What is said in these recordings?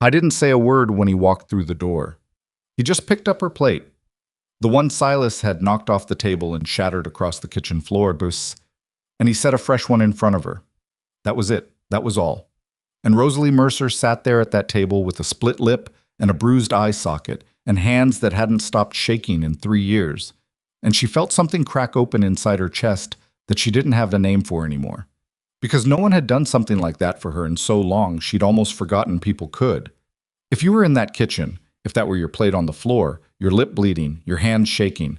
I didn't say a word when he walked through the door. He just picked up her plate. The one Silas had knocked off the table and shattered across the kitchen floor, and he set a fresh one in front of her. That was it. That was all. And Rosalie Mercer sat there at that table with a split lip and a bruised eye socket and hands that hadn't stopped shaking in 3 years. And she felt something crack open inside her chest that she didn't have a name for anymore. Because no one had done something like that for her in so long, she'd almost forgotten people could. If you were in that kitchen, if that were your plate on the floor, your lip bleeding, your hands shaking,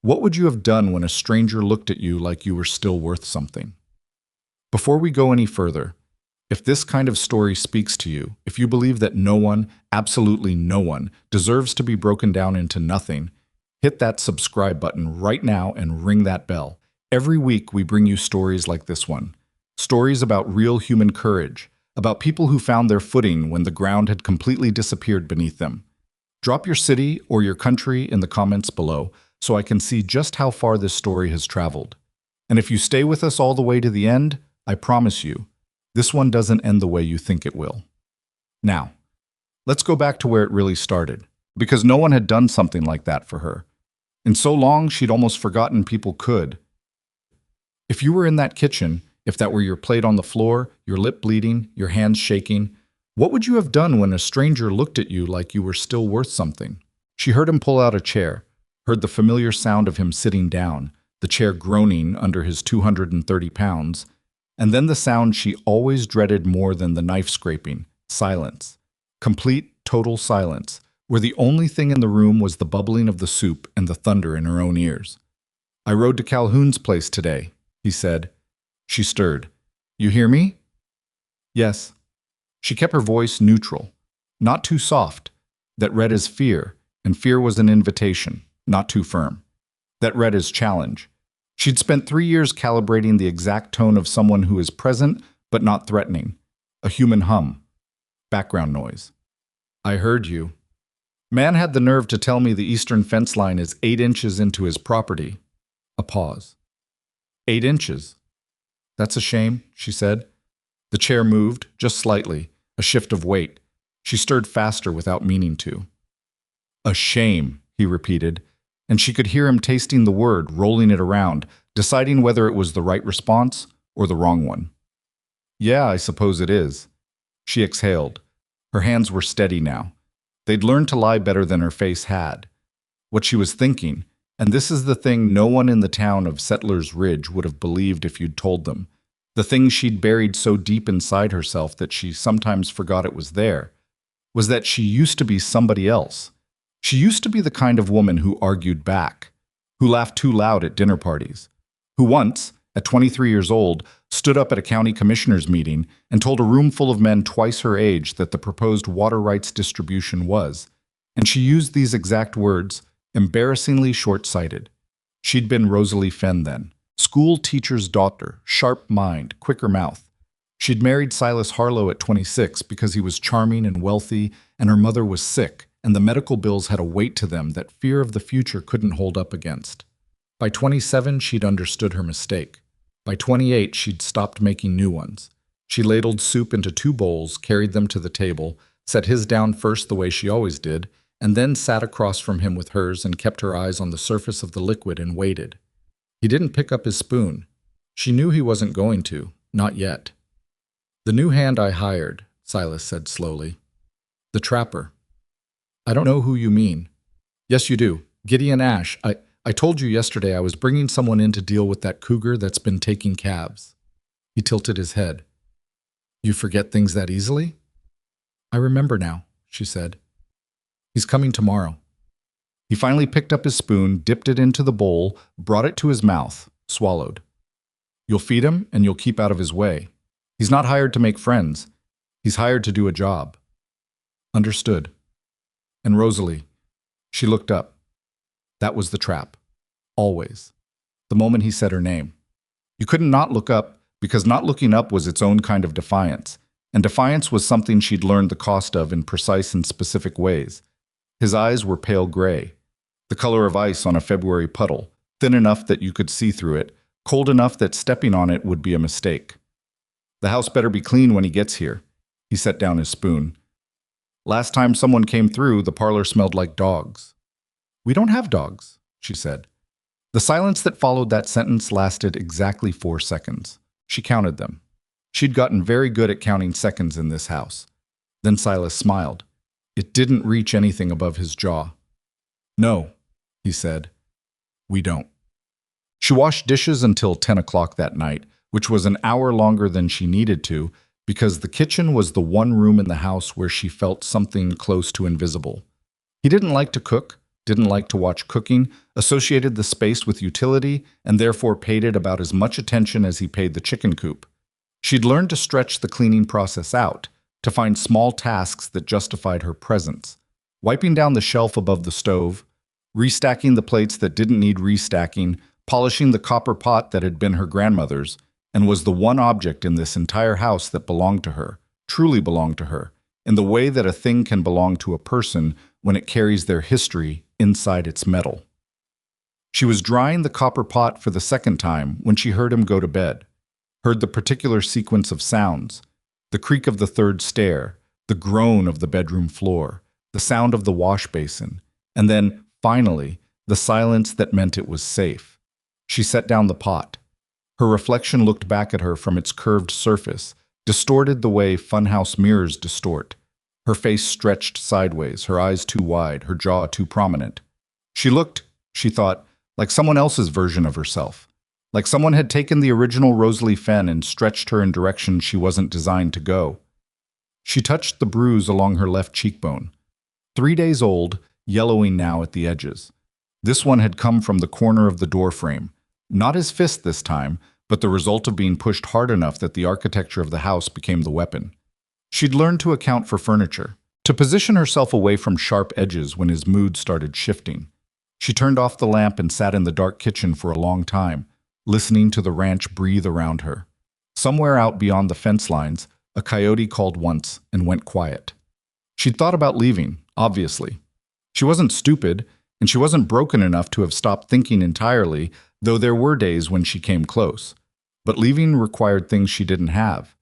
what would you have done when a stranger looked at you like you were still worth something? Before we go any further, if this kind of story speaks to you, if you believe that no one, absolutely no one, deserves to be broken down into nothing, hit that subscribe button right now and ring that bell. Every week we bring you stories like this one. Stories about real human courage, about people who found their footing when the ground had completely disappeared beneath them. Drop your city or your country in the comments below so I can see just how far this story has traveled. And if you stay with us all the way to the end, I promise you, this one doesn't end the way you think it will. Now, let's go back to where it really started, because no one had done something like that for her. In so long, she'd almost forgotten people could. If you were in that kitchen, if that were your plate on the floor, your lip bleeding, your hands shaking, what would you have done when a stranger looked at you like you were still worth something? She heard him pull out a chair, heard the familiar sound of him sitting down, the chair groaning under his 230 pounds, and then the sound she always dreaded more than the knife scraping, silence. Complete, total silence, where the only thing in the room was the bubbling of the soup and the thunder in her own ears. "I rode to Calhoun's place today," he said. She stirred. "You hear me?" "Yes." She kept her voice neutral, not too soft, that read as fear, and fear was an invitation, not too firm. That read as challenge. She'd spent 3 years calibrating the exact tone of someone who is present but not threatening. A human hum. Background noise. "I heard you." "Man had the nerve to tell me the eastern fence line is 8 inches into his property." A pause. 8 inches. "That's a shame," she said. The chair moved, just slightly, a shift of weight. She stirred faster without meaning to. "A shame," he repeated, and she could hear him tasting the word, rolling it around, deciding whether it was the right response or the wrong one. "Yeah, I suppose it is." She exhaled. Her hands were steady now. They'd learned to lie better than her face had. What she was thinking, and this is the thing no one in the town of Settlers Ridge would have believed if you'd told them, the thing she'd buried so deep inside herself that she sometimes forgot it was there, was that she used to be somebody else. She used to be the kind of woman who argued back, who laughed too loud at dinner parties, who once, at 23 years old, stood up at a county commissioners meeting and told a room full of men twice her age that the proposed water rights distribution was, and she used these exact words, embarrassingly short-sighted. She'd been Rosalie Fenn then. School teacher's daughter, sharp mind, quicker mouth. She'd married Silas Harlow at 26 because he was charming and wealthy, and her mother was sick, and the medical bills had a weight to them that fear of the future couldn't hold up against. By 27, she'd understood her mistake. By 28, she'd stopped making new ones. She ladled soup into 2 bowls, carried them to the table, set his down first the way she always did, and then sat across from him with hers and kept her eyes on the surface of the liquid and waited. He didn't pick up his spoon. She knew he wasn't going to, not yet. "The new hand I hired," Silas said slowly. "The trapper." "I don't know who you mean." "Yes, you do. Gideon Ash. I told you yesterday I was bringing someone in to deal with that cougar that's been taking calves." He tilted his head. "You forget things that easily?" "I remember now," she said. "He's coming tomorrow." He finally picked up his spoon, dipped it into the bowl, brought it to his mouth, swallowed. "You'll feed him and you'll keep out of his way. He's not hired to make friends. He's hired to do a job." "Understood." "And Rosalie." She looked up. That was the trap. Always. The moment he said her name. You couldn't not look up, because not looking up was its own kind of defiance, and defiance was something she'd learned the cost of in precise and specific ways. His eyes were pale gray, the color of ice on a February puddle, thin enough that you could see through it, cold enough that stepping on it would be a mistake. "The house better be clean when he gets here." He set down his spoon. Last time someone came through, the parlor smelled like dogs. We don't have dogs, she said. The silence that followed that sentence lasted exactly 4 seconds. She counted them. She'd gotten very good at counting seconds in this house. Then Silas smiled. It didn't reach anything above his jaw. No, he said. We don't. She washed dishes until 10 o'clock that night, which was an hour longer than she needed to, because the kitchen was the one room in the house where she felt something close to invisible. He didn't like to cook, didn't like to watch cooking, associated the space with utility, and therefore paid it about as much attention as he paid the chicken coop. She'd learned to stretch the cleaning process out, to find small tasks that justified her presence. Wiping down the shelf above the stove, restacking the plates that didn't need restacking, polishing the copper pot that had been her grandmother's, and was the one object in this entire house that belonged to her, truly belonged to her, in the way that a thing can belong to a person when it carries their history inside its metal. She was drying the copper pot for the second time when she heard him go to bed, heard the particular sequence of sounds, the creak of the third stair, the groan of the bedroom floor, the sound of the wash basin, and then, finally, the silence that meant it was safe. She set down the pot. Her reflection looked back at her from its curved surface, distorted the way funhouse mirrors distort. Her face stretched sideways, her eyes too wide, her jaw too prominent. She looked, she thought, like someone else's version of herself. Like someone had taken the original Rosalie Fenn and stretched her in directions she wasn't designed to go. She touched the bruise along her left cheekbone. 3 days old, yellowing now at the edges. This one had come from the corner of the door frame. Not his fist this time, but the result of being pushed hard enough that the architecture of the house became the weapon. She'd learned to account for furniture, to position herself away from sharp edges when his mood started shifting. She turned off the lamp and sat in the dark kitchen for a long time, listening to the ranch breathe around her. Somewhere out beyond the fence lines, a coyote called once and went quiet. She'd thought about leaving, obviously. She wasn't stupid, and she wasn't broken enough to have stopped thinking entirely, though there were days when she came close. But leaving required things she didn't have.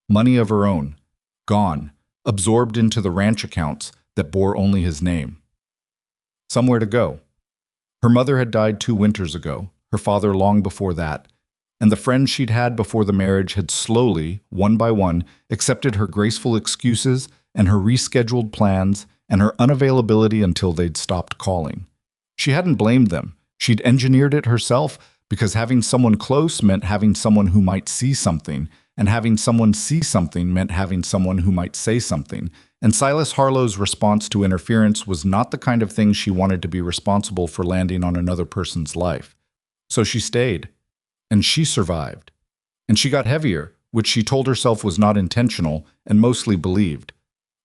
Money of her own. Gone. Absorbed into the ranch accounts that bore only his name. Somewhere to go. Her mother had died 2 winters ago, her father long before that, and the friends she'd had before the marriage had slowly, one by one, accepted her graceful excuses and her rescheduled plans and her unavailability until they'd stopped calling. She hadn't blamed them. She'd engineered it herself because having someone close meant having someone who might see something, and having someone see something meant having someone who might say something. And Silas Harlow's response to interference was not the kind of thing she wanted to be responsible for landing on another person's life. So she stayed. And she survived. And she got heavier, which she told herself was not intentional and mostly believed.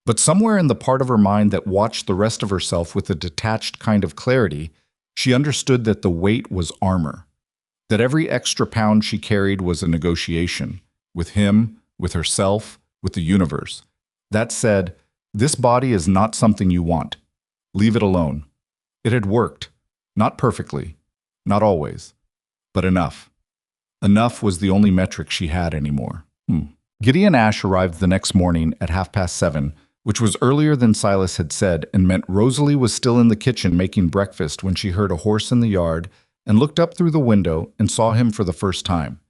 But somewhere in the part of her mind that watched the rest of herself with a detached kind of clarity, she understood that the weight was armor. That every extra pound she carried was a negotiation. With him, with herself, with the universe. That said, this body is not something you want. Leave it alone. It had worked. Not perfectly. Not always. But enough. Enough was the only metric she had anymore. Gideon Ash arrived the next morning at 7:30, which was earlier than Silas had said and meant Rosalie was still in the kitchen making breakfast when she heard a horse in the yard and looked up through the window and saw him for the first time.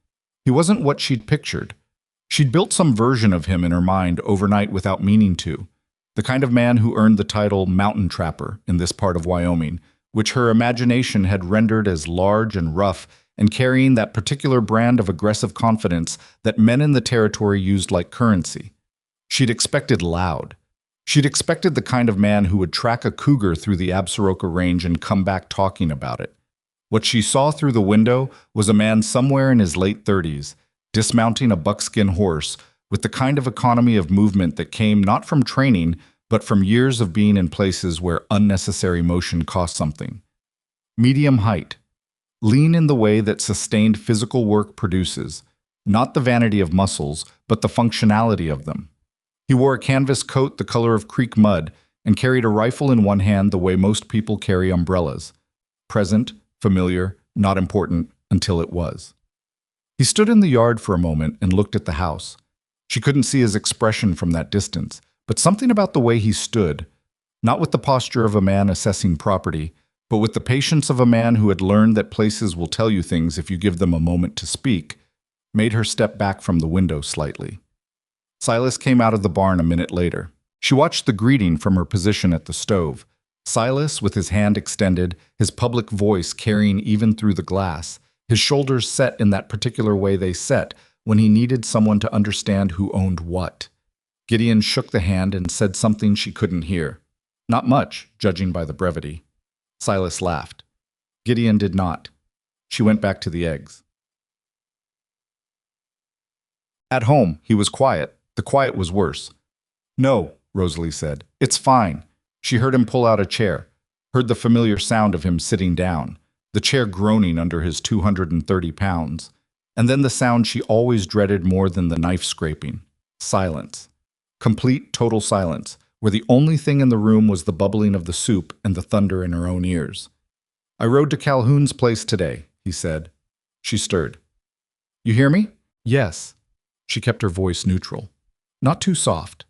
He wasn't what she'd pictured. She'd built some version of him in her mind overnight without meaning to. The kind of man who earned the title mountain trapper in this part of Wyoming, which her imagination had rendered as large and rough and carrying that particular brand of aggressive confidence that men in the territory used like currency. She'd expected loud. She'd expected the kind of man who would track a cougar through the Absaroka Range and come back talking about it. What she saw through the window was a man somewhere in his late 30s, dismounting a buckskin horse with the kind of economy of movement that came not from training, but from years of being in places where unnecessary motion cost something. Medium height. Lean in the way that sustained physical work produces, not the vanity of muscles, but the functionality of them. He wore a canvas coat the color of creek mud and carried a rifle in one hand the way most people carry umbrellas. Present, familiar, not important until it was. He stood in the yard for a moment and looked at the house. She couldn't see his expression from that distance, but something about the way he stood, not with the posture of a man assessing property, but with the patience of a man who had learned that places will tell you things if you give them a moment to speak, made her step back from the window slightly. Silas came out of the barn a minute later. She watched the greeting from her position at the stove. Silas, with his hand extended, his public voice carrying even through the glass, his shoulders set in that particular way they set when he needed someone to understand who owned what. Gideon shook the hand and said something she couldn't hear. Not much, judging by the brevity. Silas laughed. Gideon did not. She went back to the eggs. At home, he was quiet. The quiet was worse. No, Rosalie said. It's fine. She heard him pull out a chair, heard the familiar sound of him sitting down, the chair groaning under his 230 pounds, and then the sound she always dreaded more than the knife scraping. Silence. Complete, total silence, where the only thing in the room was the bubbling of the soup and the thunder in her own ears. I rode to Calhoun's place today, he said. She stirred. You hear me? Yes. She kept her voice neutral. Not too soft.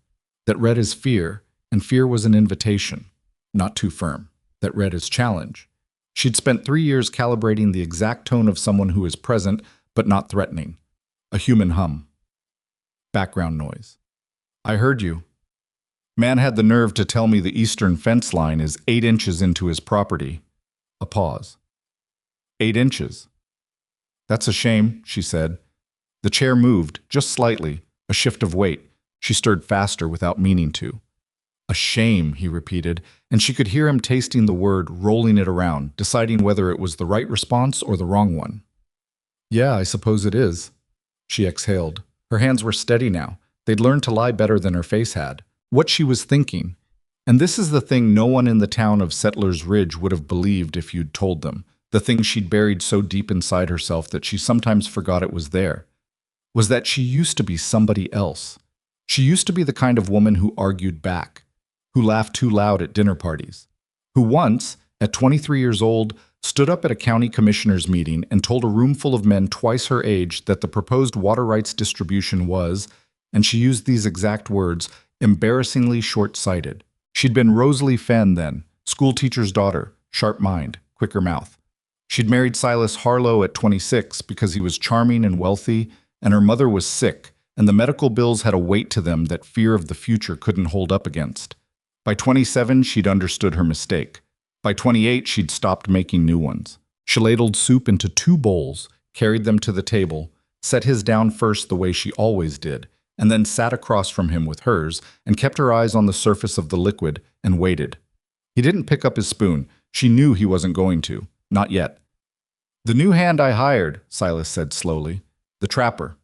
That read as fear, and fear was an invitation. Not too firm. That read as challenge. She'd spent 3 years calibrating the exact tone of someone who is present but not threatening. A human hum. Background noise. I heard you. Man had the nerve to tell me the eastern fence line is 8 inches into his property. A pause. 8 inches. That's a shame, she said. The chair moved, just slightly, a shift of weight. She stirred faster without meaning to. A shame, he repeated, and she could hear him tasting the word, rolling it around, deciding whether it was the right response or the wrong one. Yeah, I suppose it is. She exhaled. Her hands were steady now. They'd learned to lie better than her face had. What she was thinking. And this is the thing no one in the town of Settlers Ridge would have believed if you'd told them. The thing she'd buried so deep inside herself that she sometimes forgot it was there. Was that she used to be somebody else. She used to be the kind of woman who argued back, who laughed too loud at dinner parties, who once, at 23 years old, stood up at a county commissioner's meeting and told a room full of men twice her age that the proposed water rights distribution was, and she used these exact words, embarrassingly short-sighted. She'd been Rosalie Fenn then, schoolteacher's daughter, sharp mind, quicker mouth. She'd married Silas Harlow at 26 because he was charming and wealthy, and her mother was sick, and the medical bills had a weight to them that fear of the future couldn't hold up against. By 27, she'd understood her mistake. By 28, she'd stopped making new ones. She ladled soup into 2 bowls, carried them to the table, set his down first the way she always did, and then sat across from him with hers and kept her eyes on the surface of the liquid and waited. He didn't pick up his spoon. She knew he wasn't going to. Not yet. The new hand I hired, Silas said slowly. The trapper.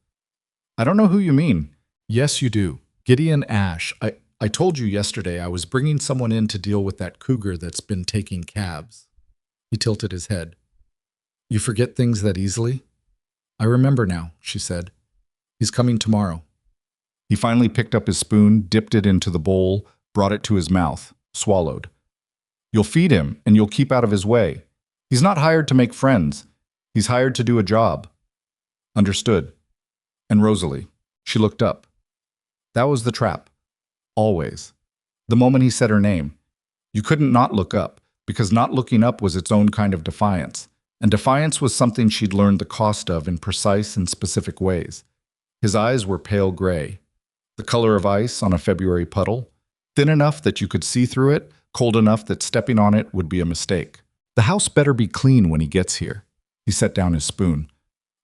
I don't know who you mean. Yes, you do. Gideon Ash. I told you yesterday I was bringing someone in to deal with that cougar that's been taking calves. He tilted his head. You forget things that easily? I remember now, she said. He's coming tomorrow. He finally picked up his spoon, dipped it into the bowl, brought it to his mouth, swallowed. You'll feed him, and you'll keep out of his way. He's not hired to make friends. He's hired to do a job. Understood. And Rosalie. She looked up. That was the trap. Always. The moment he said her name. You couldn't not look up, because not looking up was its own kind of defiance, and defiance was something she'd learned the cost of in precise and specific ways. His eyes were pale gray, the color of ice on a February puddle, thin enough that you could see through it, cold enough that stepping on it would be a mistake. The house better be clean when he gets here. He set down his spoon.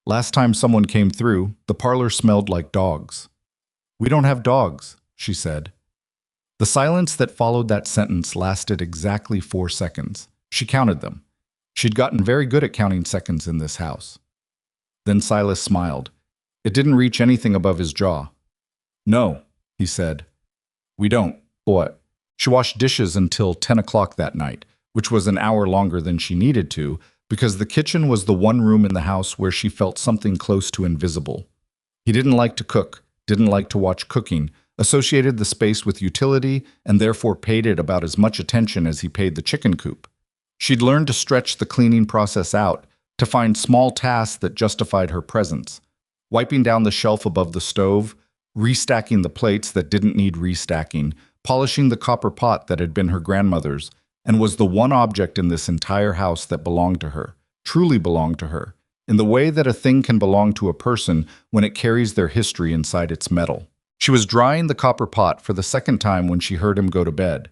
Last time someone came through, the parlor smelled like dogs. We don't have dogs, she said. The silence that followed that sentence lasted exactly 4 seconds. She counted them. She'd gotten very good at counting seconds in this house. Then Silas smiled. It didn't reach anything above his jaw. No, he said. We don't. What? She washed dishes until 10 o'clock that night, which was an hour longer than she needed to, because the kitchen was the one room in the house where she felt something close to invisible. He didn't like to cook, didn't like to watch cooking, associated the space with utility, and therefore paid it about as much attention as he paid the chicken coop. She'd learned to stretch the cleaning process out, to find small tasks that justified her presence. Wiping down the shelf above the stove, restacking the plates that didn't need restacking, polishing the copper pot that had been her grandmother's, and was the one object in this entire house that belonged to her, truly belonged to her, in the way that a thing can belong to a person when it carries their history inside its metal. She was drying the copper pot for the second time when she heard him go to bed,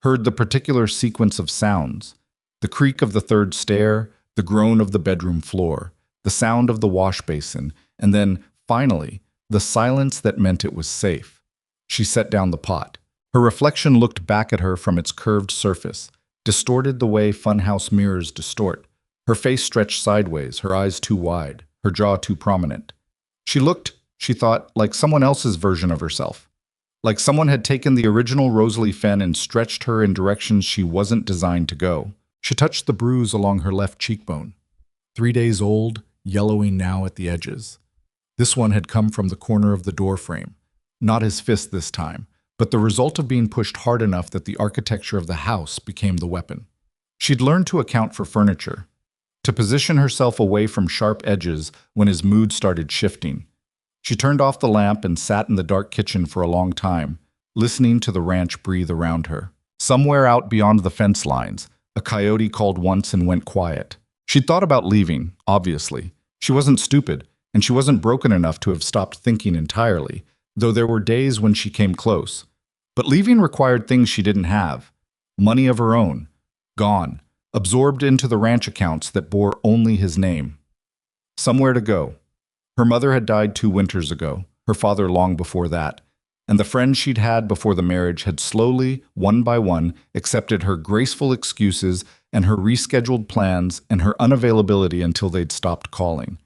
heard the particular sequence of sounds, the creak of the third stair, the groan of the bedroom floor, the sound of the wash basin, and then, finally, the silence that meant it was safe. She set down the pot. Her reflection looked back at her from its curved surface, distorted the way funhouse mirrors distort. Her face stretched sideways, her eyes too wide, her jaw too prominent. She looked, she thought, like someone else's version of herself. Like someone had taken the original Rosalie Fenn and stretched her in directions she wasn't designed to go. She touched the bruise along her left cheekbone. 3 days old, yellowing now at the edges. This one had come from the corner of the door frame. Not his fist this time, but the result of being pushed hard enough that the architecture of the house became the weapon. She'd learned to account for furniture, to position herself away from sharp edges when his mood started shifting. She turned off the lamp and sat in the dark kitchen for a long time, listening to the ranch breathe around her. Somewhere out beyond the fence lines, a coyote called once and went quiet. She'd thought about leaving, obviously. She wasn't stupid, and she wasn't broken enough to have stopped thinking entirely, though there were days when she came close. But leaving required things she didn't have. Money of her own. Gone. Absorbed into the ranch accounts that bore only his name. Somewhere to go. Her mother had died 2 winters ago, her father long before that, and the friends she'd had before the marriage had slowly, one by one, accepted her graceful excuses and her rescheduled plans and her unavailability until they'd stopped calling.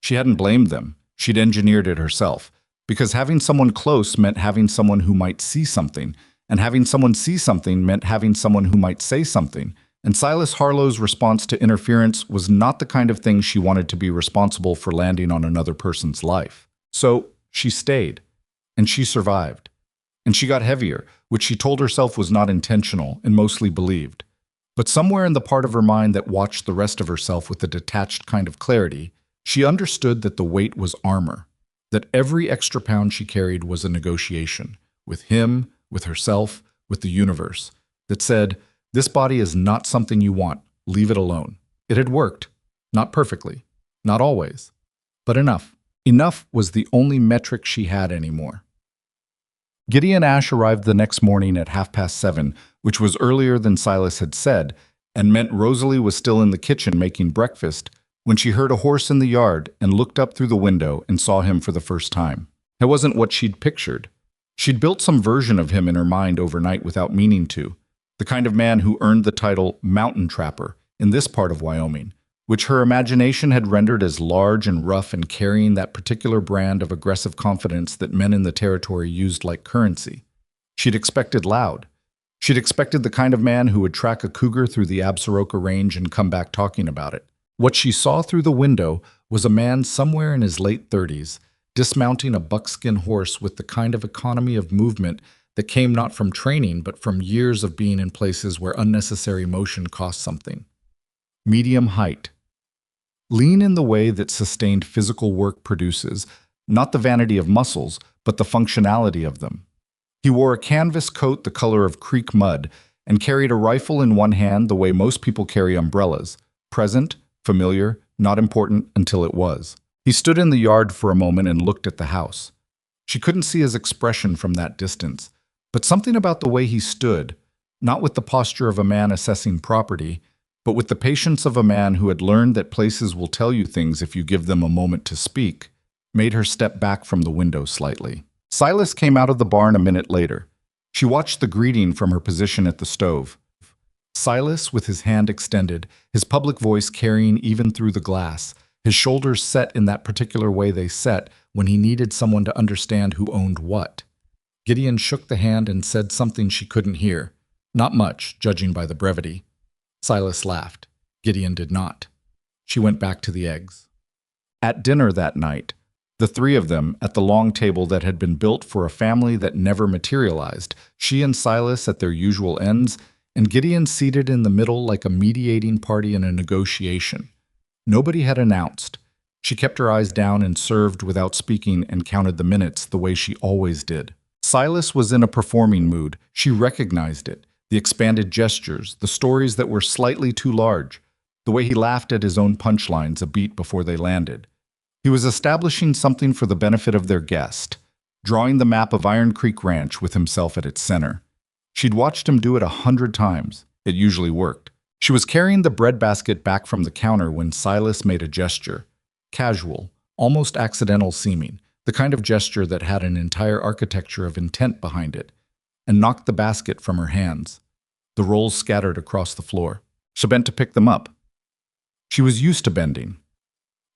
She hadn't blamed them. She'd engineered it herself, because having someone close meant having someone who might see something, and having someone see something meant having someone who might say something. And Silas Harlow's response to interference was not the kind of thing she wanted to be responsible for landing on another person's life. So she stayed, and she survived. And she got heavier, which she told herself was not intentional and mostly believed. But somewhere in the part of her mind that watched the rest of herself with a detached kind of clarity, she understood that the weight was armor, that every extra pound she carried was a negotiation, with him, with herself, with the universe, that said, "This body is not something you want. Leave it alone." It had worked. Not perfectly. Not always. But enough. Enough was the only metric she had anymore. Gideon Ash arrived the next morning at 7:30, which was earlier than Silas had said, and meant Rosalie was still in the kitchen making breakfast when she heard a horse in the yard and looked up through the window and saw him for the first time. It wasn't what she'd pictured. She'd built some version of him in her mind overnight without meaning to. The kind of man who earned the title mountain trapper in this part of Wyoming, which her imagination had rendered as large and rough and carrying that particular brand of aggressive confidence that men in the territory used like currency. She'd expected loud. She'd expected the kind of man who would track a cougar through the Absaroka Range and come back talking about it. What she saw through the window was a man somewhere in his late 30s, dismounting a buckskin horse with the kind of economy of movement that came not from training but from years of being in places where unnecessary motion cost something. Medium height. Lean in the way that sustained physical work produces, not the vanity of muscles, but the functionality of them. He wore a canvas coat the color of creek mud and carried a rifle in one hand the way most people carry umbrellas, present, familiar, not important until it was. He stood in the yard for a moment and looked at the house. She couldn't see his expression from that distance, but something about the way he stood, not with the posture of a man assessing property, but with the patience of a man who had learned that places will tell you things if you give them a moment to speak, made her step back from the window slightly. Silas came out of the barn a minute later. She watched the greeting from her position at the stove. Silas, with his hand extended, his public voice carrying even through the glass, his shoulders set in that particular way they set when he needed someone to understand who owned what. Gideon shook the hand and said something she couldn't hear. Not much, judging by the brevity. Silas laughed. Gideon did not. She went back to the eggs. At dinner that night, the 3 of them at the long table that had been built for a family that never materialized, she and Silas at their usual ends, and Gideon seated in the middle like a mediating party in a negotiation. Nobody had announced. She kept her eyes down and served without speaking and counted the minutes the way she always did. Silas was in a performing mood. She recognized it. The expanded gestures, the stories that were slightly too large, the way he laughed at his own punchlines a beat before they landed. He was establishing something for the benefit of their guest, drawing the map of Iron Creek Ranch with himself at its center. She'd watched him do it 100 times. It usually worked. She was carrying the breadbasket back from the counter when Silas made a gesture. Casual, almost accidental seeming, the kind of gesture that had an entire architecture of intent behind it, and knocked the basket from her hands. The rolls scattered across the floor. She bent to pick them up. She was used to bending,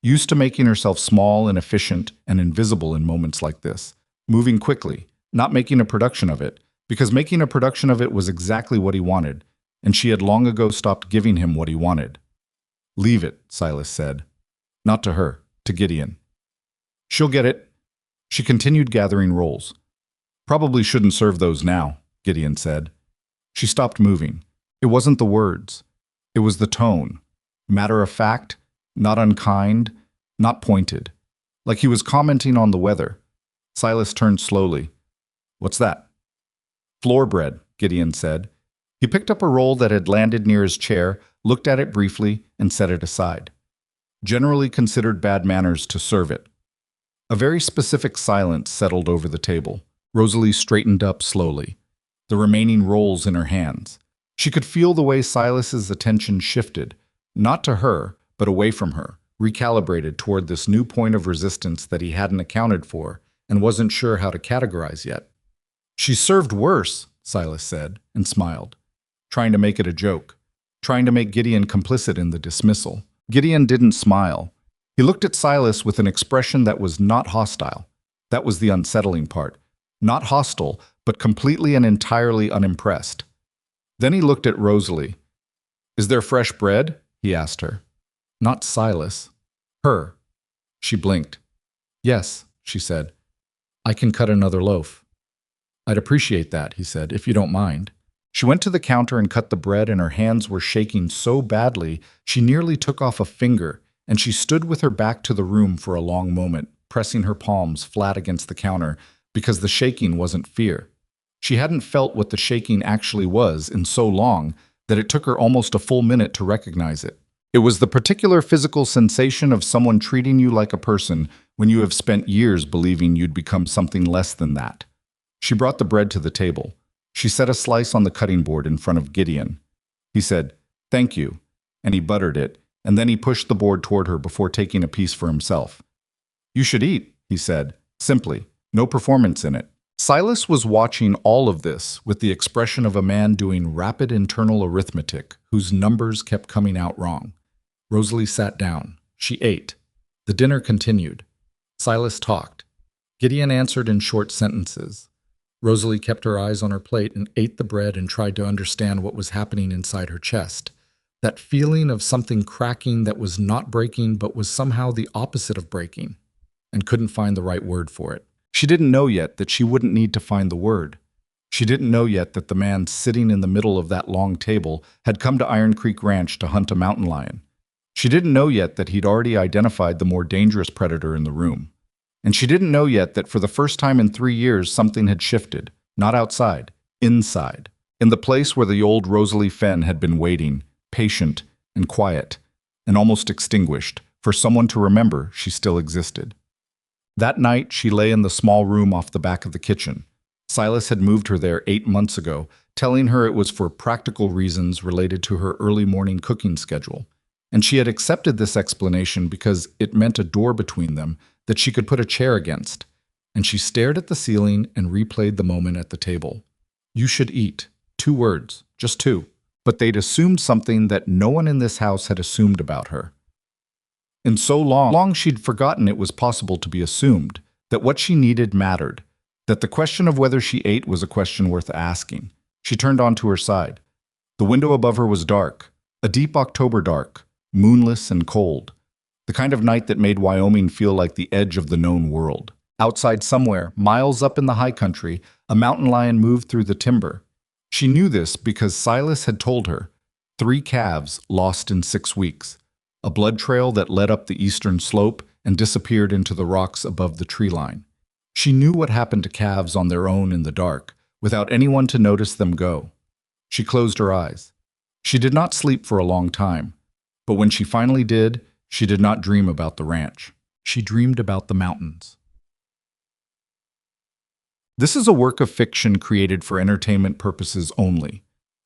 used to making herself small and efficient and invisible in moments like this, moving quickly, not making a production of it, because making a production of it was exactly what he wanted, and she had long ago stopped giving him what he wanted. "Leave it," Silas said. Not to her, to Gideon. "She'll get it." She continued gathering rolls. "Probably shouldn't serve those now," Gideon said. She stopped moving. It wasn't the words. It was the tone. Matter of fact, not unkind, not pointed. Like he was commenting on the weather. Silas turned slowly. "What's that?" "Floor bread," Gideon said. He picked up a roll that had landed near his chair, looked at it briefly, and set it aside. Generally considered bad manners to serve it. A very specific silence settled over the table. Rosalie straightened up slowly, the remaining rolls in her hands. She could feel the way Silas's attention shifted, not to her, but away from her, recalibrated toward this new point of resistance that he hadn't accounted for and wasn't sure how to categorize yet. "She served worse," Silas said, and smiled, trying to make it a joke, trying to make Gideon complicit in the dismissal. Gideon didn't smile. He looked at Silas with an expression that was not hostile. That was the unsettling part. Not hostile, but completely and entirely unimpressed. Then he looked at Rosalie. "Is there fresh bread?" he asked her. Not Silas. Her. She blinked. "Yes," she said. "I can cut another loaf." "I'd appreciate that," he said, "if you don't mind." She went to the counter and cut the bread, and her hands were shaking so badly she nearly took off a finger, and she stood with her back to the room for a long moment, pressing her palms flat against the counter, because the shaking wasn't fear. She hadn't felt what the shaking actually was in so long that it took her almost a full minute to recognize it. It was the particular physical sensation of someone treating you like a person when you have spent years believing you'd become something less than that. She brought the bread to the table. She set a slice on the cutting board in front of Gideon. He said, "Thank you," and he buttered it, and then he pushed the board toward her before taking a piece for himself. "You should eat," he said, simply, no performance in it. Silas was watching all of this with the expression of a man doing rapid internal arithmetic whose numbers kept coming out wrong. Rosalie sat down. She ate. The dinner continued. Silas talked. Gideon answered in short sentences. Rosalie kept her eyes on her plate and ate the bread and tried to understand what was happening inside her chest. That feeling of something cracking that was not breaking but was somehow the opposite of breaking, and couldn't find the right word for it. She didn't know yet that she wouldn't need to find the word. She didn't know yet that the man sitting in the middle of that long table had come to Iron Creek Ranch to hunt a mountain lion. She didn't know yet that he'd already identified the more dangerous predator in the room. And she didn't know yet that for the first time in 3 years something had shifted, not outside, inside, in the place where the old Rosalie Fenn had been waiting, patient and quiet, and almost extinguished, for someone to remember she still existed. That night, she lay in the small room off the back of the kitchen. Silas had moved her there 8 months ago, telling her it was for practical reasons related to her early morning cooking schedule. And she had accepted this explanation because it meant a door between them that she could put a chair against. And she stared at the ceiling and replayed the moment at the table. "You should eat." 2 words, just 2. But they'd assumed something that no one in this house had assumed about her. In so long she'd forgotten it was possible to be assumed, that what she needed mattered, that the question of whether she ate was a question worth asking. She turned onto her side. The window above her was dark, a deep October dark, moonless and cold, the kind of night that made Wyoming feel like the edge of the known world. Outside somewhere, miles up in the high country, a mountain lion moved through the timber. She knew this because Silas had told her. 3 calves lost in 6 weeks. A blood trail that led up the eastern slope, and disappeared into the rocks above the tree line. She knew what happened to calves on their own in the dark, without anyone to notice them go. She closed her eyes. She did not sleep for a long time, but when she finally did, she did not dream about the ranch. She dreamed about the mountains. This is a work of fiction created for entertainment purposes only.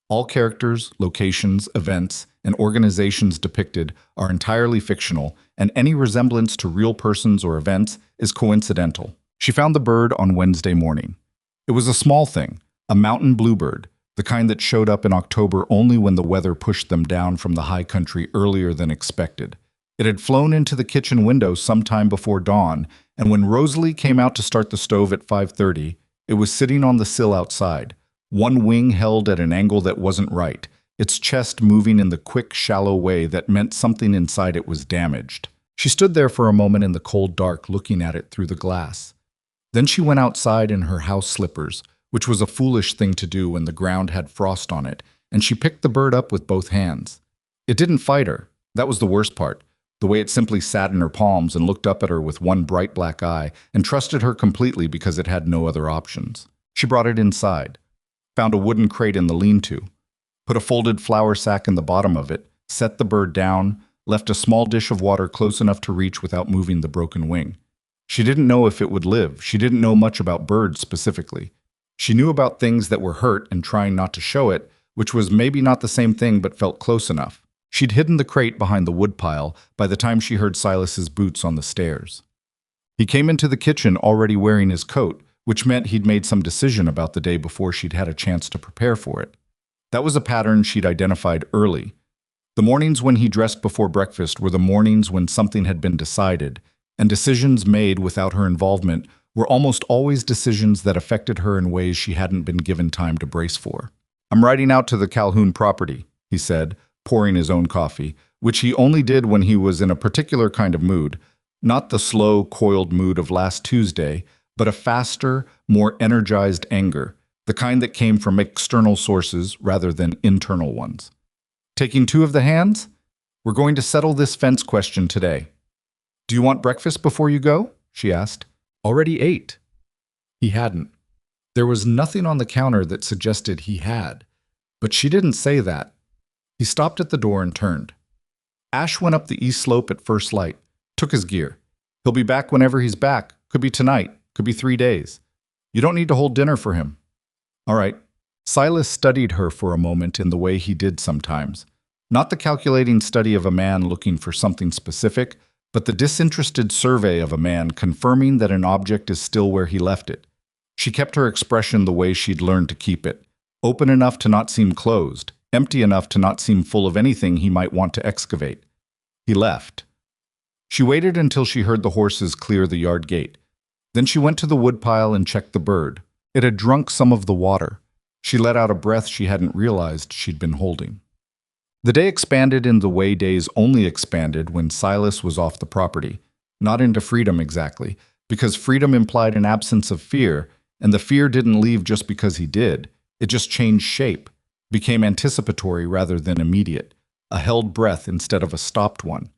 All characters, locations, events, and organizations depicted are entirely fictional, and any resemblance to real persons or events is coincidental. She found the bird on Wednesday morning. It was a small thing, a mountain bluebird, the kind that showed up in October only when the weather pushed them down from the high country earlier than expected. It had flown into the kitchen window sometime before dawn, and when Rosalie came out to start the stove at 5:30, it was sitting on the sill outside, one wing held at an angle that wasn't right, its chest moving in the quick, shallow way that meant something inside it was damaged. She stood there for a moment in the cold dark looking at it through the glass. Then she went outside in her house slippers, which was a foolish thing to do when the ground had frost on it, and she picked the bird up with both hands. It didn't fight her. That was the worst part. The way it simply sat in her palms and looked up at her with one bright black eye and trusted her completely because it had no other options. She brought it inside, found a wooden crate in the lean-to, put a folded flour sack in the bottom of it, set the bird down, left a small dish of water close enough to reach without moving the broken wing. She didn't know if it would live. She didn't know much about birds specifically. She knew about things that were hurt and trying not to show it, which was maybe not the same thing but felt close enough. She'd hidden the crate behind the woodpile by the time she heard Silas's boots on the stairs. He came into the kitchen already wearing his coat, which meant he'd made some decision about the day before she'd had a chance to prepare for it. That was a pattern she'd identified early. The mornings when he dressed before breakfast were the mornings when something had been decided, and decisions made without her involvement were almost always decisions that affected her in ways she hadn't been given time to brace for. "I'm riding out to the Calhoun property," he said, pouring his own coffee, which he only did when he was in a particular kind of mood, not the slow, coiled mood of last Tuesday, but a faster, more energized anger, the kind that came from external sources rather than internal ones. "Taking two of the hands? We're going to settle this fence question today." "Do you want breakfast before you go?" she asked. "Already ate." He hadn't. There was nothing on the counter that suggested he had, but she didn't say that. He stopped at the door and turned. Ash went up the east slope at first light, took his gear. He'll be back whenever he's back. Could be tonight, could be 3 days. You don't need to hold dinner for him. All right. Silas studied her for a moment in the way he did sometimes. Not the calculating study of a man looking for something specific, but the disinterested survey of a man confirming that an object is still where he left it. She kept her expression the way she'd learned to keep it, open enough to not seem closed, empty enough to not seem full of anything he might want to excavate. He left. She waited until she heard the horses clear the yard gate. Then she went to the woodpile and checked the bird. It had drunk some of the water. She let out a breath she hadn't realized she'd been holding. The day expanded in the way days only expanded when Silas was off the property. Not into freedom exactly, because freedom implied an absence of fear, and the fear didn't leave just because he did. It just changed shape, became anticipatory rather than immediate, a held breath instead of a stopped one.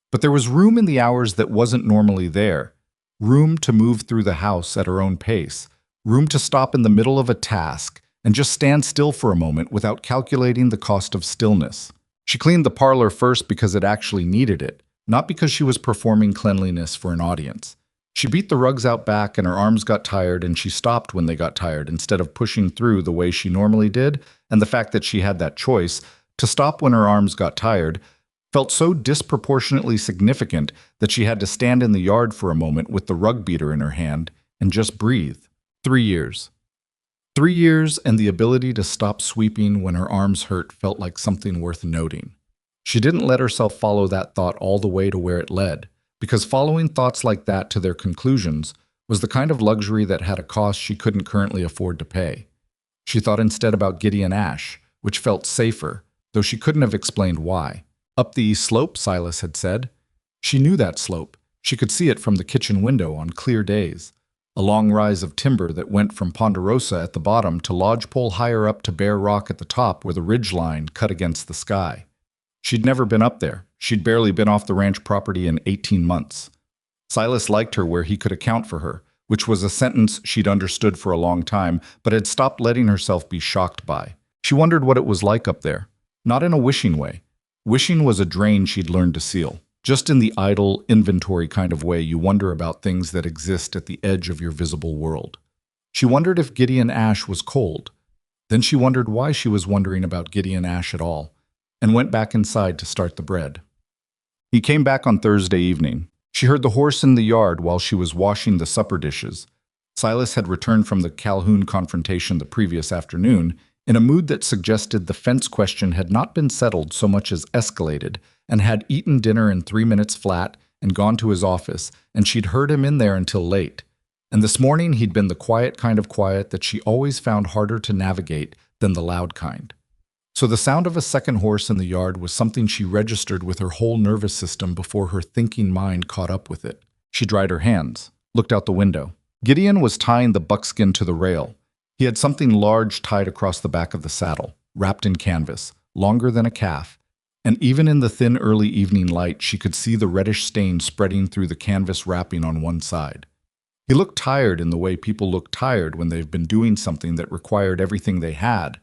But there was room in the hours that wasn't normally there, room to move through the house at her own pace, room to stop in the middle of a task and just stand still for a moment without calculating the cost of stillness. She cleaned the parlor first because it actually needed it, not because she was performing cleanliness for an audience. She beat the rugs out back and her arms got tired, and she stopped when they got tired instead of pushing through the way she normally did, and the fact that she had that choice to stop when her arms got tired felt so disproportionately significant that she had to stand in the yard for a moment with the rug beater in her hand and just breathe. 3 years. 3 years, and the ability to stop sweeping when her arms hurt felt like something worth noting. She didn't let herself follow that thought all the way to where it led, because following thoughts like that to their conclusions was the kind of luxury that had a cost she couldn't currently afford to pay. She thought instead about Gideon Ash, which felt safer, though she couldn't have explained why. Up the east slope, Silas had said. She knew that slope. She could see it from the kitchen window on clear days. A long rise of timber that went from Ponderosa at the bottom to lodgepole higher up to bare rock at the top where the ridge line cut against the sky. She'd never been up there. She'd barely been off the ranch property in 18 months. Silas liked her where he could account for her, which was a sentence she'd understood for a long time, but had stopped letting herself be shocked by. She wondered what it was like up there. Not in a wishing way. Wishing was a drain she'd learned to seal. Just in the idle, inventory kind of way you wonder about things that exist at the edge of your visible world. She wondered if Gideon Ash was cold. Then she wondered why she was wondering about Gideon Ash at all, and went back inside to start the bread. He came back on Thursday evening. She heard the horse in the yard while she was washing the supper dishes. Silas had returned from the Calhoun confrontation the previous afternoon in a mood that suggested the fence question had not been settled so much as escalated, and had eaten dinner in 3 minutes flat and gone to his office, and she'd heard him in there until late. And this morning he'd been the quiet kind of quiet that she always found harder to navigate than the loud kind. So the sound of a second horse in the yard was something she registered with her whole nervous system before her thinking mind caught up with it. She dried her hands, looked out the window. Gideon was tying the buckskin to the rail. He had something large tied across the back of the saddle, wrapped in canvas, longer than a calf, and even in the thin early evening light she could see the reddish stain spreading through the canvas wrapping on one side. He looked tired in the way people look tired when they've been doing something that required everything they had.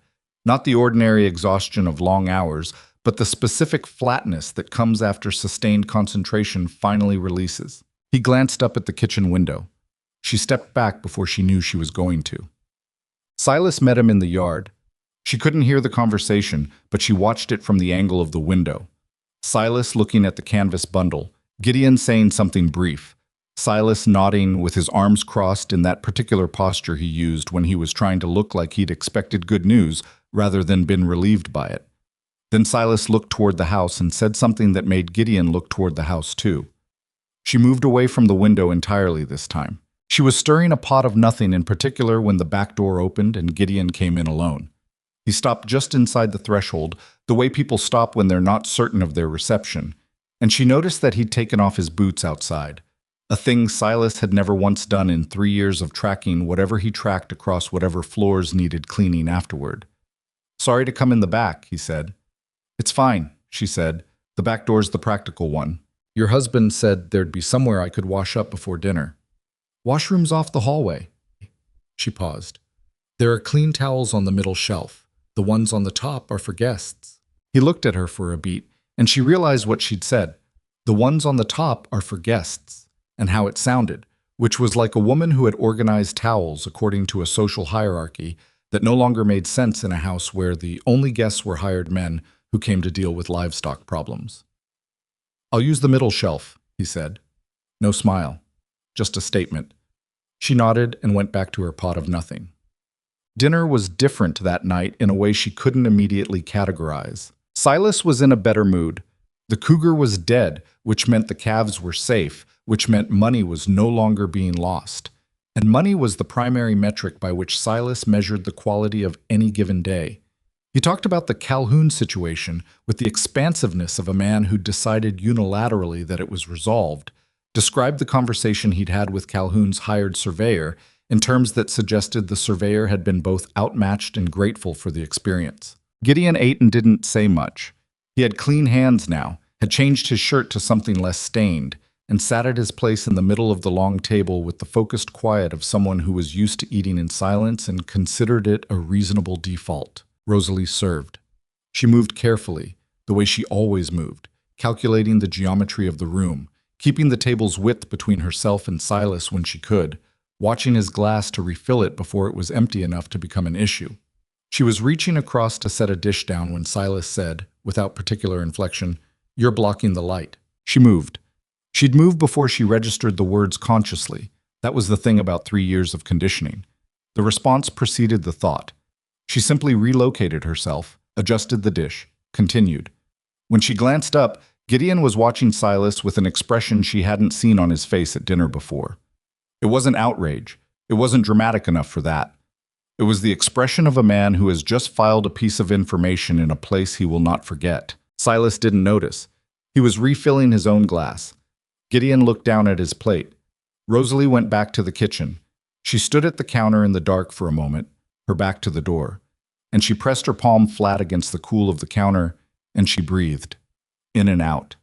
Not the ordinary exhaustion of long hours, but the specific flatness that comes after sustained concentration finally releases. He glanced up at the kitchen window. She stepped back before she knew she was going to. Silas met him in the yard. She couldn't hear the conversation, but she watched it from the angle of the window. Silas looking at the canvas bundle, Gideon saying something brief, Silas nodding with his arms crossed in that particular posture he used when he was trying to look like he'd expected good news rather than been relieved by it. Then Silas looked toward the house and said something that made Gideon look toward the house too. She moved away from the window entirely this time. She was stirring a pot of nothing in particular when the back door opened and Gideon came in alone. He stopped just inside the threshold, the way people stop when they're not certain of their reception, and she noticed that he'd taken off his boots outside, a thing Silas had never once done in 3 years of tracking whatever he tracked across whatever floors needed cleaning afterward. "Sorry to come in the back," he said. "It's fine," she said. "The back door's the practical one. Your husband said there'd be somewhere I could wash up before dinner." "Washroom's off the hallway." She paused. "There are clean towels on the middle shelf. The ones on the top are for guests." He looked at her for a beat, and she realized what she'd said. The ones on the top are for guests, and how it sounded, which was like a woman who had organized towels according to a social hierarchy that no longer made sense in a house where the only guests were hired men who came to deal with livestock problems. "I'll use the middle shelf," he said. No smile, just a statement. She nodded and went back to her pot of nothing. Dinner was different that night in a way she couldn't immediately categorize. Silas was in a better mood. The cougar was dead, which meant the calves were safe, which meant money was no longer being lost. And money was the primary metric by which Silas measured the quality of any given day. He talked about the Calhoun situation with the expansiveness of a man who decided unilaterally that it was resolved, described the conversation he'd had with Calhoun's hired surveyor in terms that suggested the surveyor had been both outmatched and grateful for the experience. Gideon ate and didn't say much. He had clean hands now, had changed his shirt to something less stained, and sat at his place in the middle of the long table with the focused quiet of someone who was used to eating in silence and considered it a reasonable default. Rosalie served. She moved carefully, the way she always moved, calculating the geometry of the room, keeping the table's width between herself and Silas when she could, watching his glass to refill it before it was empty enough to become an issue. She was reaching across to set a dish down when Silas said, without particular inflection, "You're blocking the light." She moved. She'd moved before she registered the words consciously. That was the thing about 3 years of conditioning. The response preceded the thought. She simply relocated herself, adjusted the dish, continued. When she glanced up, Gideon was watching Silas with an expression she hadn't seen on his face at dinner before. It wasn't outrage. It wasn't dramatic enough for that. It was the expression of a man who has just filed a piece of information in a place he will not forget. Silas didn't notice. He was refilling his own glass. Gideon looked down at his plate. Rosalie went back to the kitchen. She stood at the counter in the dark for a moment, her back to the door, and she pressed her palm flat against the cool of the counter, and she breathed, in and out,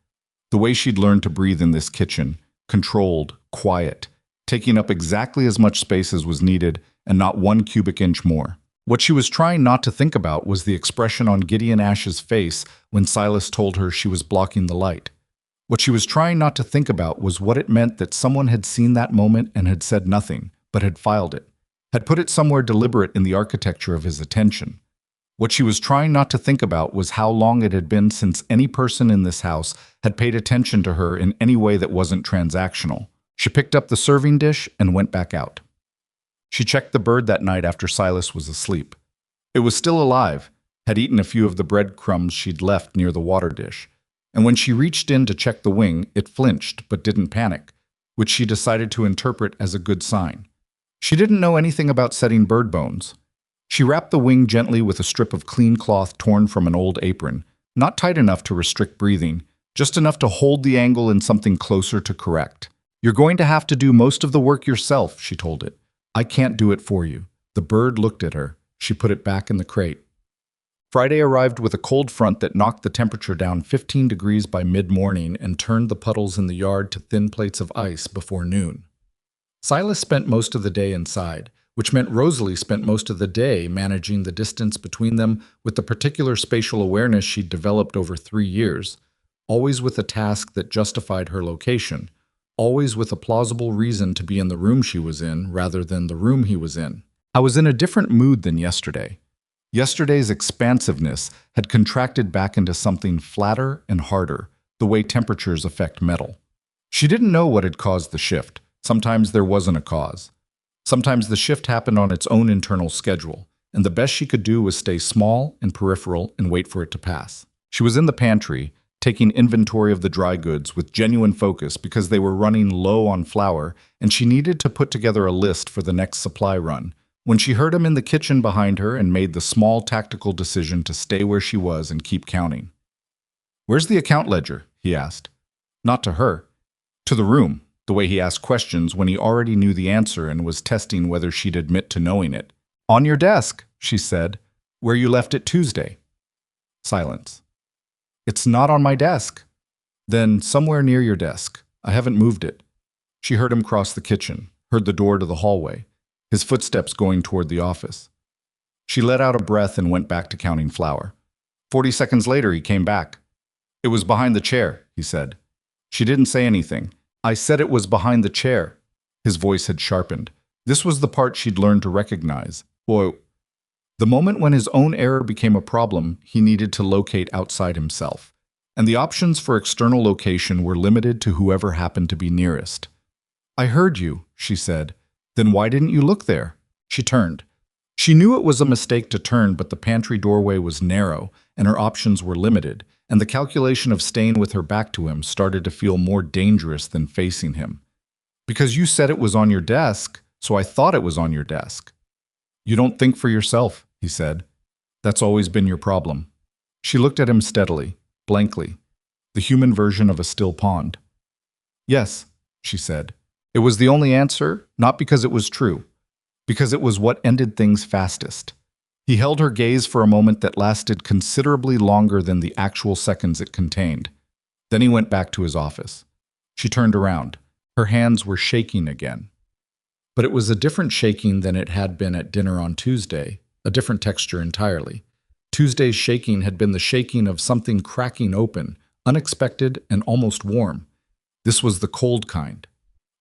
the way she'd learned to breathe in this kitchen, controlled, quiet, taking up exactly as much space as was needed and not 1 cubic inch more. What she was trying not to think about was the expression on Gideon Ash's face when Silas told her she was blocking the light. What she was trying not to think about was what it meant that someone had seen that moment and had said nothing, but had filed it, had put it somewhere deliberate in the architecture of his attention. What she was trying not to think about was how long it had been since any person in this house had paid attention to her in any way that wasn't transactional. She picked up the serving dish and went back out. She checked the bird that night after Silas was asleep. It was still alive, had eaten a few of the breadcrumbs she'd left near the water dish, and when she reached in to check the wing, it flinched but didn't panic, which she decided to interpret as a good sign. She didn't know anything about setting bird bones. She wrapped the wing gently with a strip of clean cloth torn from an old apron, not tight enough to restrict breathing, just enough to hold the angle in something closer to correct. "You're going to have to do most of the work yourself," she told it. "I can't do it for you." The bird looked at her. She put it back in the crate. Friday arrived with a cold front that knocked the temperature down 15 degrees by mid-morning and turned the puddles in the yard to thin plates of ice before noon. Silas spent most of the day inside, which meant Rosalie spent most of the day managing the distance between them with the particular spatial awareness she'd developed over 3 years, always with a task that justified her location, always with a plausible reason to be in the room she was in rather than the room he was in. I was in a different mood than yesterday. Yesterday's expansiveness had contracted back into something flatter and harder, the way temperatures affect metal. She didn't know what had caused the shift. Sometimes there wasn't a cause. Sometimes the shift happened on its own internal schedule, and the best she could do was stay small and peripheral and wait for it to pass. She was in the pantry, taking inventory of the dry goods with genuine focus because they were running low on flour, and she needed to put together a list for the next supply run, when she heard him in the kitchen behind her and made the small tactical decision to stay where she was and keep counting. "Where's the account ledger?" he asked. Not to her. To the room, the way he asked questions when he already knew the answer and was testing whether she'd admit to knowing it. "On your desk," she said. "Where you left it Tuesday." Silence. "It's not on my desk." "Then somewhere near your desk. I haven't moved it." She heard him cross the kitchen, heard the door to the hallway, his footsteps going toward the office. She let out a breath and went back to counting flour. 40 seconds later, he came back. "It was behind the chair," he said. She didn't say anything. "I said it was behind the chair." His voice had sharpened. This was the part she'd learned to recognize. Boy, the moment when his own error became a problem, he needed to locate outside himself. And the options for external location were limited to whoever happened to be nearest. "I heard you," she said. "Then why didn't you look there?" She turned. She knew it was a mistake to turn, but the pantry doorway was narrow, and her options were limited, and the calculation of staying with her back to him started to feel more dangerous than facing him. "Because you said it was on your desk, so I thought it was on your desk." "You don't think for yourself," he said. "That's always been your problem." She looked at him steadily, blankly, the human version of a still pond. "Yes," she said. It was the only answer, not because it was true, because it was what ended things fastest. He held her gaze for a moment that lasted considerably longer than the actual seconds it contained. Then he went back to his office. She turned around. Her hands were shaking again. But it was a different shaking than it had been at dinner on Tuesday, a different texture entirely. Tuesday's shaking had been the shaking of something cracking open, unexpected and almost warm. This was the cold kind.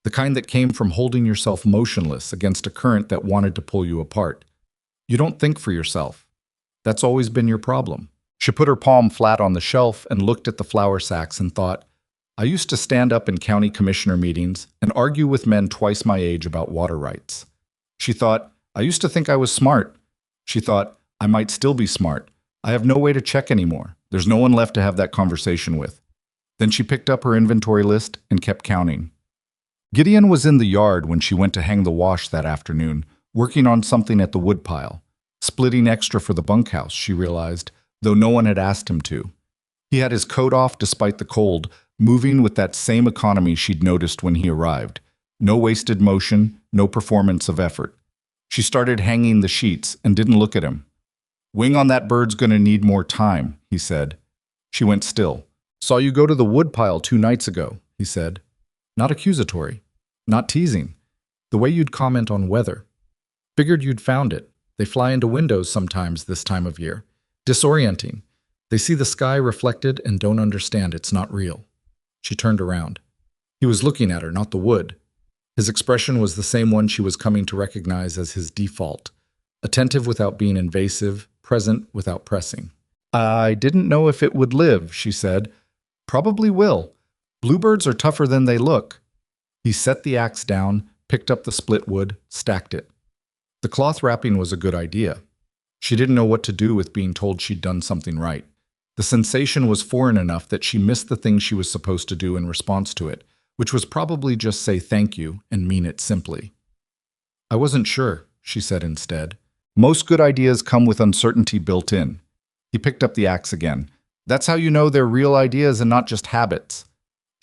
The kind that came from holding yourself motionless against a current that wanted to pull you apart. You don't think for yourself. That's always been your problem. She put her palm flat on the shelf and looked at the flour sacks and thought, I used to stand up in county commissioner meetings and argue with men twice my age about water rights. She thought, I used to think I was smart. She thought, I might still be smart. I have no way to check anymore. There's no one left to have that conversation with. Then she picked up her inventory list and kept counting. Gideon was in the yard when she went to hang the wash that afternoon, working on something at the woodpile, splitting extra for the bunkhouse, she realized, though no one had asked him to. He had his coat off despite the cold, moving with that same economy she'd noticed when he arrived. No wasted motion, no performance of effort. She started hanging the sheets and didn't look at him. Wing on that bird's gonna need more time, he said. She went still. Saw you go to the woodpile 2 nights ago, he said. Not accusatory. Not teasing. The way you'd comment on weather. Figured you'd found it. They fly into windows sometimes this time of year. Disorienting. They see the sky reflected and don't understand it's not real. She turned around. He was looking at her, not the wood. His expression was the same one she was coming to recognize as his default. Attentive without being invasive, present without pressing. I didn't know if it would live, she said. Probably will. Bluebirds are tougher than they look. He set the axe down, picked up the split wood, stacked it. The cloth wrapping was a good idea. She didn't know what to do with being told she'd done something right. The sensation was foreign enough that she missed the thing she was supposed to do in response to it, which was probably just say thank you and mean it simply. I wasn't sure, she said instead. Most good ideas come with uncertainty built in. He picked up the axe again. That's how you know they're real ideas and not just habits.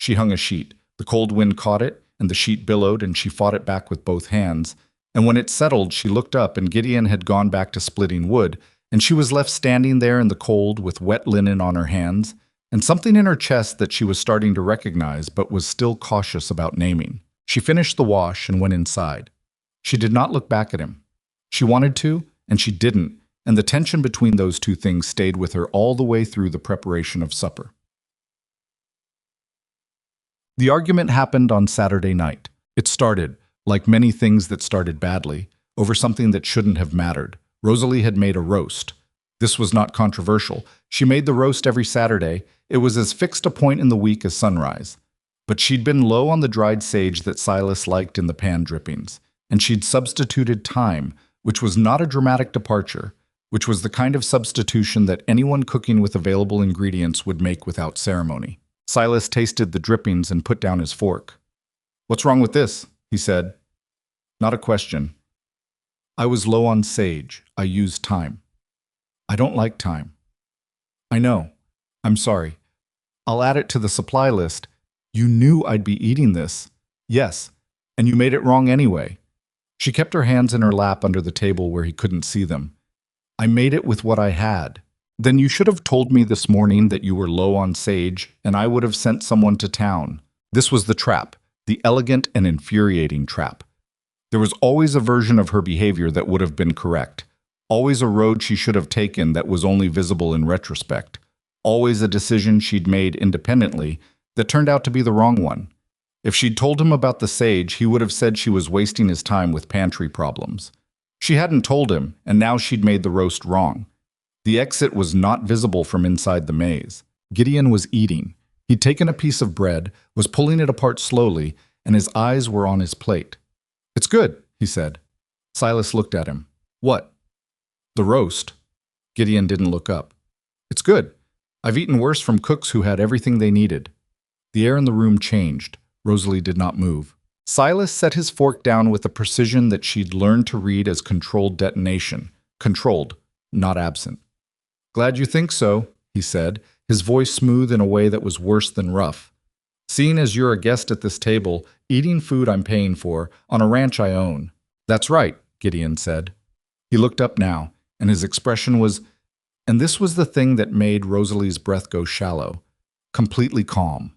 She hung a sheet. The cold wind caught it, and the sheet billowed, and she fought it back with both hands. And when it settled, she looked up, and Gideon had gone back to splitting wood, and she was left standing there in the cold with wet linen on her hands, and something in her chest that she was starting to recognize but was still cautious about naming. She finished the wash and went inside. She did not look back at him. She wanted to, and she didn't, and the tension between those two things stayed with her all the way through the preparation of supper. The argument happened on Saturday night. It started, like many things that started badly, over something that shouldn't have mattered. Rosalie had made a roast. This was not controversial. She made the roast every Saturday. It was as fixed a point in the week as sunrise. But she'd been low on the dried sage that Silas liked in the pan drippings, and she'd substituted thyme, which was not a dramatic departure, which was the kind of substitution that anyone cooking with available ingredients would make without ceremony. Silas tasted the drippings and put down his fork. "What's wrong with this?" he said. Not a question. "I was low on sage. I used thyme." "I don't like thyme." "I know. I'm sorry. I'll add it to the supply list." "You knew I'd be eating this." "Yes, and you made it wrong anyway." She kept her hands in her lap under the table where he couldn't see them. "I made it with what I had." "Then you should have told me this morning that you were low on sage, and I would have sent someone to town." This was the trap, the elegant and infuriating trap. There was always a version of her behavior that would have been correct, always a road she should have taken that was only visible in retrospect, always a decision she'd made independently that turned out to be the wrong one. If she'd told him about the sage, he would have said she was wasting his time with pantry problems. She hadn't told him, and now she'd made the roast wrong. The exit was not visible from inside the maze. Gideon was eating. He'd taken a piece of bread, was pulling it apart slowly, and his eyes were on his plate. "It's good," he said. Silas looked at him. "What?" "The roast." Gideon didn't look up. "It's good. I've eaten worse from cooks who had everything they needed." The air in the room changed. Rosalie did not move. Silas set his fork down with a precision that she'd learned to read as controlled detonation. Controlled, not absent. "Glad you think so," he said, his voice smooth in a way that was worse than rough. "Seeing as you're a guest at this table, eating food I'm paying for, on a ranch I own." "That's right," Gideon said. He looked up now, and his expression was, and this was the thing that made Rosalie's breath go shallow, completely calm.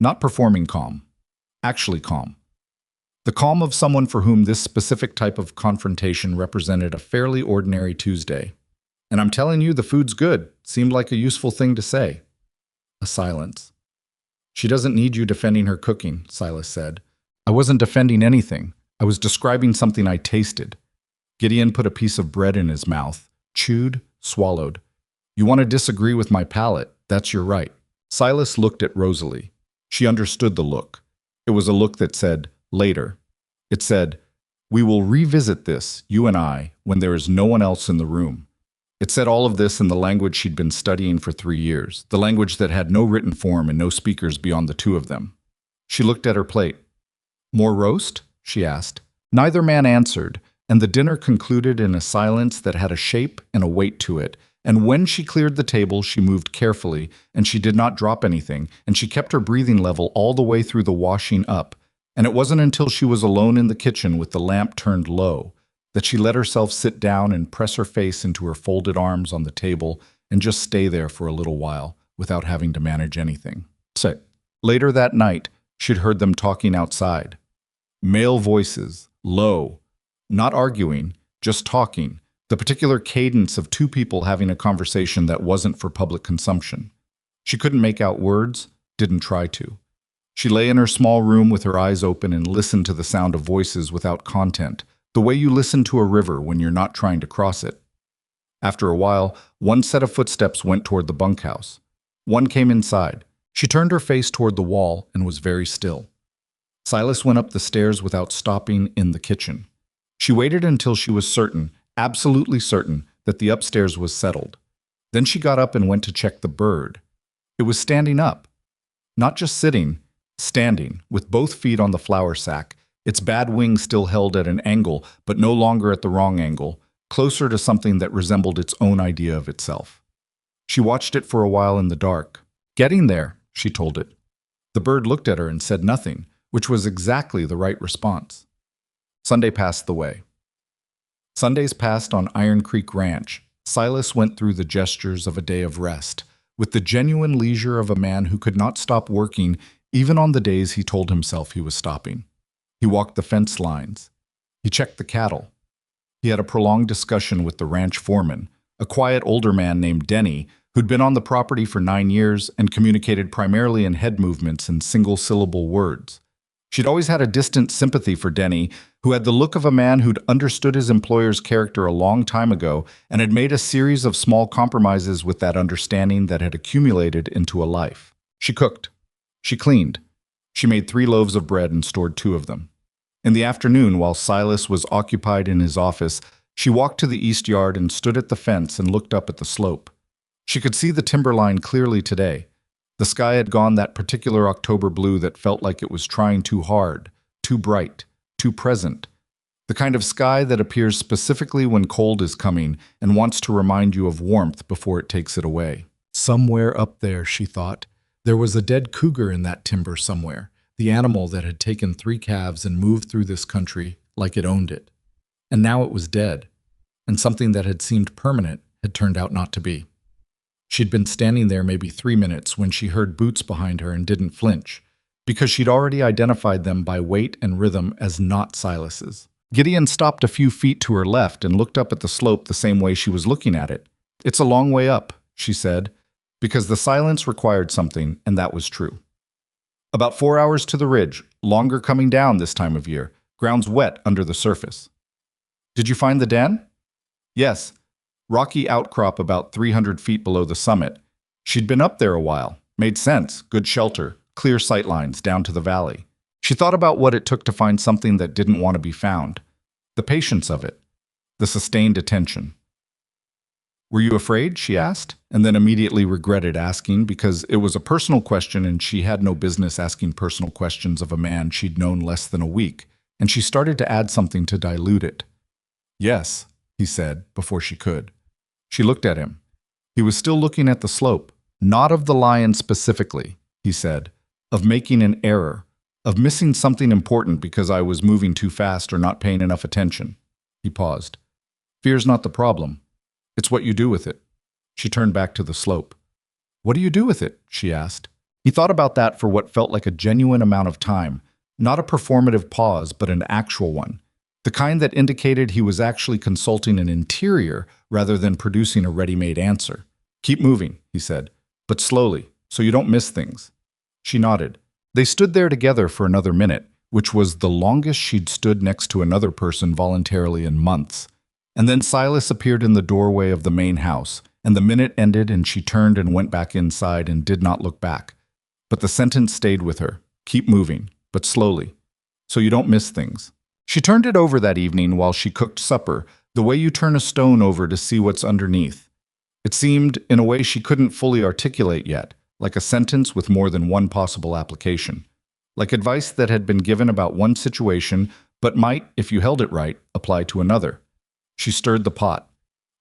Not performing calm, actually calm. The calm of someone for whom this specific type of confrontation represented a fairly ordinary Tuesday. "And I'm telling you, the food's good," seemed like a useful thing to say. A silence. "She doesn't need you defending her cooking," Silas said. "I wasn't defending anything. I was describing something I tasted." Gideon put a piece of bread in his mouth, chewed, swallowed. "You want to disagree with my palate, that's your right." Silas looked at Rosalie. She understood the look. It was a look that said, later. It said, "We will revisit this, you and I, when there is no one else in the room." It said all of this in the language she'd been studying for 3 years, the language that had no written form and no speakers beyond the two of them. She looked at her plate. "More roast?" she asked. Neither man answered, and the dinner concluded in a silence that had a shape and a weight to it. And when she cleared the table, she moved carefully, and she did not drop anything, and she kept her breathing level all the way through the washing up. And it wasn't until she was alone in the kitchen with the lamp turned low that she let herself sit down and press her face into her folded arms on the table and just stay there for a little while without having to manage anything. So, later that night, She'd heard them talking outside. Male voices, low, not arguing, just talking, the particular cadence of two people having a conversation that wasn't for public consumption. She couldn't make out words, didn't try to. She lay in her small room with her eyes open and listened to the sound of voices without content, the way you listen to a river when you're not trying to cross it. After a while, one set of footsteps went toward the bunkhouse. One came inside. She turned her face toward the wall and was very still. Silas went up the stairs without stopping in the kitchen. She waited until she was certain, absolutely certain, that the upstairs was settled. Then she got up and went to check the bird. It was standing up. Not just sitting, standing, with both feet on the flour sack, its bad wing still held at an angle, but no longer at the wrong angle, closer to something that resembled its own idea of itself. She watched it for a while in the dark. "Getting there," she told it. The bird looked at her and said nothing, which was exactly the right response. Sunday passed the way. Sundays passed on Iron Creek Ranch. Silas went through the gestures of a day of rest, with the genuine leisure of a man who could not stop working even on the days he told himself he was stopping. He walked the fence lines. He checked the cattle. He had a prolonged discussion with the ranch foreman, a quiet older man named Denny, who'd been on the property for 9 years and communicated primarily in head movements and single-syllable words. She'd always had a distant sympathy for Denny, who had the look of a man who'd understood his employer's character a long time ago and had made a series of small compromises with that understanding that had accumulated into a life. She cooked. She cleaned. She made 3 loaves of bread and stored 2 of them. In the afternoon, while Silas was occupied in his office, she walked to the east yard and stood at the fence and looked up at the slope. She could see the timberline clearly today. The sky had gone that particular October blue that felt like it was trying too hard, too bright, too present. The kind of sky that appears specifically when cold is coming and wants to remind you of warmth before it takes it away. Somewhere up there, she thought, there was a dead cougar in that timber somewhere, the animal that had taken 3 calves and moved through this country like it owned it. And now it was dead, and something that had seemed permanent had turned out not to be. She'd been standing there maybe 3 minutes when she heard boots behind her and didn't flinch, because she'd already identified them by weight and rhythm as not Silas's. Gideon stopped a few feet to her left and looked up at the slope the same way she was looking at it. "It's a long way up," she said, because the silence required something, and that was true. "About 4 hours to the ridge, longer coming down this time of year. Ground's wet under the surface." "Did you find the den?" "Yes. Rocky outcrop about 300 feet below the summit. She'd been up there a while. Made sense. Good shelter. Clear sightlines down to the valley." She thought about what it took to find something that didn't want to be found. The patience of it. The sustained attention. "Were you afraid?" she asked, and then immediately regretted asking because it was a personal question and she had no business asking personal questions of a man she'd known less than a week, and she started to add something to dilute it. "Yes," he said, before she could. She looked at him. He was still looking at the slope, not of the lion specifically, he said, of making an error, of missing something important because I was moving too fast or not paying enough attention. He paused. "Fear's not the problem. It's what you do with it." She turned back to the slope. "What do you do with it?" she asked. He thought about that for what felt like a genuine amount of time, not a performative pause, but an actual one. The kind that indicated he was actually consulting an interior rather than producing a ready-made answer. "Keep moving," he said, "but slowly, so you don't miss things." She nodded. They stood there together for another minute, which was the longest she'd stood next to another person voluntarily in months. And then Silas appeared in the doorway of the main house, and the minute ended and she turned and went back inside and did not look back. But the sentence stayed with her. "Keep moving, but slowly, so you don't miss things." She turned it over that evening while she cooked supper, the way you turn a stone over to see what's underneath. It seemed, in a way she couldn't fully articulate yet, like a sentence with more than one possible application. Like advice that had been given about one situation, but might, if you held it right, apply to another. She stirred the pot.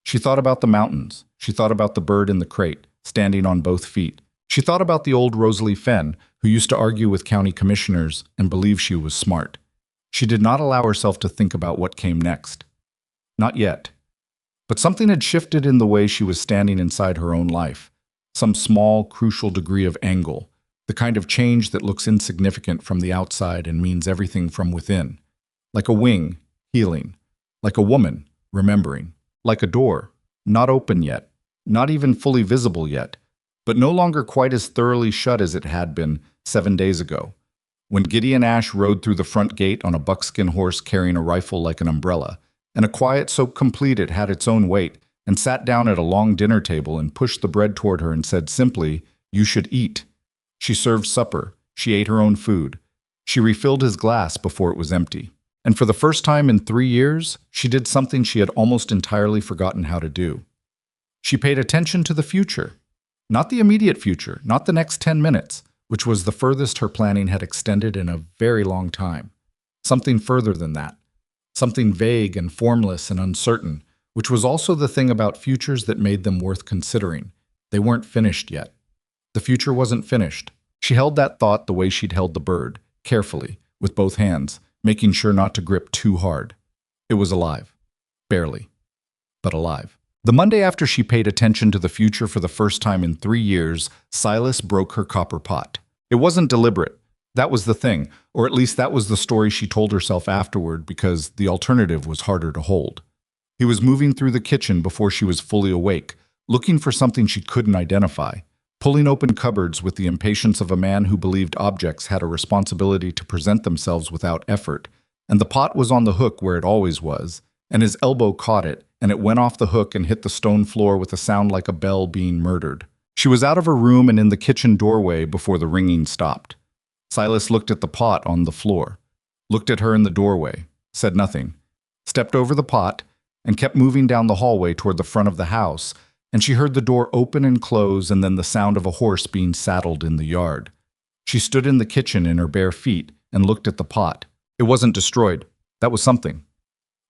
She thought about the mountains. She thought about the bird in the crate, standing on both feet. She thought about the old Rosalie Fenn, who used to argue with county commissioners and believe she was smart. She did not allow herself to think about what came next. Not yet. But something had shifted in the way she was standing inside her own life. Some small, crucial degree of angle, The kind of change that looks insignificant from the outside and means everything from within. Like a wing, healing. Like a woman, remembering. Like a door, not open yet, not even fully visible yet, but no longer quite as thoroughly shut as it had been 7 days ago, when Gideon Ash rode through the front gate on a buckskin horse carrying a rifle like an umbrella, and a quiet so complete it had its own weight, and sat down at a long dinner table and pushed the bread toward her and said simply, "You should eat." She served supper. She ate her own food. She refilled his glass before it was empty. And for the first time in 3 years, she did something she had almost entirely forgotten how to do. She paid attention to the future. Not the immediate future, not the next 10 minutes, which was the furthest her planning had extended in a very long time. Something further than that. Something vague and formless and uncertain, which was also the thing about futures that made them worth considering. They weren't finished yet. The future wasn't finished. She held that thought the way she'd held the bird, carefully, with both hands, making sure not to grip too hard. It was alive. Barely. But alive. The Monday after she paid attention to the future for the first time in 3 years, Silas broke her copper pot. It wasn't deliberate. That was the thing, or at least that was the story she told herself afterward, because the alternative was harder to hold. He was moving through the kitchen before she was fully awake, looking for something she couldn't identify, pulling open cupboards with the impatience of a man who believed objects had a responsibility to present themselves without effort, and the pot was on the hook where it always was, and his elbow caught it, and it went off the hook and hit the stone floor with a sound like a bell being murdered. She was out of her room and in the kitchen doorway before the ringing stopped. Silas looked at the pot on the floor, looked at her in the doorway, said nothing, stepped over the pot, and kept moving down the hallway toward the front of the house, and she heard the door open and close and then the sound of a horse being saddled in the yard. She stood in the kitchen in her bare feet and looked at the pot. It wasn't destroyed. That was something.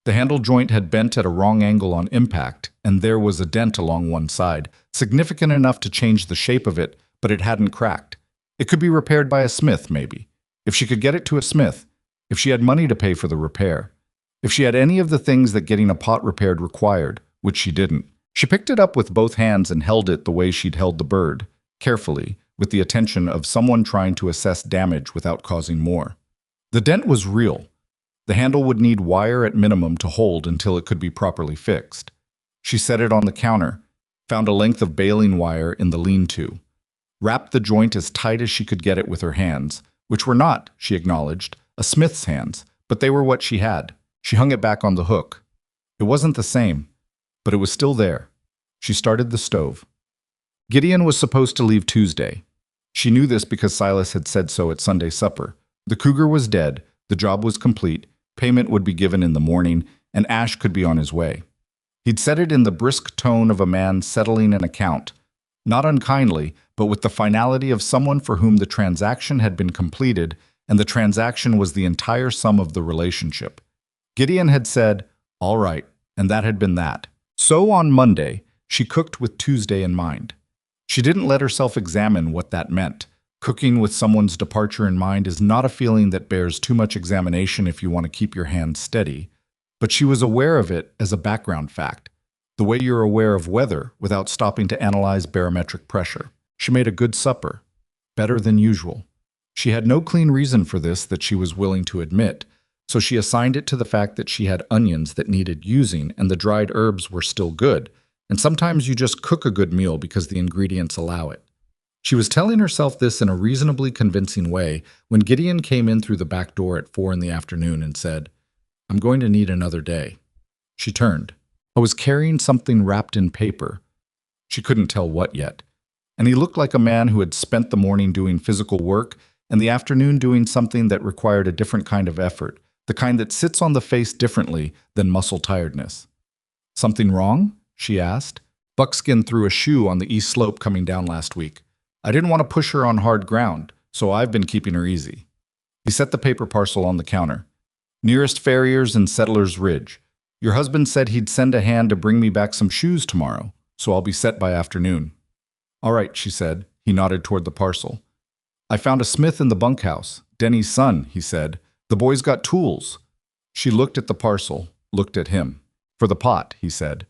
The handle joint had bent at a wrong angle on impact, and there was a dent along one side, significant enough to change the shape of it, but it hadn't cracked. It could be repaired by a smith, maybe. If she could get it to a smith. If she had money to pay for the repair. If she had any of the things that getting a pot repaired required, which she didn't. She picked it up with both hands and held it the way she'd held the bird, carefully, with the attention of someone trying to assess damage without causing more. The dent was real. The handle would need wire at minimum to hold until it could be properly fixed. She set it on the counter, found a length of baling wire in the lean-to, wrapped the joint as tight as she could get it with her hands, which were not, she acknowledged, a smith's hands, but they were what she had. She hung it back on the hook. It wasn't the same, but it was still there. She started the stove. Gideon was supposed to leave Tuesday. She knew this because Silas had said so at Sunday supper. The cougar was dead, the job was complete, payment would be given in the morning, and Ash could be on his way. He'd said it in the brisk tone of a man settling an account, not unkindly, but with the finality of someone for whom the transaction had been completed, and the transaction was the entire sum of the relationship. Gideon had said, "All right," and that had been that. So on Monday, she cooked with Tuesday in mind. She didn't let herself examine what that meant. Cooking with someone's departure in mind is not a feeling that bears too much examination if you want to keep your hands steady, but she was aware of it as a background fact, the way you're aware of weather without stopping to analyze barometric pressure. She made a good supper, better than usual. She had no clean reason for this that she was willing to admit, so she assigned it to the fact that she had onions that needed using and the dried herbs were still good, and sometimes you just cook a good meal because the ingredients allow it. She was telling herself this in a reasonably convincing way when Gideon came in through the back door at 4 in the afternoon and said, "I'm going to need another day." She turned. I was carrying something wrapped in paper. She couldn't tell what yet. And he looked like a man who had spent the morning doing physical work and the afternoon doing something that required a different kind of effort, the kind that sits on the face differently than muscle tiredness. "Something wrong?" she asked. "Buckskin threw a shoe on the east slope coming down last week. I didn't want to push her on hard ground, so I've been keeping her easy." He set the paper parcel on the counter. "Nearest farrier's in Settler's Ridge. Your husband said he'd send a hand to bring me back some shoes tomorrow, so I'll be set by afternoon." "All right," she said. He nodded toward the parcel. "I found a smith in the bunkhouse. Denny's son," he said. "The boy's got tools." She looked at the parcel, looked at him. "For the pot," he said.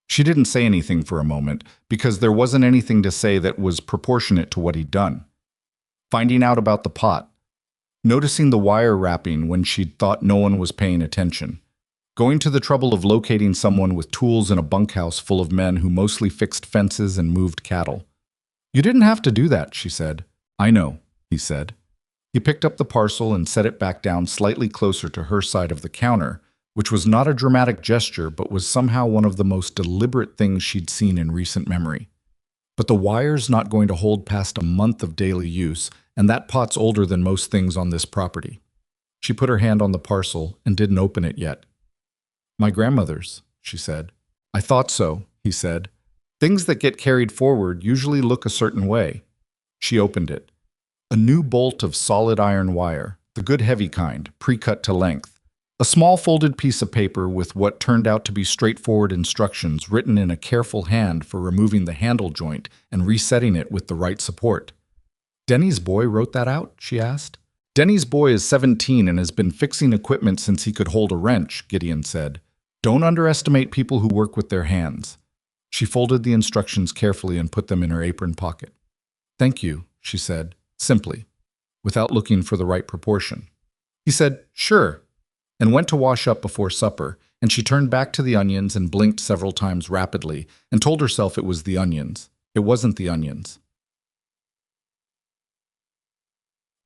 She didn't say anything for a moment, because there wasn't anything to say that was proportionate to what he'd done. finding out about the pot, noticing the wire wrapping when she'd thought no one was paying attention, going to the trouble of locating someone with tools in a bunkhouse full of men who mostly fixed fences and moved cattle. "You didn't have to do that," she said. "I know," he said. He picked up the parcel and set it back down slightly closer to her side of the counter, which was not a dramatic gesture but was somehow one of the most deliberate things she'd seen in recent memory. "But the wire's not going to hold past a month of daily use, and that pot's older than most things on this property." She put her hand on the parcel and didn't open it yet. "My grandmother's," she said. "I thought so," he said. "Things that get carried forward usually look a certain way." She opened it. A new bolt of solid iron wire, the good heavy kind, pre-cut to length. A small folded piece of paper with what turned out to be straightforward instructions written in a careful hand for removing the handle joint and resetting it with the right support. "Denny's boy wrote that out?" she asked. "Denny's boy is 17 and has been fixing equipment since he could hold a wrench," Gideon said. "Don't underestimate people who work with their hands." She folded the instructions carefully and put them in her apron pocket. "Thank you," she said, simply, without looking for the right proportion. He said, "Sure," and went to wash up before supper, and she turned back to the onions and blinked several times rapidly and told herself it was the onions. It wasn't the onions.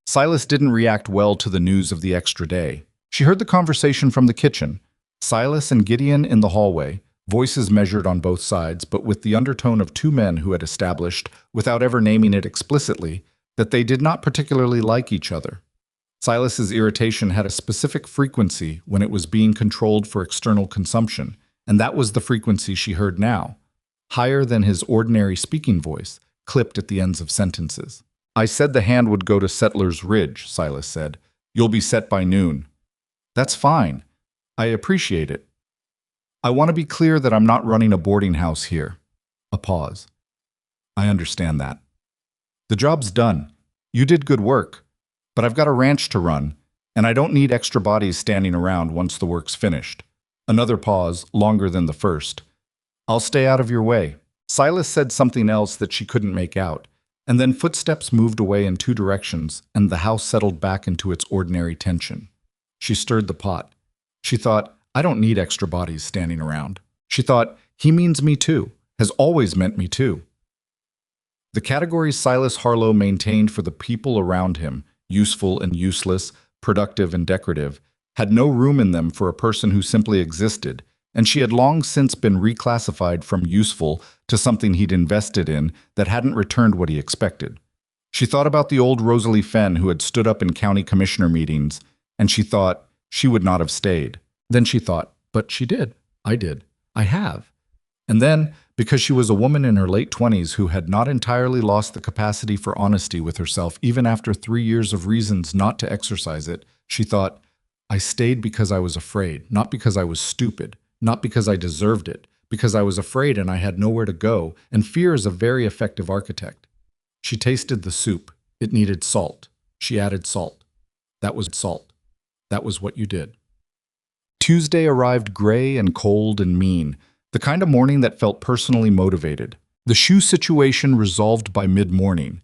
Silas didn't react well to the news of the extra day. She heard the conversation from the kitchen. Silas and Gideon in the hallway, voices measured on both sides, but with the undertone of two men who had established, without ever naming it explicitly, that they did not particularly like each other. Silas's irritation had a specific frequency when it was being controlled for external consumption, and that was the frequency she heard now, higher than his ordinary speaking voice, clipped at the ends of sentences. "I said the hand would go to Settler's Ridge," Silas said. "You'll be set by noon." "That's fine. I appreciate it. I want to be clear that I'm not running a boarding house here." A pause. "I understand that. The job's done. You did good work. But I've got a ranch to run, and I don't need extra bodies standing around once the work's finished." Another pause, longer than the first. "I'll stay out of your way." Silas said something else that she couldn't make out, and then footsteps moved away in two directions, and the house settled back into its ordinary tension. She stirred the pot. She thought, "I don't need extra bodies standing around." She thought, "He means me too, has always meant me too." The categories Silas Harlow maintained for the people around him, useful and useless, productive and decorative, had no room in them for a person who simply existed, and she had long since been reclassified from useful to something he'd invested in that hadn't returned what he expected. She thought about the old Rosalie Fenn who had stood up in county commissioner meetings, and she thought she would not have stayed. Then she thought, "But she did. I did. I have." And then, because she was a woman in her late 20s who had not entirely lost the capacity for honesty with herself even after 3 years of reasons not to exercise it, she thought, "I stayed because I was afraid, not because I was stupid, not because I deserved it, because I was afraid and I had nowhere to go, and fear is a very effective architect." She tasted the soup. It needed salt. She added salt. That was salt. That was what you did. Tuesday arrived gray and cold and mean, the kind of morning that felt personally motivated. The shoe situation resolved by mid-morning.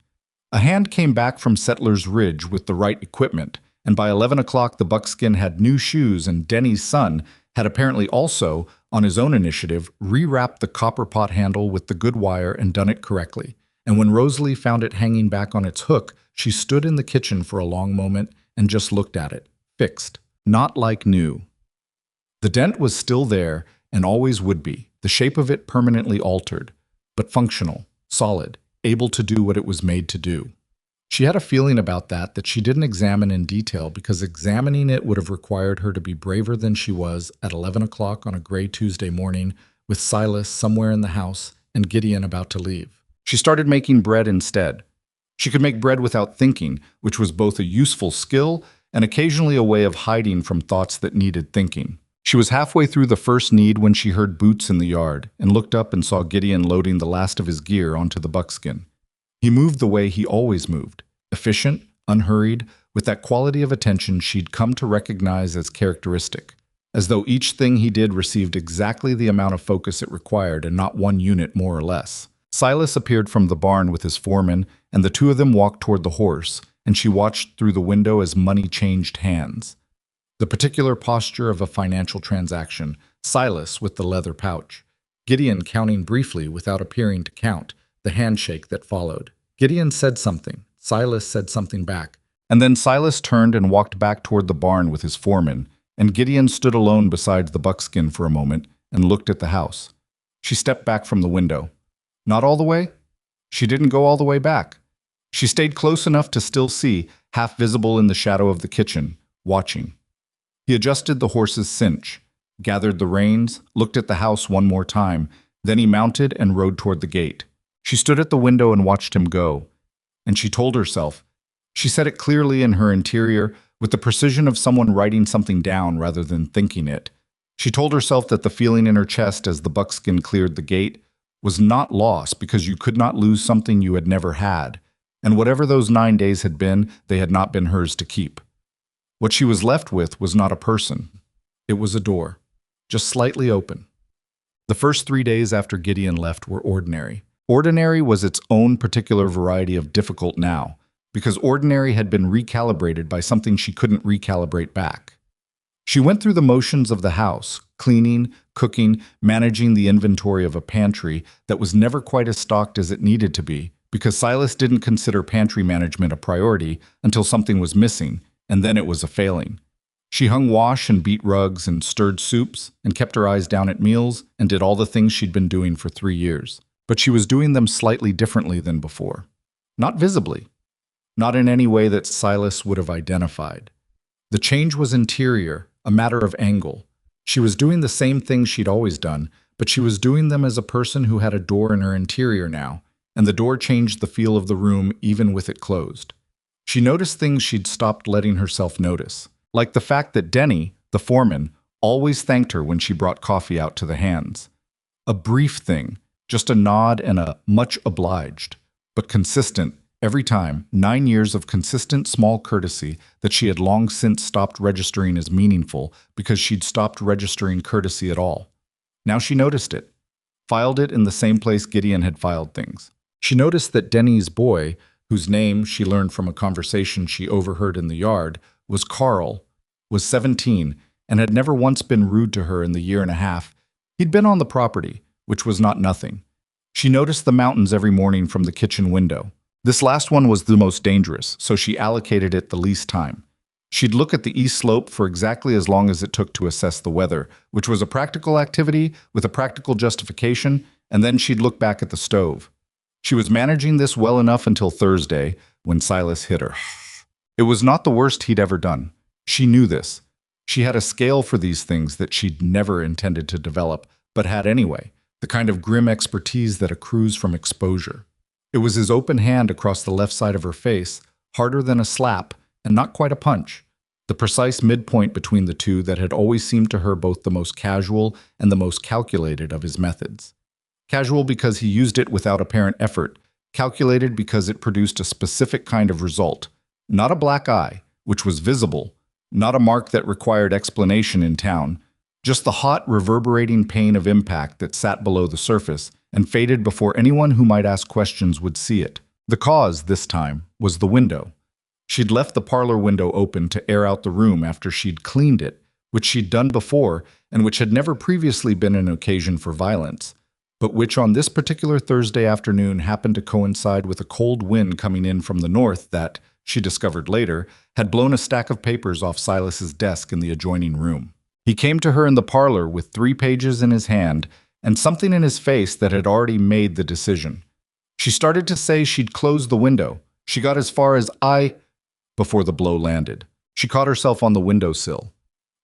A hand came back from Settler's Ridge with the right equipment, and by 11 o'clock the buckskin had new shoes, and Denny's son had apparently also, on his own initiative, rewrapped the copper pot handle with the good wire and done it correctly. And when Rosalie found it hanging back on its hook, she stood in the kitchen for a long moment and just looked at it. Fixed. Not like new. The dent was still there, and always would be, the shape of it permanently altered, but functional, solid, able to do what it was made to do. She had a feeling about that she didn't examine in detail because examining it would have required her to be braver than she was at 11 o'clock on a gray Tuesday morning with Silas somewhere in the house and Gideon about to leave. She started making bread instead. She could make bread without thinking, which was both a useful skill and occasionally a way of hiding from thoughts that needed thinking. She was halfway through the first knead when she heard boots in the yard and looked up and saw Gideon loading the last of his gear onto the buckskin. He moved the way he always moved, efficient, unhurried, with that quality of attention she'd come to recognize as characteristic, as though each thing he did received exactly the amount of focus it required and not one unit more or less. Silas appeared from the barn with his foreman, and the two of them walked toward the horse, and she watched through the window as money changed hands. The particular posture of a financial transaction, Silas with the leather pouch, Gideon counting briefly without appearing to count, the handshake that followed. Gideon said something. Silas said something back. And then Silas turned and walked back toward the barn with his foreman, and Gideon stood alone beside the buckskin for a moment and looked at the house. She stepped back from the window. Not all the way? She didn't go all the way back. She stayed close enough to still see, half visible in the shadow of the kitchen, watching. He adjusted the horse's cinch, gathered the reins, looked at the house one more time, then he mounted and rode toward the gate. She stood at the window and watched him go. And she told herself, she said it clearly in her interior, with the precision of someone writing something down rather than thinking it. She told herself that the feeling in her chest as the buckskin cleared the gate was not loss because you could not lose something you had never had, and whatever those 9 days had been, they had not been hers to keep. What she was left with was not a person. It was a door, just slightly open. The first 3 days after Gideon left were ordinary. Ordinary was its own particular variety of difficult now, because ordinary had been recalibrated by something she couldn't recalibrate back. She went through the motions of the house, cleaning, cooking, managing the inventory of a pantry that was never quite as stocked as it needed to be, because Silas didn't consider pantry management a priority until something was missing, and then it was a failing. She hung wash and beat rugs and stirred soups and kept her eyes down at meals and did all the things she'd been doing for 3 years. But she was doing them slightly differently than before. Not visibly. Not in any way that Silas would have identified. The change was interior, a matter of angle. She was doing the same things she'd always done, but she was doing them as a person who had a door in her interior now, and the door changed the feel of the room even with it closed. She noticed things she'd stopped letting herself notice, like the fact that Denny, the foreman, always thanked her when she brought coffee out to the hands. A brief thing, just a nod and a much obliged, but consistent, every time, 9 years of consistent small courtesy that she had long since stopped registering as meaningful because she'd stopped registering courtesy at all. Now she noticed it, filed it in the same place Gideon had filed things. She noticed that Denny's boy, whose name she learned from a conversation she overheard in the yard, was Carl, was 17, and had never once been rude to her in the year and a half he'd been on the property, which was not nothing. She noticed the mountains every morning from the kitchen window. This last one was the most dangerous, so she allocated it the least time. She'd look at the east slope for exactly as long as it took to assess the weather, which was a practical activity with a practical justification, and then she'd look back at the stove. She was managing this well enough until Thursday, when Silas hit her. It was not the worst he'd ever done. She knew this. She had a scale for these things that she'd never intended to develop, but had anyway, the kind of grim expertise that accrues from exposure. It was his open hand across the left side of her face, harder than a slap, and not quite a punch, the precise midpoint between the two that had always seemed to her both the most casual and the most calculated of his methods. Casual because he used it without apparent effort, calculated because it produced a specific kind of result, not a black eye, which was visible, not a mark that required explanation in town, just the hot, reverberating pain of impact that sat below the surface and faded before anyone who might ask questions would see it. The cause, this time, was the window. She'd left the parlor window open to air out the room after she'd cleaned it, which she'd done before and which had never previously been an occasion for violence, but which on this particular Thursday afternoon happened to coincide with a cold wind coming in from the north that, she discovered later, had blown a stack of papers off Silas's desk in the adjoining room. He came to her in the parlor with 3 pages in his hand and something in his face that had already made the decision. She started to say she'd close the window. She got as far as before the blow landed. She caught herself on the windowsill.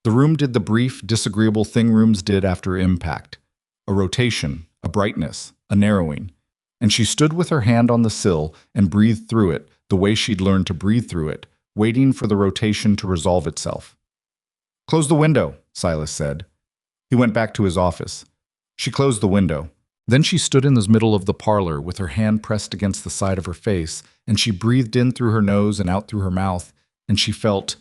The room did the brief, disagreeable thing rooms did after impact. A rotation, a brightness, a narrowing. And she stood with her hand on the sill and breathed through it, the way she'd learned to breathe through it, waiting for the rotation to resolve itself. "Close the window," Silas said. He went back to his office. She closed the window. Then she stood in the middle of the parlor with her hand pressed against the side of her face, and she breathed in through her nose and out through her mouth, and she felt,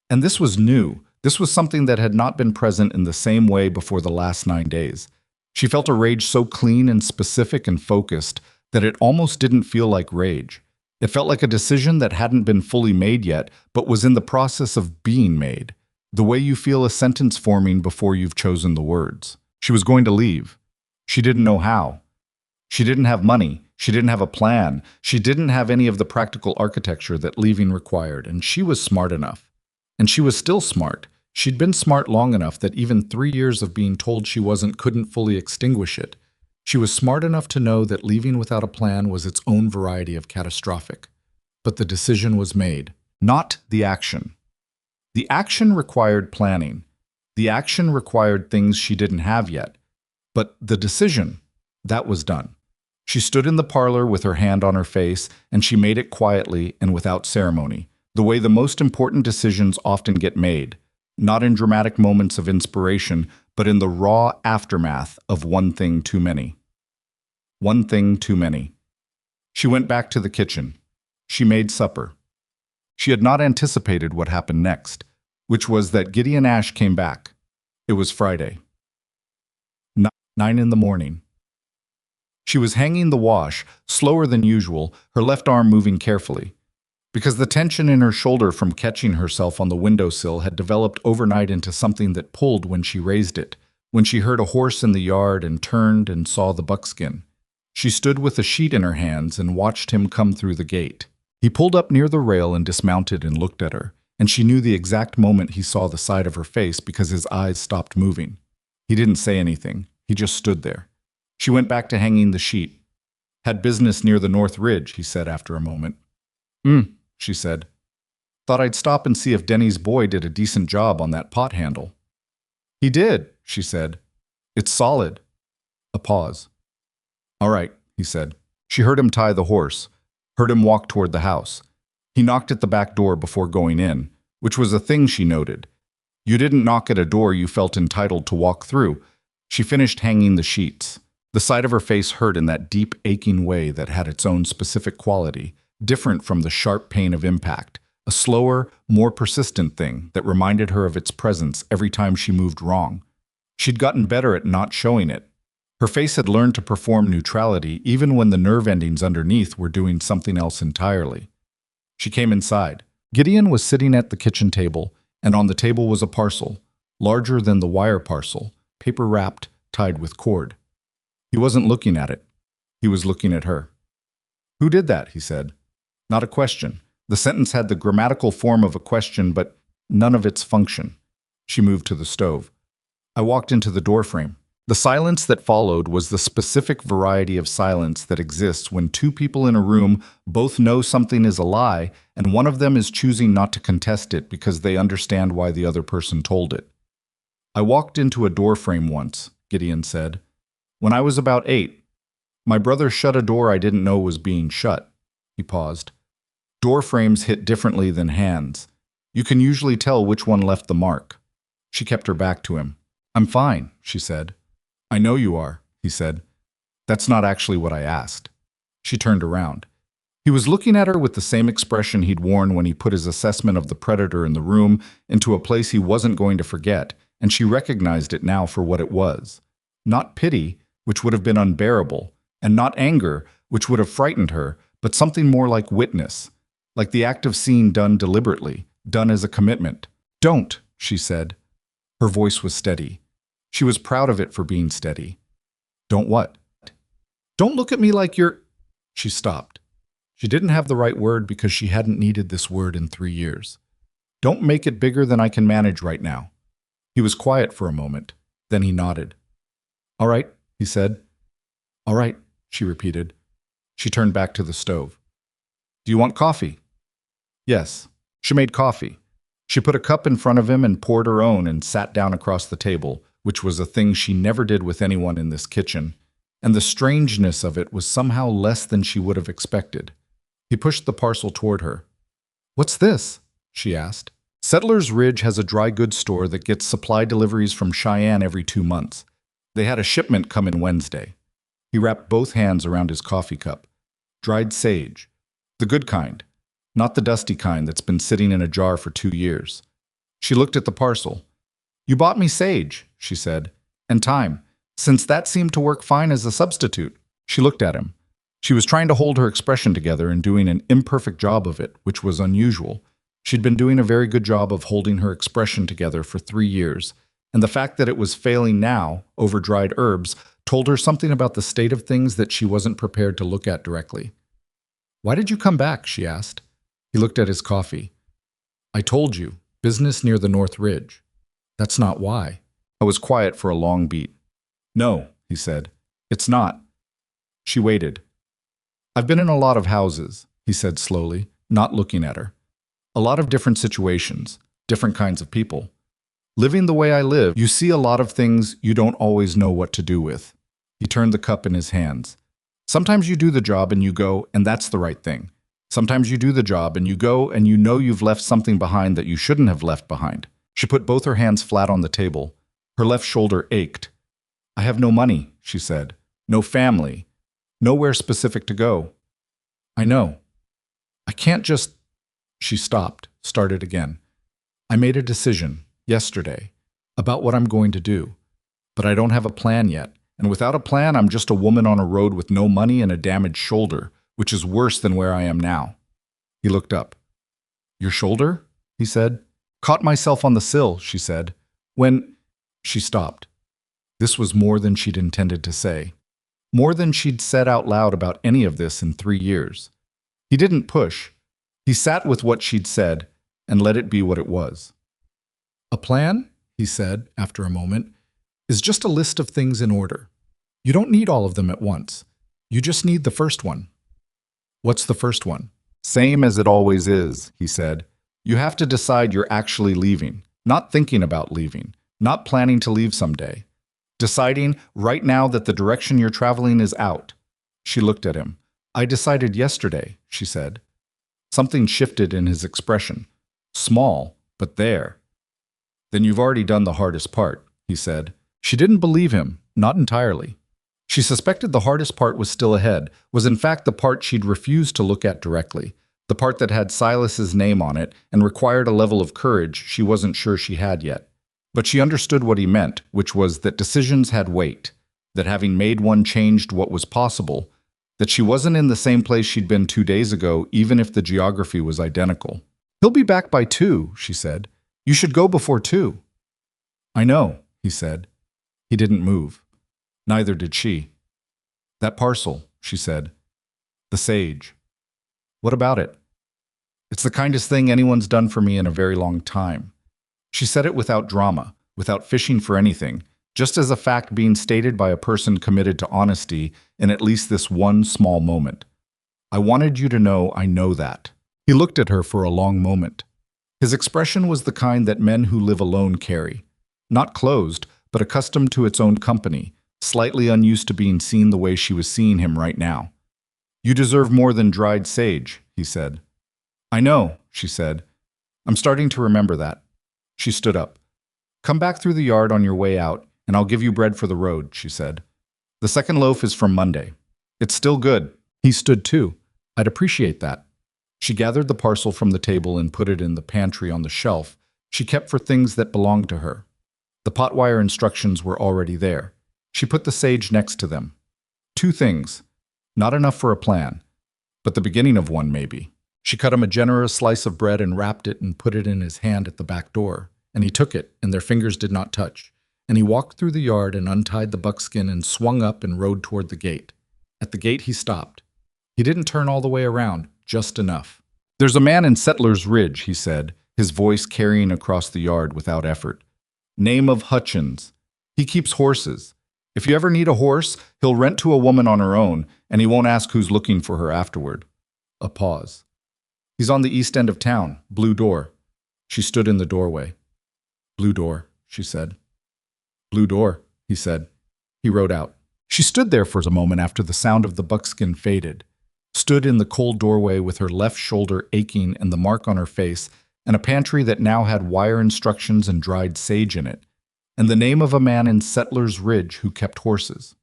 and this was new, this was something that had not been present in the same way before the last 9 days. She felt a rage so clean and specific and focused that it almost didn't feel like rage. It felt like a decision that hadn't been fully made yet, but was in the process of being made. The way you feel a sentence forming before you've chosen the words. She was going to leave. She didn't know how. She didn't have money. She didn't have a plan. She didn't have any of the practical architecture that leaving required, and she was smart enough. And she was still smart. She'd been smart long enough that even 3 years of being told she wasn't couldn't fully extinguish it. She was smart enough to know that leaving without a plan was its own variety of catastrophic. But the decision was made, not the action. The action required planning. The action required things she didn't have yet. But the decision, that was done. She stood in the parlor with her hand on her face, and she made it quietly and without ceremony, the way the most important decisions often get made, not in dramatic moments of inspiration, but in the raw aftermath of one thing too many. One thing too many. She went back to the kitchen. She made supper. She had not anticipated what happened next, which was that Gideon Ash came back. It was Friday. 9 in the morning. She was hanging the wash, slower than usual, her left arm moving carefully, because the tension in her shoulder from catching herself on the windowsill had developed overnight into something that pulled when she raised it, when she heard a horse in the yard and turned and saw the buckskin. She stood with a sheet in her hands and watched him come through the gate. He pulled up near the rail and dismounted and looked at her, and she knew the exact moment he saw the side of her face because his eyes stopped moving. He didn't say anything. He just stood there. She went back to hanging the sheet. Had business near the North Ridge, he said after a moment. She said. Thought I'd stop and see if Denny's boy did a decent job on that pot handle. He did, she said. It's solid. A pause. All right, he said. She heard him tie the horse, heard him walk toward the house. He knocked at the back door before going in, which was a thing she noted. You didn't knock at a door you felt entitled to walk through. She finished hanging the sheets. The side of her face hurt in that deep, aching way that had its own specific quality, different from the sharp pain of impact, a slower, more persistent thing that reminded her of its presence every time she moved wrong. She'd gotten better at not showing it. Her face had learned to perform neutrality even when the nerve endings underneath were doing something else entirely. She came inside. Gideon was sitting at the kitchen table, and on the table was a parcel, larger than the wire parcel, paper-wrapped, tied with cord. He wasn't looking at it. He was looking at her. Who did that? He said. Not a question. The sentence had the grammatical form of a question, but none of its function. She moved to the stove. I walked into the doorframe. The silence that followed was the specific variety of silence that exists when two people in a room both know something is a lie, and one of them is choosing not to contest it because they understand why the other person told it. I walked into a doorframe once, Gideon said. When I was about 8, my brother shut a door I didn't know was being shut. He paused. Door frames hit differently than hands. You can usually tell which one left the mark. She kept her back to him. I'm fine, she said. I know you are, he said. That's not actually what I asked. She turned around. He was looking at her with the same expression he'd worn when he put his assessment of the predator in the room into a place he wasn't going to forget, and she recognized it now for what it was. Not pity, which would have been unbearable, and not anger, which would have frightened her, but something more like witness, like the act of seeing done deliberately, done as a commitment. Don't, she said. Her voice was steady. She was proud of it for being steady. Don't what? Don't look at me like you're... She stopped. She didn't have the right word because she hadn't needed this word in 3 years. Don't make it bigger than I can manage right now. He was quiet for a moment. Then he nodded. All right, he said. All right, she repeated. She turned back to the stove. Do you want coffee? Yes. She made coffee. She put a cup in front of him and poured her own and sat down across the table, which was a thing she never did with anyone in this kitchen, and the strangeness of it was somehow less than she would have expected. He pushed the parcel toward her. What's this? She asked. Settlers Ridge has a dry goods store that gets supply deliveries from Cheyenne every 2 months. They had a shipment come in Wednesday. He wrapped both hands around his coffee cup. Dried sage. The good kind, not the dusty kind that's been sitting in a jar for 2 years. She looked at the parcel. You bought me sage, she said, and thyme, since that seemed to work fine as a substitute. She looked at him. She was trying to hold her expression together and doing an imperfect job of it, which was unusual. She'd been doing a very good job of holding her expression together for 3 years, and the fact that it was failing now, over dried herbs, told her something about the state of things that she wasn't prepared to look at directly. "Why did you come back?" she asked. He looked at his coffee. "I told you, business near the North Ridge." "That's not why." I was quiet for a long beat. "No," he said. "It's not." She waited. "I've been in a lot of houses," he said slowly, not looking at her. "A lot of different situations, different kinds of people. Living the way I live, you see a lot of things you don't always know what to do with." He turned the cup in his hands. "Sometimes you do the job and you go, and that's the right thing. Sometimes you do the job and you go and you know you've left something behind that you shouldn't have left behind." She put both her hands flat on the table. Her left shoulder ached. "I have no money," she said. "No family. Nowhere specific to go." "I know. I can't just—" She stopped, started again. "I made a decision, yesterday, about what I'm going to do. But I don't have a plan yet. And without a plan, I'm just a woman on a road with no money and a damaged shoulder, which is worse than where I am now." He looked up. "Your shoulder?" he said. "Caught myself on the sill," she said. "When—" She stopped. This was more than she'd intended to say. More than she'd said out loud about any of this in 3 years. He didn't push. He sat with what she'd said and let it be what it was. "A plan," he said after a moment, "is just a list of things in order. You don't need all of them at once. You just need the first one." "What's the first one?" "Same as it always is," he said. "You have to decide you're actually leaving, not thinking about leaving, not planning to leave someday. Deciding right now that the direction you're traveling is out." She looked at him. "I decided yesterday," she said. Something shifted in his expression. Small, but there. "Then you've already done the hardest part," he said. She didn't believe him, not entirely. She suspected the hardest part was still ahead, was in fact the part she'd refused to look at directly, the part that had Silas's name on it and required a level of courage she wasn't sure she had yet. But she understood what he meant, which was that decisions had weight, that having made one changed what was possible, that she wasn't in the same place she'd been 2 days ago, even if the geography was identical. "He'll be back by 2, she said. "You should go before 2. "I know," he said. He didn't move. Neither did she. "That parcel," she said. "The sage. What about it?" "It's the kindest thing anyone's done for me in a very long time." She said it without drama, without fishing for anything, just as a fact being stated by a person committed to honesty in at least this one small moment. "I wanted you to know I know that." He looked at her for a long moment. His expression was the kind that men who live alone carry. Not closed, but accustomed to its own company, slightly unused to being seen the way she was seeing him right now. "You deserve more than dried sage," he said. "I know," she said. "I'm starting to remember that." She stood up. "Come back through the yard on your way out, and I'll give you bread for the road," she said. "The second loaf is from Monday. It's still good." He stood too. "I'd appreciate that." She gathered the parcel from the table and put it in the pantry on the shelf she kept for things that belonged to her. The potwire instructions were already there. She put the sage next to them. 2 things. Not enough for a plan, but the beginning of one maybe. She cut him a generous slice of bread and wrapped it and put it in his hand at the back door, and he took it, and their fingers did not touch. And he walked through the yard and untied the buckskin and swung up and rode toward the gate. At the gate he stopped. He didn't turn all the way around, just enough. "There's a man in Settler's Ridge," he said, his voice carrying across the yard without effort. "Name of Hutchins. He keeps horses. If you ever need a horse, he'll rent to a woman on her own, and he won't ask who's looking for her afterward." A pause. "He's on the east end of town, Blue Door." She stood in the doorway. "Blue Door," she said. "Blue Door," he said. He rode out. She stood there for a moment after the sound of the buckskin faded, stood in the cold doorway with her left shoulder aching and the mark on her face, and a pantry that now had wire instructions and dried sage in it, and the name of a man in Settler's Ridge who kept horses.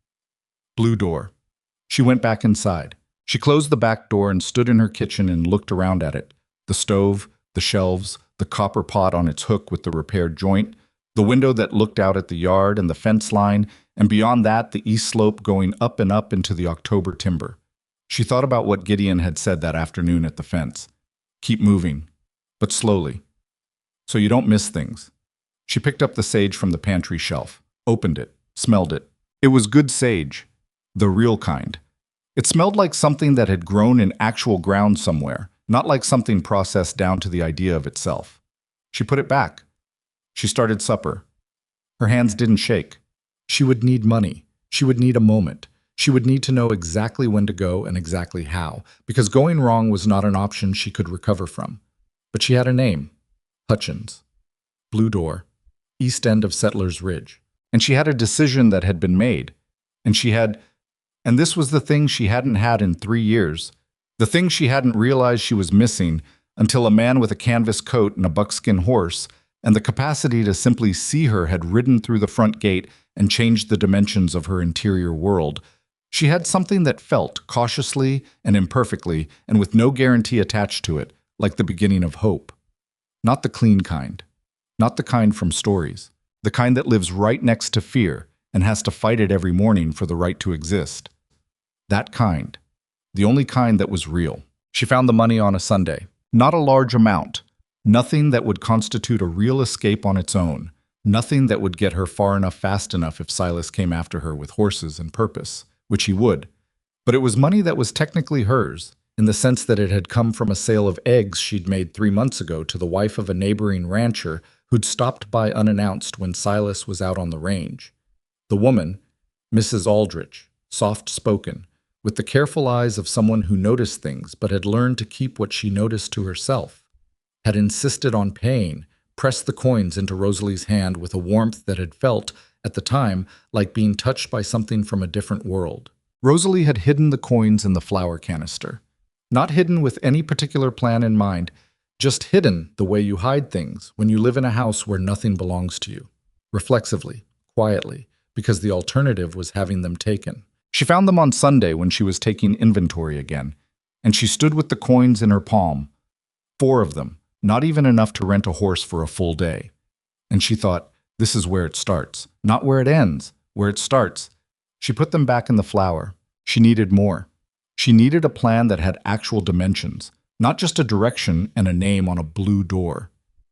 Blue Door. She went back inside. She closed the back door and stood in her kitchen and looked around at it. The stove, the shelves, the copper pot on its hook with the repaired joint, the window that looked out at the yard and the fence line, and beyond that the east slope going up and up into the October timber. She thought about what Gideon had said that afternoon at the fence. Keep moving, but slowly, so you don't miss things. She picked up the sage from the pantry shelf, opened it, smelled it. It was good sage, the real kind. It smelled like something that had grown in actual ground somewhere, not like something processed down to the idea of itself. She put it back. She started supper. Her hands didn't shake. She would need money. She would need a moment. She would need to know exactly when to go and exactly how, because going wrong was not an option she could recover from. But she had a name. Hutchins. Blue Door. East end of Settlers Ridge. And she had a decision that had been made. And this was the thing she hadn't had in 3 years. The thing she hadn't realized she was missing until a man with a canvas coat and a buckskin horse and the capacity to simply see her had ridden through the front gate and changed the dimensions of her interior world. She had something that felt, cautiously and imperfectly, and with no guarantee attached to it, like the beginning of hope. Not the clean kind. Not the kind from stories. The kind that lives right next to fear and has to fight it every morning for the right to exist. That kind. The only kind that was real. She found the money on a Sunday. Not a large amount. Nothing that would constitute a real escape on its own. Nothing that would get her far enough fast enough if Silas came after her with horses and purpose, which he would. But it was money that was technically hers, in the sense that it had come from a sale of eggs she'd made 3 months ago to the wife of a neighboring rancher who'd stopped by unannounced when Silas was out on the range. The woman, Mrs. Aldrich, soft-spoken, with the careful eyes of someone who noticed things but had learned to keep what she noticed to herself, had insisted on paying, pressed the coins into Rosalie's hand with a warmth that had felt, at the time, like being touched by something from a different world. Rosalie had hidden the coins in the flour canister. Not hidden with any particular plan in mind, just hidden the way you hide things when you live in a house where nothing belongs to you. Reflexively, quietly, because the alternative was having them taken. She found them on Sunday when she was taking inventory again, and she stood with the coins in her palm. 4 of them, not even enough to rent a horse for a full day. And she thought, this is where it starts, not where it ends, where it starts. She put them back in the flour. She needed more. She needed a plan that had actual dimensions, not just a direction and a name on a blue door.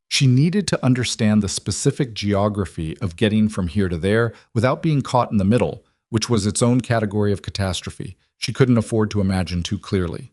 She needed to understand the specific geography of getting from here to there without being caught in the middle, which was its own category of catastrophe she couldn't afford to imagine too clearly.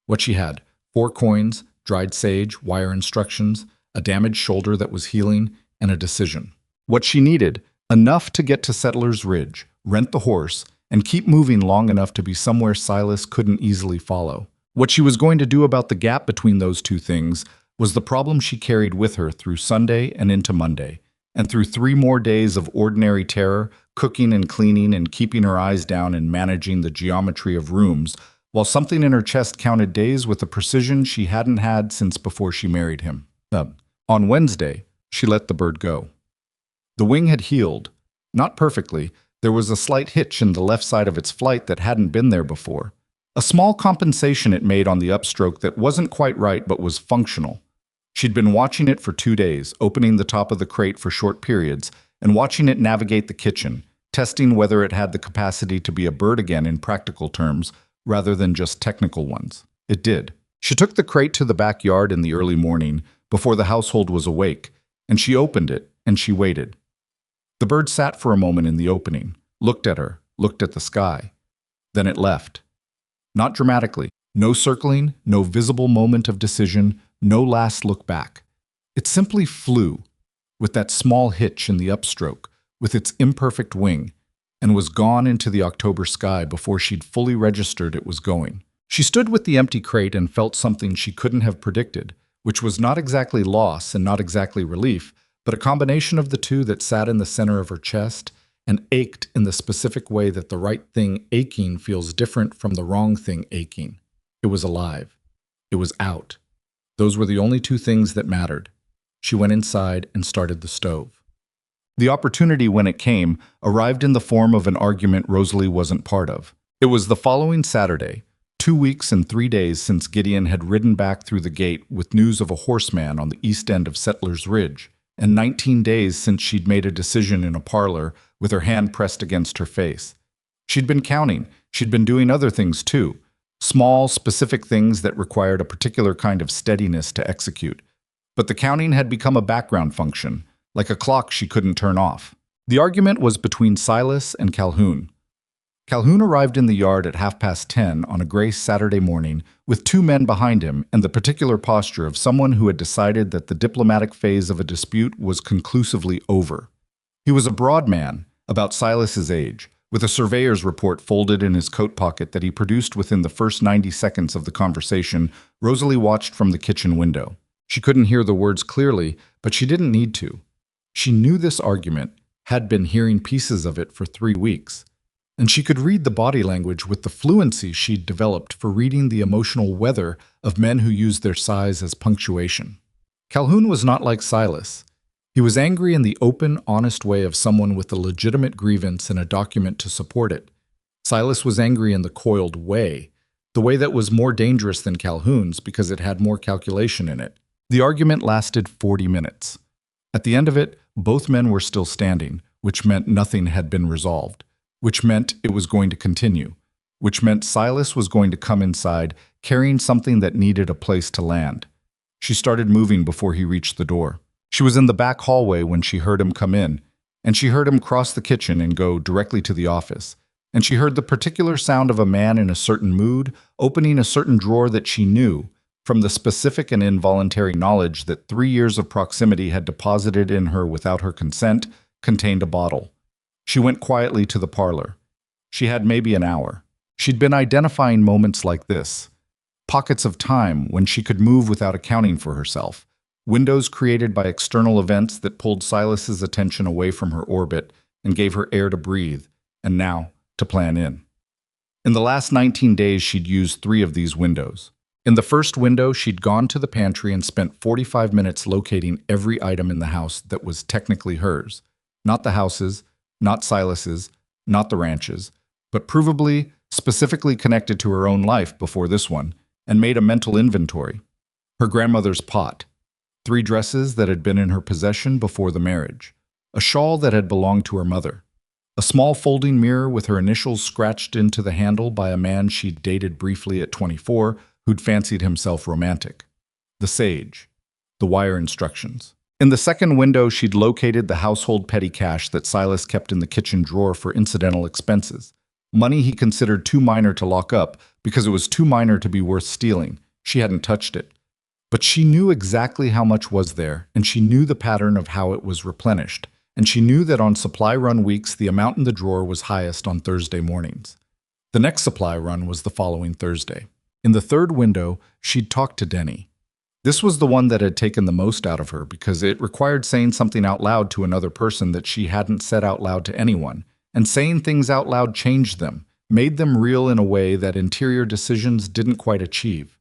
What she had: 4 coins, dried sage, wire instructions, a damaged shoulder that was healing, and a decision. What she needed: enough to get to Settlers Ridge, rent the horse, and keep moving long enough to be somewhere Silas couldn't easily follow. What she was going to do about the gap between those 2 things was the problem she carried with her through Sunday and into Monday, and through 3 more days of ordinary terror, cooking and cleaning and keeping her eyes down and managing the geometry of rooms, while something in her chest counted days with a precision she hadn't had since before she married him. On Wednesday, she let the bird go. The wing had healed. Not perfectly. There was a slight hitch in the left side of its flight that hadn't been there before. A small compensation it made on the upstroke that wasn't quite right but was functional. She'd been watching it for 2 days, opening the top of the crate for short periods, and watching it navigate the kitchen, testing whether it had the capacity to be a bird again in practical terms, rather than just technical ones. It did. She took the crate to the backyard in the early morning, before the household was awake, and she opened it, and she waited. The bird sat for a moment in the opening, looked at her, looked at the sky. Then it left. Not dramatically. No circling, no visible moment of decision, no last look back. It simply flew, with that small hitch in the upstroke, with its imperfect wing, and was gone into the October sky before she'd fully registered it was going. She stood with the empty crate and felt something she couldn't have predicted, which was not exactly loss and not exactly relief, but a combination of the 2 that sat in the center of her chest and ached in the specific way that the right thing aching feels different from the wrong thing aching. It was alive. It was out. Those were the only 2 things that mattered. She went inside and started the stove. The opportunity, when it came, arrived in the form of an argument Rosalie wasn't part of. It was the following Saturday, 2 weeks and 3 days since Gideon had ridden back through the gate with news of a horseman on the east end of Settlers Ridge, and 19 days since she'd made a decision in a parlor with her hand pressed against her face. She'd been counting. She'd been doing other things too, Small, specific things that required a particular kind of steadiness to execute. But the counting had become a background function, like a clock she couldn't turn off. The argument was between Silas and Calhoun. Calhoun arrived in the yard at 10:30 on a gray Saturday morning with two men behind him and the particular posture of someone who had decided that the diplomatic phase of a dispute was conclusively over. He was a broad man, about Silas's age, with a surveyor's report folded in his coat pocket that he produced within the first 90 seconds of the conversation. Rosalie watched from the kitchen window. She couldn't hear the words clearly, but she didn't need to. She knew this argument, had been hearing pieces of it for 3 weeks. And she could read the body language with the fluency she'd developed for reading the emotional weather of men who used their size as punctuation. Calhoun was not like Silas. He was angry in the open, honest way of someone with a legitimate grievance and a document to support it. Silas was angry in the coiled way, the way that was more dangerous than Calhoun's because it had more calculation in it. The argument lasted 40 minutes. At the end of it, both men were still standing, which meant nothing had been resolved, which meant it was going to continue, which meant Silas was going to come inside carrying something that needed a place to land. She started moving before he reached the door. She was in the back hallway when she heard him come in, and she heard him cross the kitchen and go directly to the office. And she heard the particular sound of a man in a certain mood opening a certain drawer that she knew, from the specific and involuntary knowledge that 3 years of proximity had deposited in her without her consent, contained a bottle. She went quietly to the parlor. She had maybe an hour. She'd been identifying moments like this, pockets of time when she could move without accounting for herself, windows created by external events that pulled Silas's attention away from her orbit and gave her air to breathe, and now to plan in. In the last 19 days, she'd used 3 of these windows. In the first window, she'd gone to the pantry and spent 45 minutes locating every item in the house that was technically hers, not the house's, not Silas's, not the ranch's, but provably, specifically connected to her own life before this one, and made a mental inventory. Her grandmother's pot, 3 dresses that had been in her possession before the marriage, a shawl that had belonged to her mother, a small folding mirror with her initials scratched into the handle by a man she'd dated briefly at 24 who'd fancied himself romantic, the sage, the wire instructions. In the second window, she'd located the household petty cash that Silas kept in the kitchen drawer for incidental expenses, money he considered too minor to lock up because it was too minor to be worth stealing. She hadn't touched it. But she knew exactly how much was there, and she knew the pattern of how it was replenished, and she knew that on supply run weeks, the amount in the drawer was highest on Thursday mornings. The next supply run was the following Thursday. In the third window, she'd talked to Denny. This was the one that had taken the most out of her because it required saying something out loud to another person that she hadn't said out loud to anyone, and saying things out loud changed them, made them real in a way that interior decisions didn't quite achieve.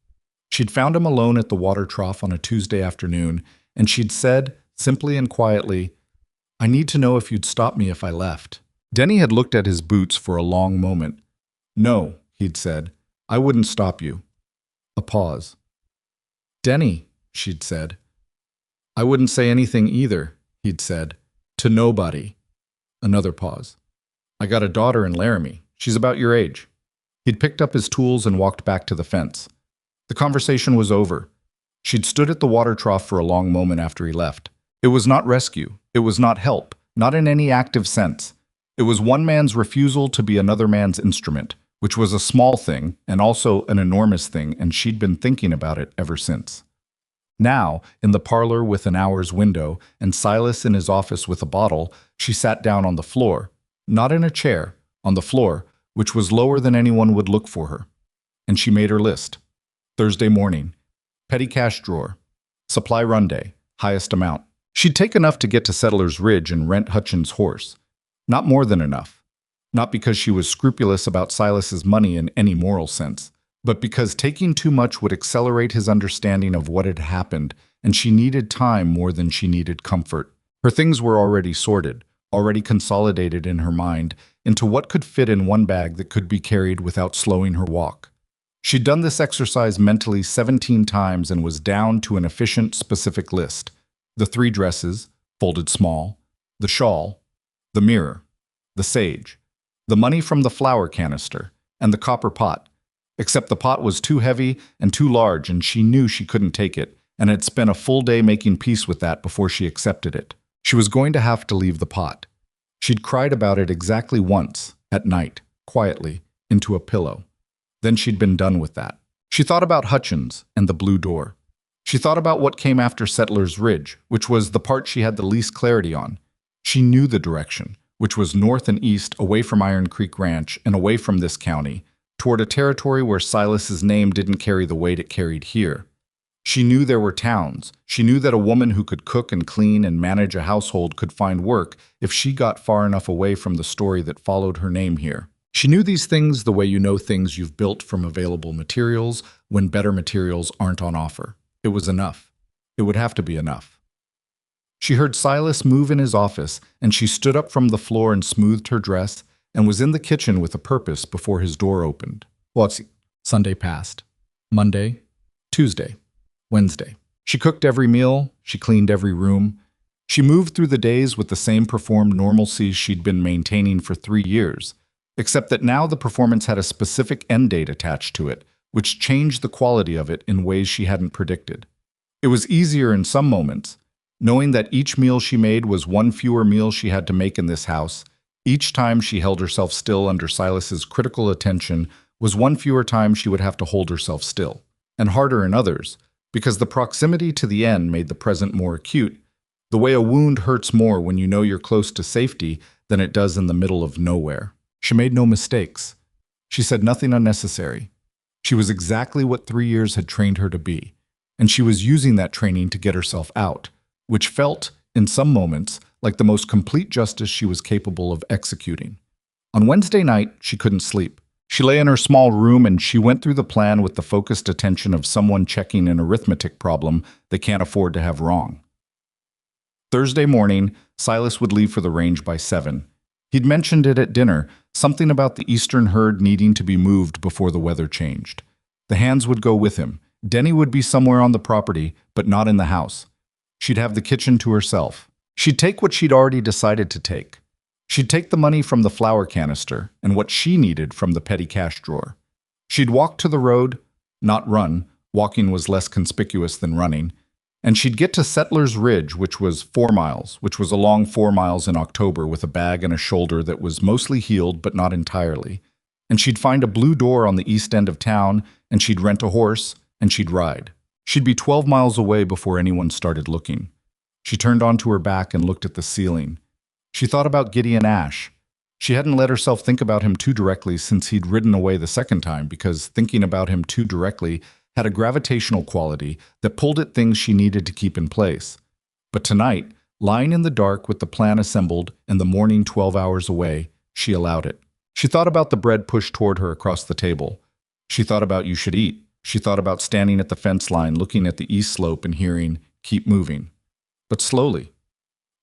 She'd found him alone at the water trough on a Tuesday afternoon, and she'd said, simply and quietly, "I need to know if you'd stop me if I left." Denny had looked at his boots for a long moment. "No," he'd said, "I wouldn't stop you." A pause. "Denny," she'd said. "I wouldn't say anything either," he'd said. "To nobody." Another pause. "I got a daughter in Laramie. She's about your age." He'd picked up his tools and walked back to the fence. The conversation was over. She'd stood at the water trough for a long moment after he left. It was not rescue. It was not help, not in any active sense. It was one man's refusal to be another man's instrument, which was a small thing and also an enormous thing, and she'd been thinking about it ever since. Now, in the parlor with an hour's window and Silas in his office with a bottle, she sat down on the floor, not in a chair, on the floor, which was lower than anyone would look for her. And she made her list. Thursday morning, petty cash drawer, supply run day, highest amount. She'd take enough to get to Settler's Ridge and rent Hutchins' horse. Not more than enough. Not because she was scrupulous about Silas's money in any moral sense, but because taking too much would accelerate his understanding of what had happened, and she needed time more than she needed comfort. Her things were already sorted, already consolidated in her mind into what could fit in one bag that could be carried without slowing her walk. She'd done this exercise mentally 17 times and was down to an efficient, specific list. The 3 dresses, folded small, the shawl, the mirror, the sage, the money from the flour canister, and the copper pot. Except the pot was too heavy and too large, and she knew she couldn't take it, and had spent a full day making peace with that before she accepted it. She was going to have to leave the pot. She'd cried about it exactly once, at night, quietly, into a pillow. Then she'd been done with that. She thought about Hutchins and the blue door. She thought about what came after Settlers Ridge, which was the part she had the least clarity on. She knew the direction, which was north and east, away from Iron Creek Ranch and away from this county, toward a territory where Silas's name didn't carry the weight it carried here. She knew there were towns. She knew that a woman who could cook and clean and manage a household could find work if she got far enough away from the story that followed her name here. She knew these things the way you know things you've built from available materials when better materials aren't on offer. It was enough. It would have to be enough. She heard Silas move in his office, and she stood up from the floor and smoothed her dress and was in the kitchen with a purpose before his door opened. Sunday passed. Monday, Tuesday, Wednesday. She cooked every meal. She cleaned every room. She moved through the days with the same performed normalcy she'd been maintaining for 3 years, except that now the performance had a specific end date attached to it, which changed the quality of it in ways she hadn't predicted. It was easier in some moments, knowing that each meal she made was one fewer meal she had to make in this house. Each time she held herself still under Silas's critical attention was one fewer time she would have to hold herself still, and harder in others, because the proximity to the end made the present more acute, the way a wound hurts more when you know you're close to safety than it does in the middle of nowhere. She made no mistakes. She said nothing unnecessary. She was exactly what 3 years had trained her to be, and she was using that training to get herself out, which felt, in some moments, like the most complete justice she was capable of executing. On Wednesday night, she couldn't sleep. She lay in her small room and she went through the plan with the focused attention of someone checking an arithmetic problem they can't afford to have wrong. Thursday morning, Silas would leave for the range by 7. He'd mentioned it at dinner, something about the eastern herd needing to be moved before the weather changed. The hands would go with him. Denny would be somewhere on the property, but not in the house. She'd have the kitchen to herself. She'd take what she'd already decided to take. She'd take the money from the flour canister and what she needed from the petty cash drawer. She'd walk to the road, not run. Walking was less conspicuous than running. And she'd get to Settlers Ridge, which was 4 miles, which was a long 4 miles in October with a bag and a shoulder that was mostly healed but not entirely. And she'd find a blue door on the east end of town, and she'd rent a horse, and she'd ride. She'd be 12 miles away before anyone started looking. She turned onto her back and looked at the ceiling. She thought about Gideon Ash. She hadn't let herself think about him too directly since he'd ridden away the second time, because thinking about him too directly had a gravitational quality that pulled at things she needed to keep in place. But tonight, lying in the dark with the plan assembled and the morning 12 hours away, she allowed it. She thought about the bread pushed toward her across the table. She thought about "you should eat." She thought about standing at the fence line looking at the east slope and hearing "keep moving." But slowly,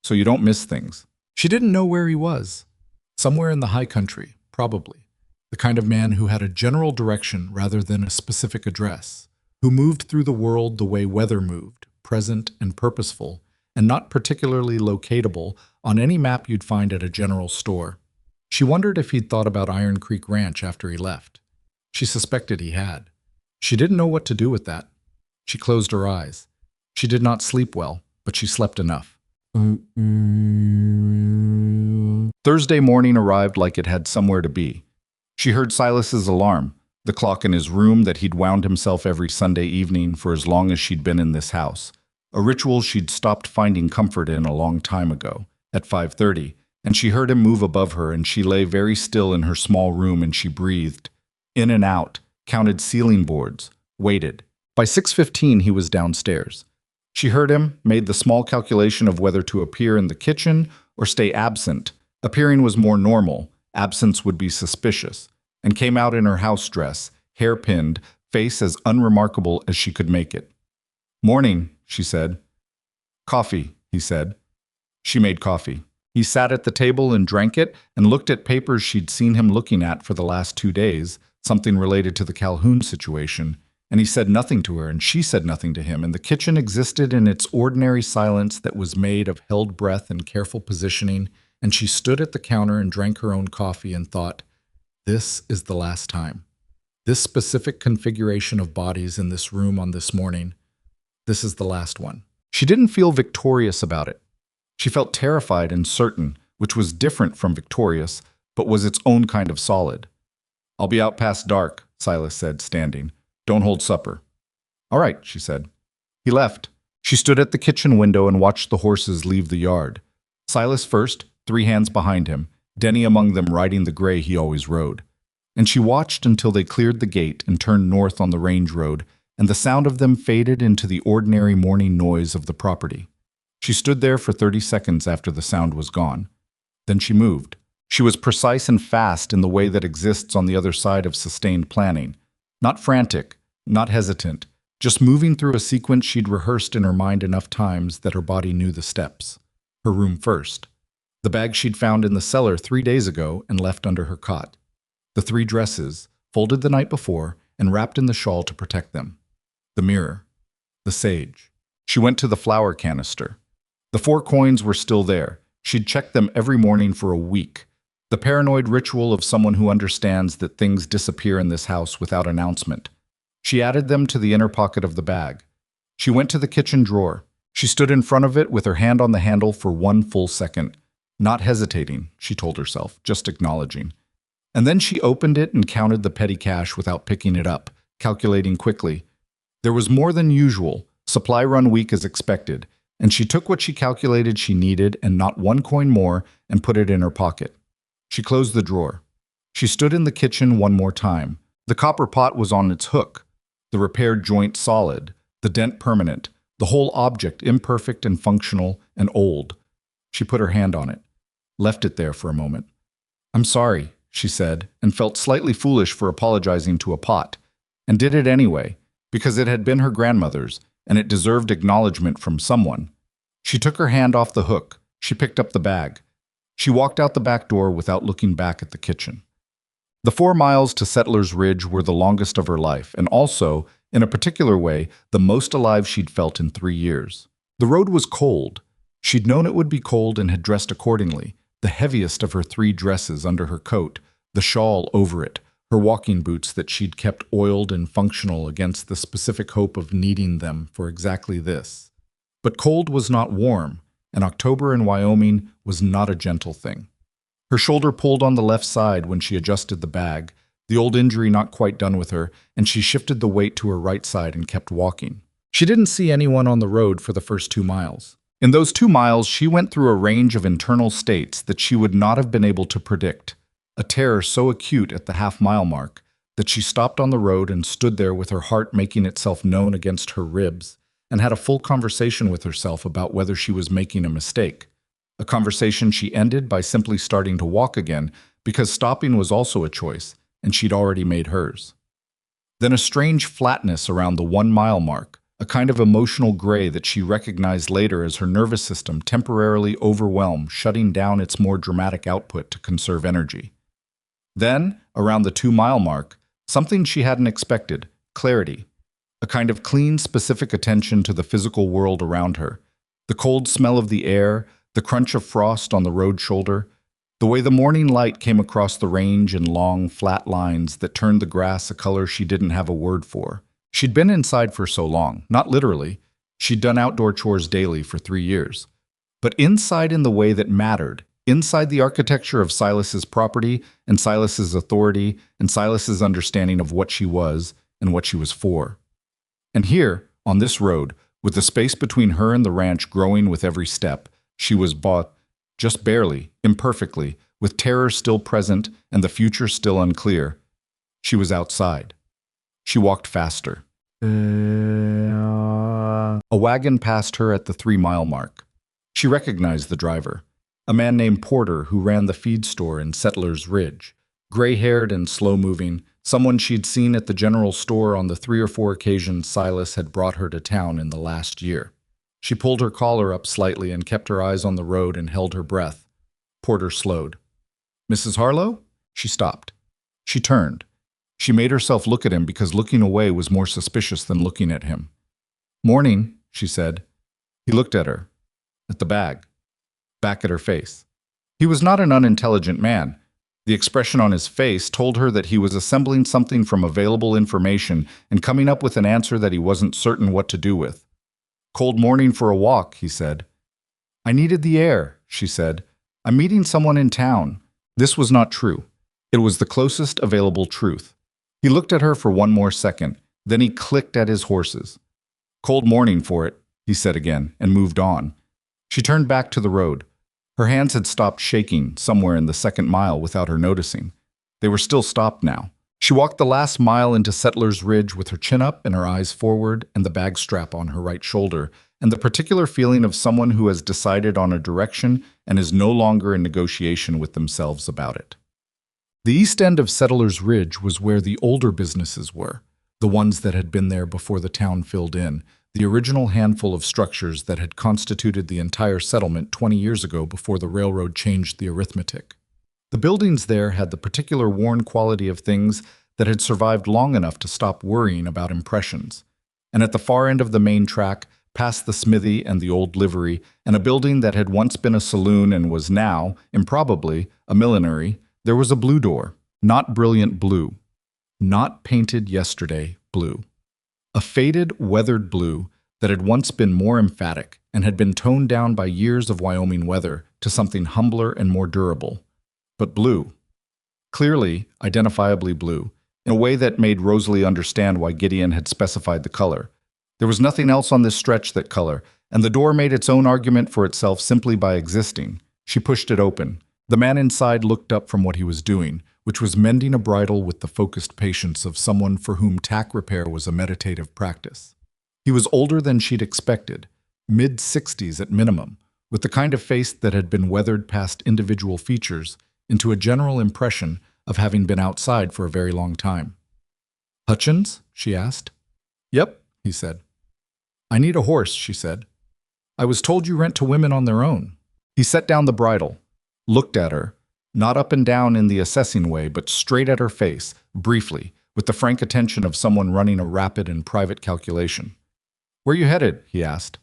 so you don't miss things. She didn't know where he was. Somewhere in the high country, probably. The kind of man who had a general direction rather than a specific address, who moved through the world the way weather moved, present and purposeful, and not particularly locatable on any map you'd find at a general store. She wondered if he'd thought about Iron Creek Ranch after he left. She suspected he had. She didn't know what to do with that. She closed her eyes. She did not sleep well, but she slept enough. Thursday morning arrived like it had somewhere to be. She heard Silas's alarm, the clock in his room that he'd wound himself every Sunday evening for as long as she'd been in this house, a ritual she'd stopped finding comfort in a long time ago, at 5:30, and she heard him move above her, and she lay very still in her small room and she breathed, in and out, counted ceiling boards, waited. By 6:15 he was downstairs. She heard him, made the small calculation of whether to appear in the kitchen or stay absent. Appearing was more normal, absence would be suspicious, and came out in her house dress, hair pinned, face as unremarkable as she could make it. "Morning," she said. "Coffee," he said. She made coffee. He sat at the table and drank it and looked at papers she'd seen him looking at for the last 2 days, something related to the Calhoun situation, and he said nothing to her and she said nothing to him, and the kitchen existed in its ordinary silence that was made of held breath and careful positioning, and she stood at the counter and drank her own coffee and thought, "This is the last time." This specific configuration of bodies in this room on this morning, this is the last one. She didn't feel victorious about it. She felt terrified and certain, which was different from victorious, but was its own kind of solid. "I'll be out past dark," Silas said, standing. "Don't hold supper." "All right," she said. He left. She stood at the kitchen window and watched the horses leave the yard. Silas first, 3 hands behind him, Denny among them riding the gray he always rode. And she watched until they cleared the gate and turned north on the range road, and the sound of them faded into the ordinary morning noise of the property. She stood there for 30 seconds after the sound was gone. Then she moved. She was precise and fast in the way that exists on the other side of sustained planning. Not frantic, not hesitant, just moving through a sequence she'd rehearsed in her mind enough times that her body knew the steps. Her room first. The bag she'd found in the cellar 3 days ago and left under her cot. The 3 dresses, folded the night before and wrapped in the shawl to protect them. The mirror. The sage. She went to the flour canister. The 4 coins were still there. She'd checked them every morning for a week. The paranoid ritual of someone who understands that things disappear in this house without announcement. She added them to the inner pocket of the bag. She went to the kitchen drawer. She stood in front of it with her hand on the handle for 1 full second. Not hesitating, she told herself, just acknowledging. And then she opened it and counted the petty cash without picking it up, calculating quickly. There was more than usual, supply run week as expected, and she took what she calculated she needed and not 1 coin more and put it in her pocket. She closed the drawer. She stood in the kitchen one more time. The copper pot was on its hook, the repaired joint solid, the dent permanent, the whole object imperfect and functional and old. She put her hand on it, left it there for a moment. "I'm sorry," she said, and felt slightly foolish for apologizing to a pot, and did it anyway, because it had been her grandmother's, and it deserved acknowledgement from someone. She took her hand off the hook. She picked up the bag. She walked out the back door without looking back at the kitchen. The 4 miles to Settler's Ridge were the longest of her life, and also, in a particular way, the most alive she'd felt in 3 years. The road was cold. She'd known it would be cold and had dressed accordingly, the heaviest of her 3 dresses under her coat, the shawl over it, her walking boots that she'd kept oiled and functional against the specific hope of needing them for exactly this. But cold was not warm, and October in Wyoming was not a gentle thing. Her shoulder pulled on the left side when she adjusted the bag, the old injury not quite done with her, and she shifted the weight to her right side and kept walking. She didn't see anyone on the road for the first 2 miles. In those 2 miles, she went through a range of internal states that she would not have been able to predict, a terror so acute at the half-mile mark that she stopped on the road and stood there with her heart making itself known against her ribs, and had a full conversation with herself about whether she was making a mistake. A conversation she ended by simply starting to walk again, because stopping was also a choice, and she'd already made hers. Then a strange flatness around the 1-mile mark, a kind of emotional gray that she recognized later as her nervous system temporarily overwhelmed, shutting down its more dramatic output to conserve energy. Then, around the 2-mile mark, something she hadn't expected, clarity. A kind of clean, specific attention to the physical world around her. The cold smell of the air, the crunch of frost on the road shoulder, the way the morning light came across the range in long, flat lines that turned the grass a color she didn't have a word for. She'd been inside for so long, not literally. She'd done outdoor chores daily for 3 years. But inside in the way that mattered, inside the architecture of Silas's property and Silas's authority and Silas's understanding of what she was and what she was for. And here, on this road, with the space between her and the ranch growing with every step, she was bought, just barely, imperfectly, with terror still present and the future still unclear. She was outside. She walked faster. A wagon passed her at the 3-mile mark. She recognized the driver, a man named Porter who ran the feed store in Settler's Ridge, gray-haired and slow-moving, someone she'd seen at the general store on the 3 or 4 occasions Silas had brought her to town in the last year. She pulled her collar up slightly and kept her eyes on the road and held her breath. Porter slowed. "Mrs. Harlow?" She stopped. She turned. She made herself look at him because looking away was more suspicious than looking at him. "Morning," she said. He looked at her, at the bag, back at her face. He was not an unintelligent man. The expression on his face told her that he was assembling something from available information and coming up with an answer that he wasn't certain what to do with. "Cold morning for a walk," he said. "I needed the air," she said. "I'm meeting someone in town." This was not true. It was the closest available truth. He looked at her for one more second, then he clicked at his horses. "Cold morning for it," he said again, and moved on. She turned back to the road. Her hands had stopped shaking somewhere in the second mile without her noticing. They were still stopped now. She walked the last mile into Settler's Ridge with her chin up and her eyes forward and the bag strap on her right shoulder, and the particular feeling of someone who has decided on a direction and is no longer in negotiation with themselves about it. The east end of Settler's Ridge was where the older businesses were, the ones that had been there before the town filled in, the original handful of structures that had constituted the entire settlement 20 years ago before the railroad changed the arithmetic. The buildings there had the particular worn quality of things that had survived long enough to stop worrying about impressions. And at the far end of the main track, past the smithy and the old livery, and a building that had once been a saloon and was now, improbably, a millinery, there was a blue door, not brilliant blue, not painted yesterday blue. A faded, weathered blue that had once been more emphatic and had been toned down by years of Wyoming weather to something humbler and more durable. But blue. Clearly, identifiably blue, in a way that made Rosalie understand why Gideon had specified the color. There was nothing else on this stretch that color, and the door made its own argument for itself simply by existing. She pushed it open. The man inside looked up from what he was doing, which was mending a bridle with the focused patience of someone for whom tack repair was a meditative practice. He was older than she'd expected, mid-60s at minimum, with the kind of face that had been weathered past individual features into a general impression of having been outside for a very long time. "Hutchins?" she asked. "Yep," he said. "I need a horse," she said. "I was told you rent to women on their own." He set down the bridle, looked at her, not up and down in the assessing way, but straight at her face, briefly, with the frank attention of someone running a rapid and private calculation. "Where you headed?" he asked.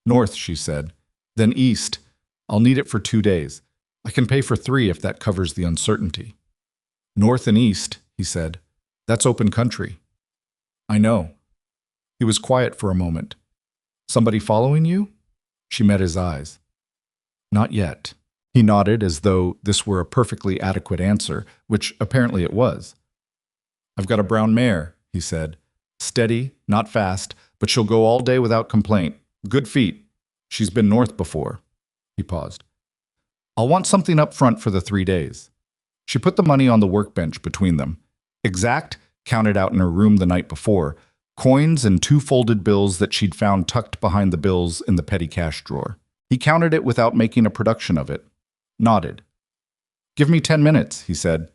"North," she said. "Then east. I'll need it for 2 days. I can pay for 3 if that covers the uncertainty." "North and east," he said. "That's open country." "I know." He was quiet for a moment. "Somebody following you?" She met his eyes. "Not yet." He nodded as though this were a perfectly adequate answer, which apparently it was. "I've got a brown mare," he said. "Steady, not fast, but she'll go all day without complaint. Good feet. She's been north before." He paused. "I'll want something up front for the 3 days." She put the money on the workbench between them. Exact, counted out in her room the night before, coins and 2 folded bills that she'd found tucked behind the bills in the petty cash drawer. He counted it without making a production of it. Nodded. "Give me 10 minutes, he said.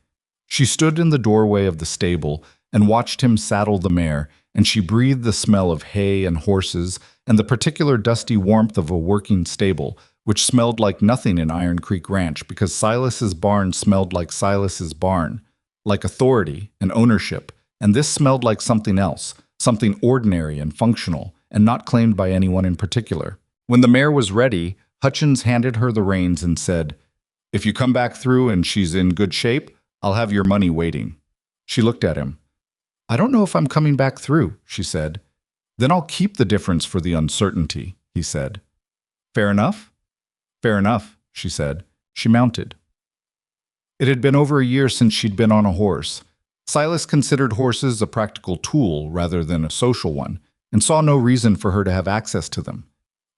She stood in the doorway of the stable and watched him saddle the mare, and she breathed the smell of hay and horses and the particular dusty warmth of a working stable, which smelled like nothing in Iron Creek Ranch because Silas's barn smelled like Silas's barn, like authority and ownership, and this smelled like something else, something ordinary and functional, and not claimed by anyone in particular. When the mare was ready, Hutchins handed her the reins and said, "If you come back through and she's in good shape, I'll have your money waiting." She looked at him. "I don't know if I'm coming back through," she said. "Then I'll keep the difference for the uncertainty," he said. "Fair enough?" "Fair enough," she said. She mounted. It had been over a year since she'd been on a horse. Silas considered horses a practical tool rather than a social one, and saw no reason for her to have access to them.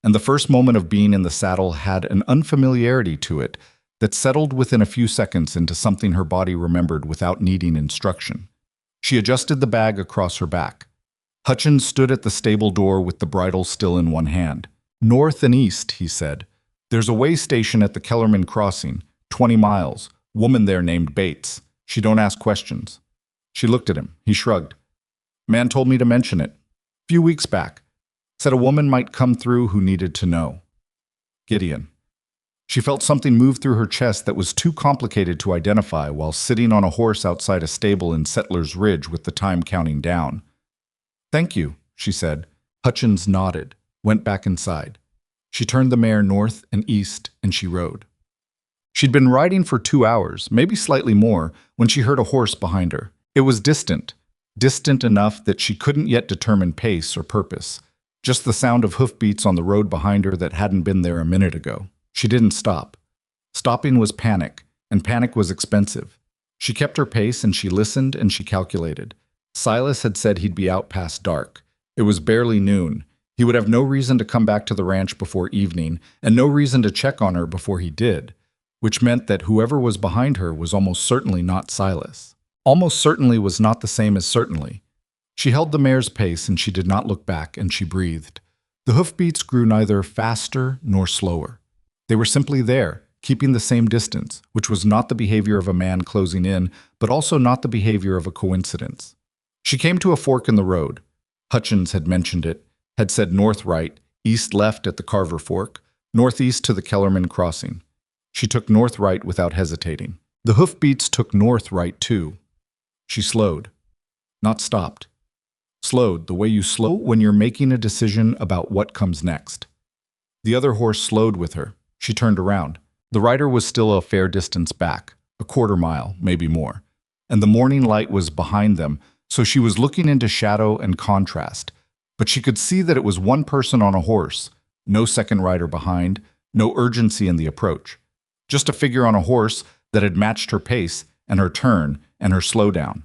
And the first moment of being in the saddle had an unfamiliarity to it that settled within a few seconds into something her body remembered without needing instruction. She adjusted the bag across her back. Hutchins stood at the stable door with the bridle still in one hand. "North and east," he said. "There's a way station at the Kellerman Crossing, 20 miles. Woman there named Bates. She don't ask questions." She looked at him. He shrugged. "Man told me to mention it. Few weeks back. Said a woman might come through who needed to know." Gideon. She felt something move through her chest that was too complicated to identify while sitting on a horse outside a stable in Settler's Ridge with the time counting down. "Thank you," she said. Hutchins nodded, went back inside. She turned the mare north and east, and she rode. She'd been riding for 2 hours, maybe slightly more, when she heard a horse behind her. It was distant, distant enough that she couldn't yet determine pace or purpose. Just the sound of hoofbeats on the road behind her that hadn't been there a minute ago. She didn't stop. Stopping was panic, and panic was expensive. She kept her pace and she listened and she calculated. Silas had said he'd be out past dark. It was barely noon. He would have no reason to come back to the ranch before evening, and no reason to check on her before he did, which meant that whoever was behind her was almost certainly not Silas. Almost certainly was not the same as certainly. She held the mare's pace and she did not look back, and she breathed. The hoofbeats grew neither faster nor slower. They were simply there, keeping the same distance, which was not the behavior of a man closing in, but also not the behavior of a coincidence. She came to a fork in the road. Hutchins had mentioned it, had said north right, east left at the Carver Fork, northeast to the Kellerman Crossing. She took north right without hesitating. The hoofbeats took north right too. She slowed. Not stopped. Slowed the way you slow when you're making a decision about what comes next. The other horse slowed with her. She turned around. The rider was still a fair distance back, a quarter mile, maybe more, and the morning light was behind them, so she was looking into shadow and contrast. But she could see that it was one person on a horse, no second rider behind, no urgency in the approach. Just a figure on a horse that had matched her pace and her turn and her slowdown.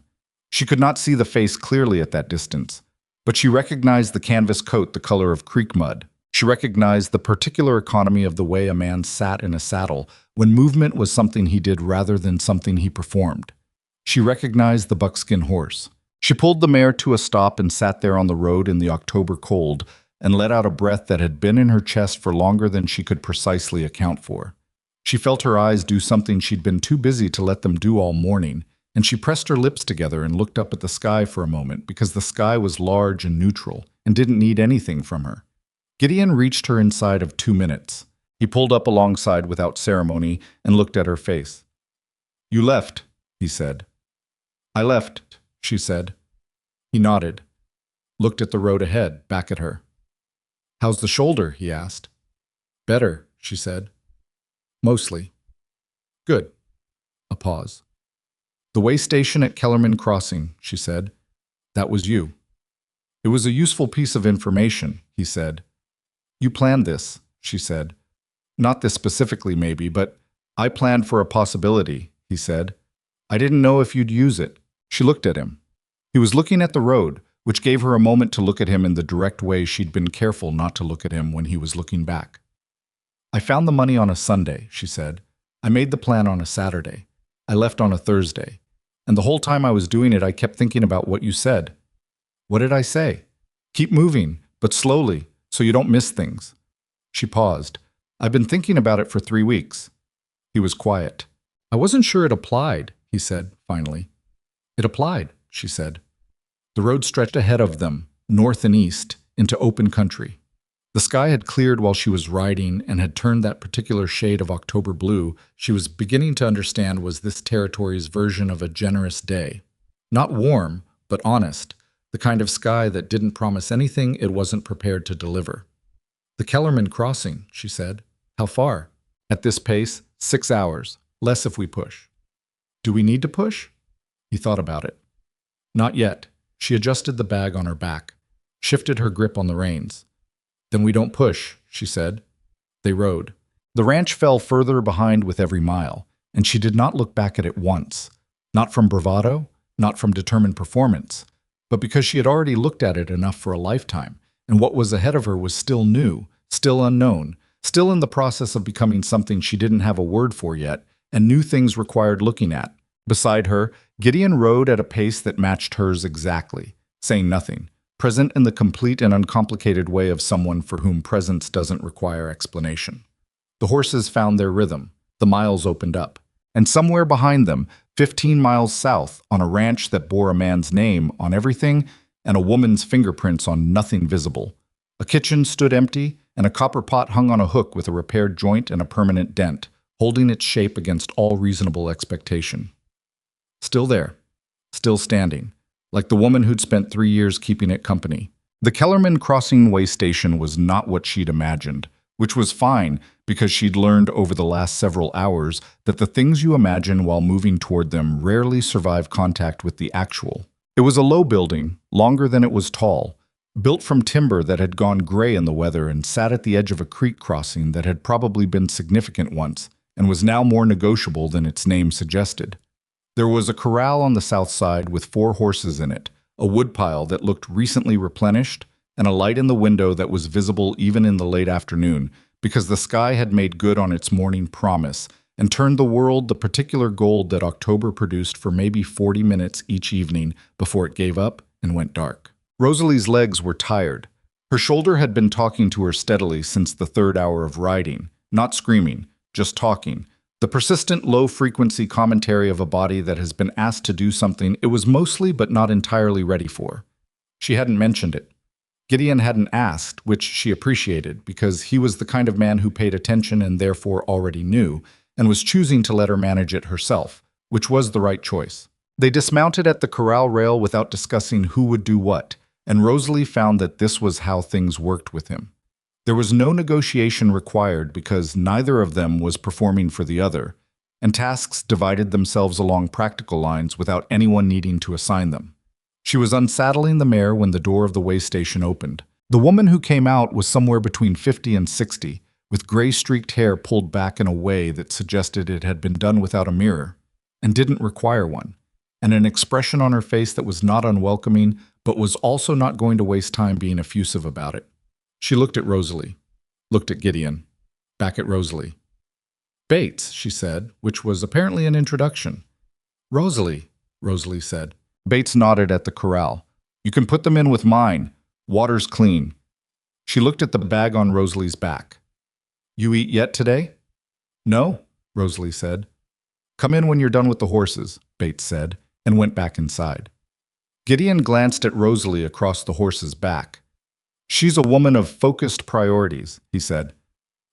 She could not see the face clearly at that distance, but she recognized the canvas coat the color of creek mud. She recognized the particular economy of the way a man sat in a saddle when movement was something he did rather than something he performed. She recognized the buckskin horse. She pulled the mare to a stop and sat there on the road in the October cold and let out a breath that had been in her chest for longer than she could precisely account for. She felt her eyes do something she'd been too busy to let them do all morning, and she pressed her lips together and looked up at the sky for a moment because the sky was large and neutral and didn't need anything from her. Gideon reached her inside of 2 minutes. He pulled up alongside without ceremony and looked at her face. "You left," he said. "I left," she said. He nodded, looked at the road ahead, back at her. "How's the shoulder?" he asked. "Better," she said. "Mostly." "Good." A pause. "The way station at Kellerman Crossing," she said. "That was you." "It was a useful piece of information," he said. "You planned this," she said. "Not this specifically, maybe, but I planned for a possibility," he said. "I didn't know if you'd use it." She looked at him. He was looking at the road, which gave her a moment to look at him in the direct way she'd been careful not to look at him when he was looking back. "I found the money on a Sunday," she said. "I made the plan on a Saturday. I left on a Thursday. And the whole time I was doing it, I kept thinking about what you said." "What did I say?" "Keep moving, but slowly, so you don't miss things." She paused. "I've been thinking about it for 3 weeks. He was quiet. "I wasn't sure it applied," he said, finally. "It applied," she said. The road stretched ahead of them, north and east, into open country. The sky had cleared while she was riding and had turned that particular shade of October blue she was beginning to understand was this territory's version of a generous day. Not warm, but honest, the kind of sky that didn't promise anything it wasn't prepared to deliver. "The Kellerman Crossing," she said. "How far?" "At this pace, 6 hours, less if we push." "Do we need to push?" He thought about it. "Not yet." She adjusted the bag on her back, shifted her grip on the reins. "Then we don't push," she said. They rode. The ranch fell further behind with every mile, and she did not look back at it once. Not from bravado, not from determined performance, but because she had already looked at it enough for a lifetime, and what was ahead of her was still new, still unknown, still in the process of becoming something she didn't have a word for yet, and new things required looking at. Beside her, Gideon rode at a pace that matched hers exactly, saying nothing, present in the complete and uncomplicated way of someone for whom presence doesn't require explanation. The horses found their rhythm, the miles opened up, and somewhere behind them, 15 miles south, on a ranch that bore a man's name on everything and a woman's fingerprints on nothing visible, a kitchen stood empty, and a copper pot hung on a hook with a repaired joint and a permanent dent, holding its shape against all reasonable expectation. Still there, still standing, like the woman who'd spent 3 years keeping it company. The Kellerman Crossing way station was not what she'd imagined, which was fine because she'd learned over the last several hours that the things you imagine while moving toward them rarely survive contact with the actual. It was a low building, longer than it was tall, built from timber that had gone gray in the weather and sat at the edge of a creek crossing that had probably been significant once and was now more negotiable than its name suggested. There was a corral on the south side with 4 horses in it, a woodpile that looked recently replenished, and a light in the window that was visible even in the late afternoon, because the sky had made good on its morning promise and turned the world the particular gold that October produced for maybe 40 minutes each evening before it gave up and went dark. Rosalie's legs were tired. Her shoulder had been talking to her steadily since the 3rd hour of riding, not screaming, just talking. The persistent low-frequency commentary of a body that has been asked to do something it was mostly but not entirely ready for. She hadn't mentioned it. Gideon hadn't asked, which she appreciated, because he was the kind of man who paid attention and therefore already knew, and was choosing to let her manage it herself, which was the right choice. They dismounted at the corral rail without discussing who would do what, and Rosalie found that this was how things worked with him. There was no negotiation required because neither of them was performing for the other, and tasks divided themselves along practical lines without anyone needing to assign them. She was unsaddling the mare when the door of the way station opened. The woman who came out was somewhere between 50 and 60, with gray-streaked hair pulled back in a way that suggested it had been done without a mirror, and didn't require one, and an expression on her face that was not unwelcoming, but was also not going to waste time being effusive about it. She looked at Rosalie, looked at Gideon, back at Rosalie. "Bates," she said, which was apparently an introduction. "Rosalie," Rosalie said. Bates nodded at the corral. "You can put them in with mine. Water's clean." She looked at the bag on Rosalie's back. "You eat yet today?" "No," Rosalie said. "Come in when you're done with the horses," Bates said, and went back inside. Gideon glanced at Rosalie across the horse's back. "She's a woman of focused priorities," he said.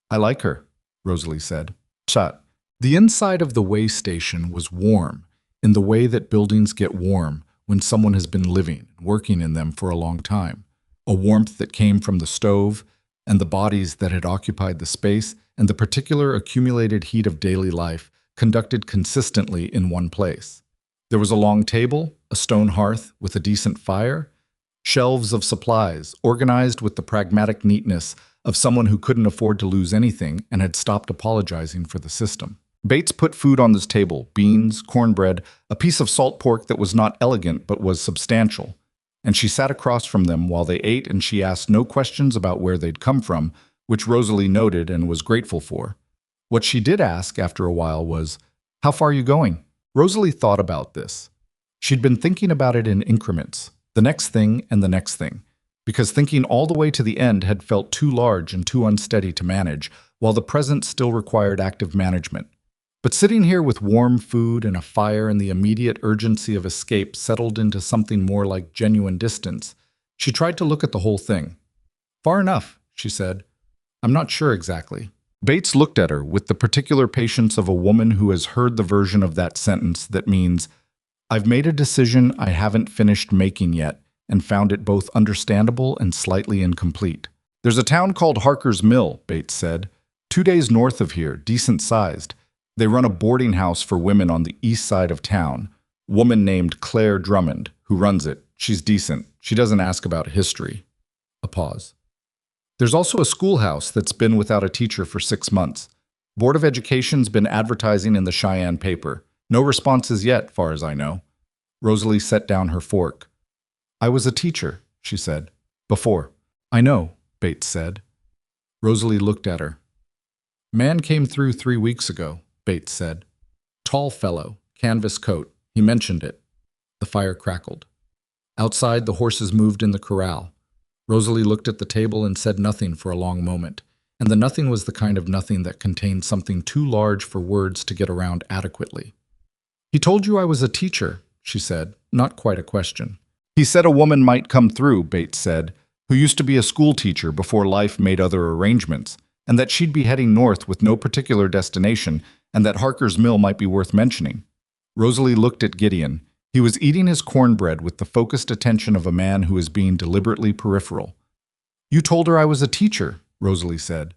"I like her," Rosalie said. Shut. The inside of the way station was warm, in the way that buildings get warm when someone has been living and working in them for a long time. A warmth that came from the stove and the bodies that had occupied the space and the particular accumulated heat of daily life conducted consistently in one place. There was a long table, a stone hearth with a decent fire, shelves of supplies, organized with the pragmatic neatness of someone who couldn't afford to lose anything and had stopped apologizing for the system. Bates put food on this table, beans, cornbread, a piece of salt pork that was not elegant but was substantial, and she sat across from them while they ate, and she asked no questions about where they'd come from, which Rosalie noted and was grateful for. What she did ask after a while was, "How far are you going?" Rosalie thought about this. She'd been thinking about it in increments, the next thing and the next thing, because thinking all the way to the end had felt too large and too unsteady to manage, while the present still required active management. But sitting here with warm food and a fire and the immediate urgency of escape settled into something more like genuine distance, she tried to look at the whole thing. "Far enough," she said. "I'm not sure exactly." Bates looked at her with the particular patience of a woman who has heard the version of that sentence that means, "I've made a decision I haven't finished making yet, and found it both understandable and slightly incomplete." "There's a town called Harker's Mill," Bates said. 2 days north of here, decent-sized. They run a boarding house for women on the east side of town. Woman named Claire Drummond, who runs it. She's decent. She doesn't ask about history." A pause. "There's also a schoolhouse that's been without a teacher for 6 months. Board of Education's been advertising in the Cheyenne paper. No responses yet, far as I know." Rosalie set down her fork. "I was a teacher," she said. "Before." "I know," Bates said. Rosalie looked at her. "Man came through 3 weeks ago," Bates said. "Tall fellow, canvas coat. He mentioned it." The fire crackled. Outside, the horses moved in the corral. Rosalie looked at the table and said nothing for a long moment, and the nothing was the kind of nothing that contained something too large for words to get around adequately. "He told you I was a teacher," she said, not quite a question. "He said a woman might come through," Bates said, "who used to be a school teacher before life made other arrangements, and that she'd be heading north with no particular destination, and that Harker's Mill might be worth mentioning." Rosalie looked at Gideon. He was eating his cornbread with the focused attention of a man who is being deliberately peripheral. "You told her I was a teacher," Rosalie said.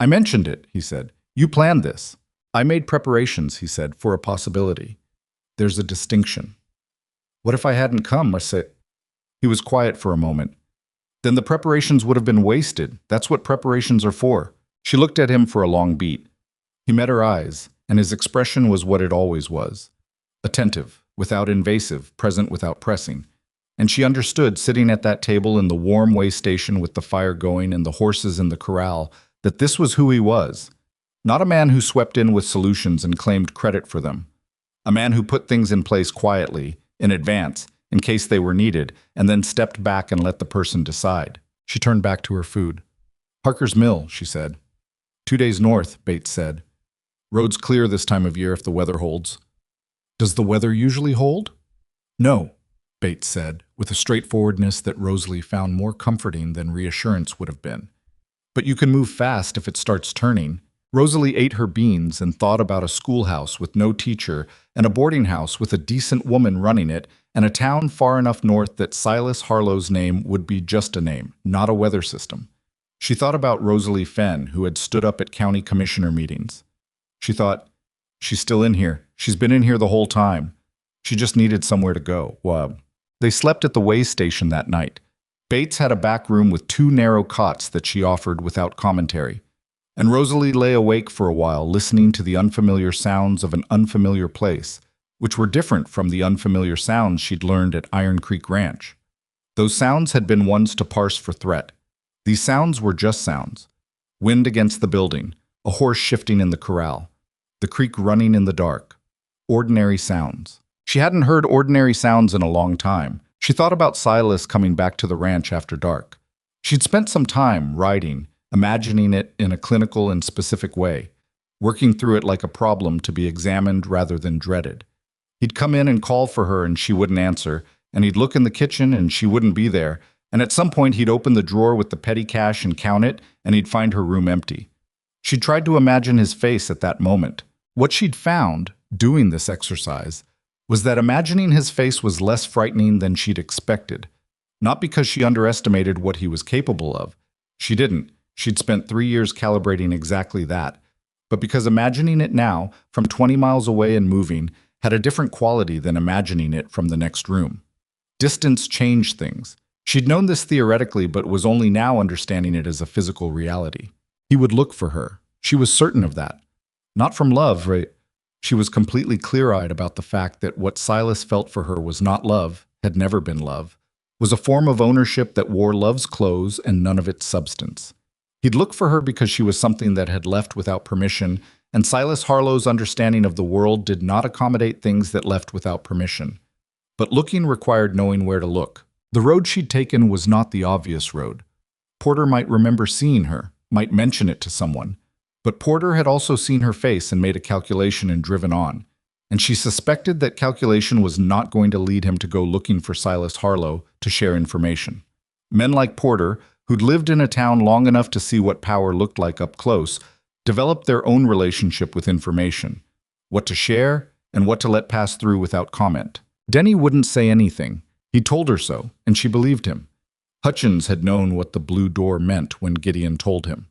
I mentioned it, he said. You planned this. I made preparations, he said, for a possibility. There's a distinction. What if I hadn't come? I said. He was quiet for a moment. Then the preparations would have been wasted. That's what preparations are for. She looked at him for a long beat. He met her eyes, and his expression was what it always was. Attentive, without invasive, present without pressing. And she understood, sitting at that table in the warm way station with the fire going and the horses in the corral, that this was who he was. Not a man who swept in with solutions and claimed credit for them. A man who put things in place quietly, in advance, in case they were needed, and then stepped back and let the person decide. She turned back to her food. Harker's Mill, she said. 2 days north, Bates said. Road's clear this time of year if the weather holds. Does the weather usually hold? No, Bates said, with a straightforwardness that Rosalie found more comforting than reassurance would have been. But you can move fast if it starts turning. Rosalie ate her beans and thought about a schoolhouse with no teacher and a boarding house with a decent woman running it and a town far enough north that Silas Harlow's name would be just a name, not a weather system. She thought about Rosalie Fenn, who had stood up at county commissioner meetings. She thought, she's still in here. She's been in here the whole time. She just needed somewhere to go. They slept at the way station that night. Bates had a back room with 2 narrow cots that she offered without commentary. And Rosalie lay awake for a while, listening to the unfamiliar sounds of an unfamiliar place, which were different from the unfamiliar sounds she'd learned at Iron Creek Ranch. Those sounds had been ones to parse for threat. These sounds were just sounds. Wind against the building, a horse shifting in the corral, the creek running in the dark. Ordinary sounds. She hadn't heard ordinary sounds in a long time. She thought about Silas coming back to the ranch after dark. She'd spent some time writing, imagining it in a clinical and specific way, working through it like a problem to be examined rather than dreaded. He'd come in and call for her and she wouldn't answer, and he'd look in the kitchen and she wouldn't be there, and at some point he'd open the drawer with the petty cash and count it, and he'd find her room empty. She tried to imagine his face at that moment. What she'd found, doing this exercise, was that imagining his face was less frightening than she'd expected. Not because she underestimated what he was capable of. She didn't. She'd spent 3 years calibrating exactly that. But because imagining it now, from 20 miles away and moving, had a different quality than imagining it from the next room. Distance changed things. She'd known this theoretically, but was only now understanding it as a physical reality. He would look for her. She was certain of that. Not from love, right? She was completely clear-eyed about the fact that what Silas felt for her was not love, had never been love, was a form of ownership that wore love's clothes and none of its substance. He'd look for her because she was something that had left without permission, and Silas Harlow's understanding of the world did not accommodate things that left without permission. But looking required knowing where to look. The road she'd taken was not the obvious road. Porter might remember seeing her, might mention it to someone. But Porter had also seen her face and made a calculation and driven on. And she suspected that calculation was not going to lead him to go looking for Silas Harlow to share information. Men like Porter, who'd lived in a town long enough to see what power looked like up close, developed their own relationship with information. What to share and what to let pass through without comment. Denny wouldn't say anything. He told her so, and she believed him. Hutchins had known what the blue door meant when Gideon told him.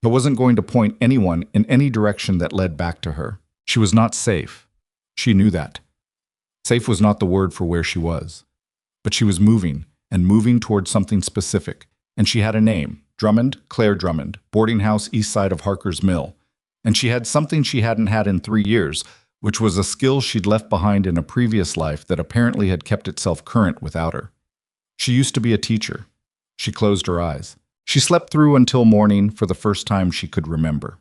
He wasn't going to point anyone in any direction that led back to her. She was not safe. She knew that. Safe was not the word for where she was. But she was moving, and moving towards something specific, and she had a name, Drummond, Claire Drummond, boarding house east side of Harker's Mill. And she had something she hadn't had in 3 years, which was a skill she'd left behind in a previous life that apparently had kept itself current without her. She used to be a teacher. She closed her eyes. She slept through until morning for the first time she could remember.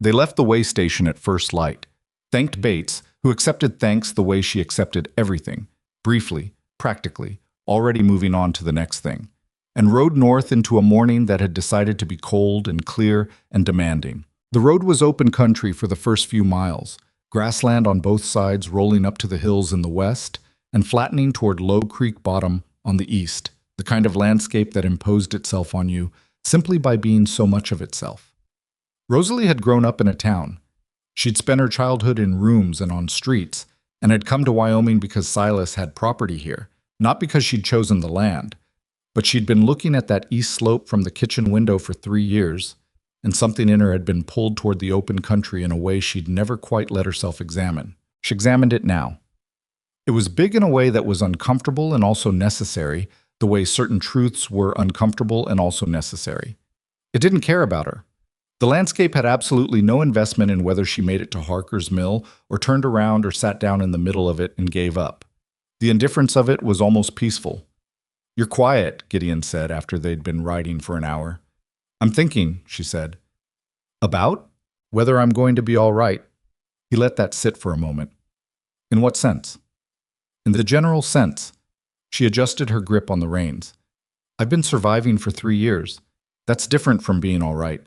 They left the way station at first light, thanked Bates, who accepted thanks the way she accepted everything, briefly, practically, already moving on to the next thing, and rode north into a morning that had decided to be cold and clear and demanding. The road was open country for the first few miles, grassland on both sides rolling up to the hills in the west and flattening toward Low Creek bottom on the east. The kind of landscape that imposed itself on you simply by being so much of itself. Rosalie had grown up in a town. She'd spent her childhood in rooms and on streets, and had come to Wyoming because Silas had property here, not because she'd chosen the land. But she'd been looking at that east slope from the kitchen window for 3 years, and something in her had been pulled toward the open country in a way she'd never quite let herself examine. She examined it now. It was big in a way that was uncomfortable and also necessary, the way certain truths were uncomfortable and also necessary. It didn't care about her. The landscape had absolutely no investment in whether she made it to Harker's Mill or turned around or sat down in the middle of it and gave up. The indifference of it was almost peaceful. "You're quiet," Gideon said after they'd been riding for an hour. "I'm thinking," she said. "About? Whether I'm going to be all right." He let that sit for a moment. "In what sense?" "In the general sense." She adjusted her grip on the reins. "I've been surviving for 3 years. That's different from being all right.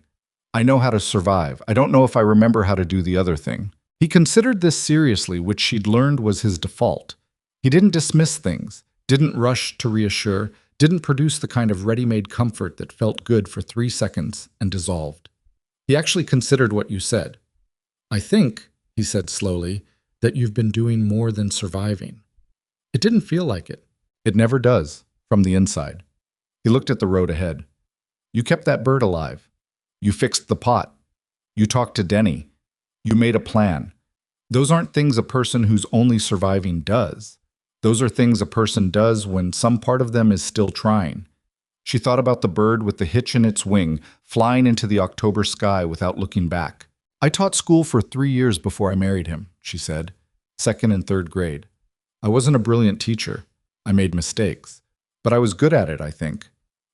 I know how to survive. I don't know if I remember how to do the other thing." He considered this seriously, which she'd learned was his default. He didn't dismiss things, didn't rush to reassure, didn't produce the kind of ready-made comfort that felt good for 3 seconds and dissolved. He actually considered what you said. "I think," he said slowly, "that you've been doing more than surviving." It didn't feel like it. It never does, from the inside. He looked at the road ahead. "You kept that bird alive. You fixed the pot. You talked to Denny. You made a plan. Those aren't things a person who's only surviving does. Those are things a person does when some part of them is still trying." She thought about the bird with the hitch in its wing, flying into the October sky without looking back. "I taught school for 3 years before I married him," she said. "Second and third grade. I wasn't a brilliant teacher. I made mistakes. But I was good at it, I think.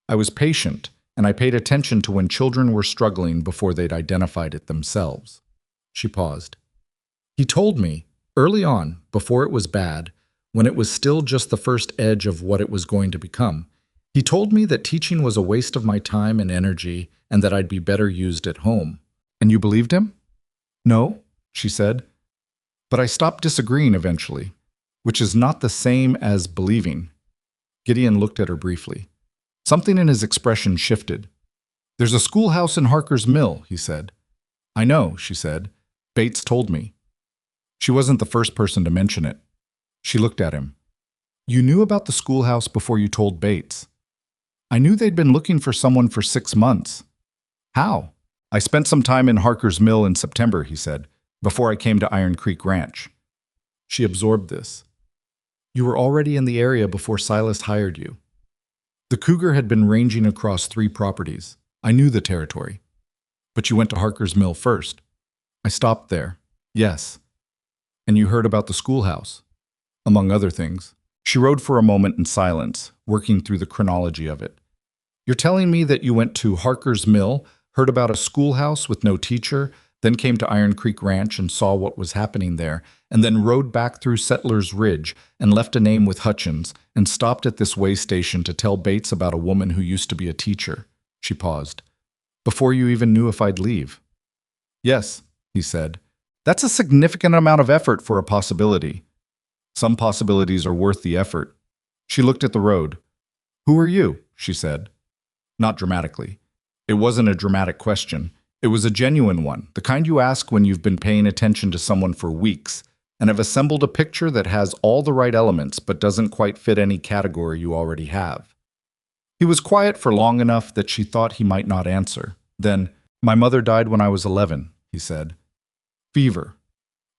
I was patient, and I paid attention to when children were struggling before they'd identified it themselves." She paused. "He told me, early on, before it was bad, when it was still just the first edge of what it was going to become, he told me that teaching was a waste of my time and energy and that I'd be better used at home." "And you believed him?" "No," she said. "But I stopped disagreeing eventually, which is not the same as believing." Gideon looked at her briefly. Something in his expression shifted. "There's a schoolhouse in Harker's Mill," he said. "I know," she said. "Bates told me." She wasn't the first person to mention it. She looked at him. "You knew about the schoolhouse before you told Bates." "I knew they'd been looking for someone for 6 months." "How?" "I spent some time in Harker's Mill in September," he said, "before I came to Iron Creek Ranch." She absorbed this. "You were already in the area before Silas hired you." "The cougar had been ranging across 3 properties. I knew the territory." "But you went to Harker's Mill first." "I stopped there." "Yes." "And you heard about the schoolhouse?" "Among other things." She rode for a moment in silence, working through the chronology of it. "You're telling me that you went to Harker's Mill, heard about a schoolhouse with no teacher, then came to Iron Creek Ranch and saw what was happening there, and then rode back through Settlers Ridge and left a name with Hutchins and stopped at this way station to tell Bates about a woman who used to be a teacher." She paused. "Before you even knew if I'd leave." "Yes," he said. "That's a significant amount of effort for a possibility." "Some possibilities are worth the effort." She looked at the road. "Who are you?" she said. Not dramatically. It wasn't a dramatic question. It was a genuine one, the kind you ask when you've been paying attention to someone for weeks and have assembled a picture that has all the right elements but doesn't quite fit any category you already have. He was quiet for long enough that she thought he might not answer. Then, "My mother died when I was 11, he said. "Fever.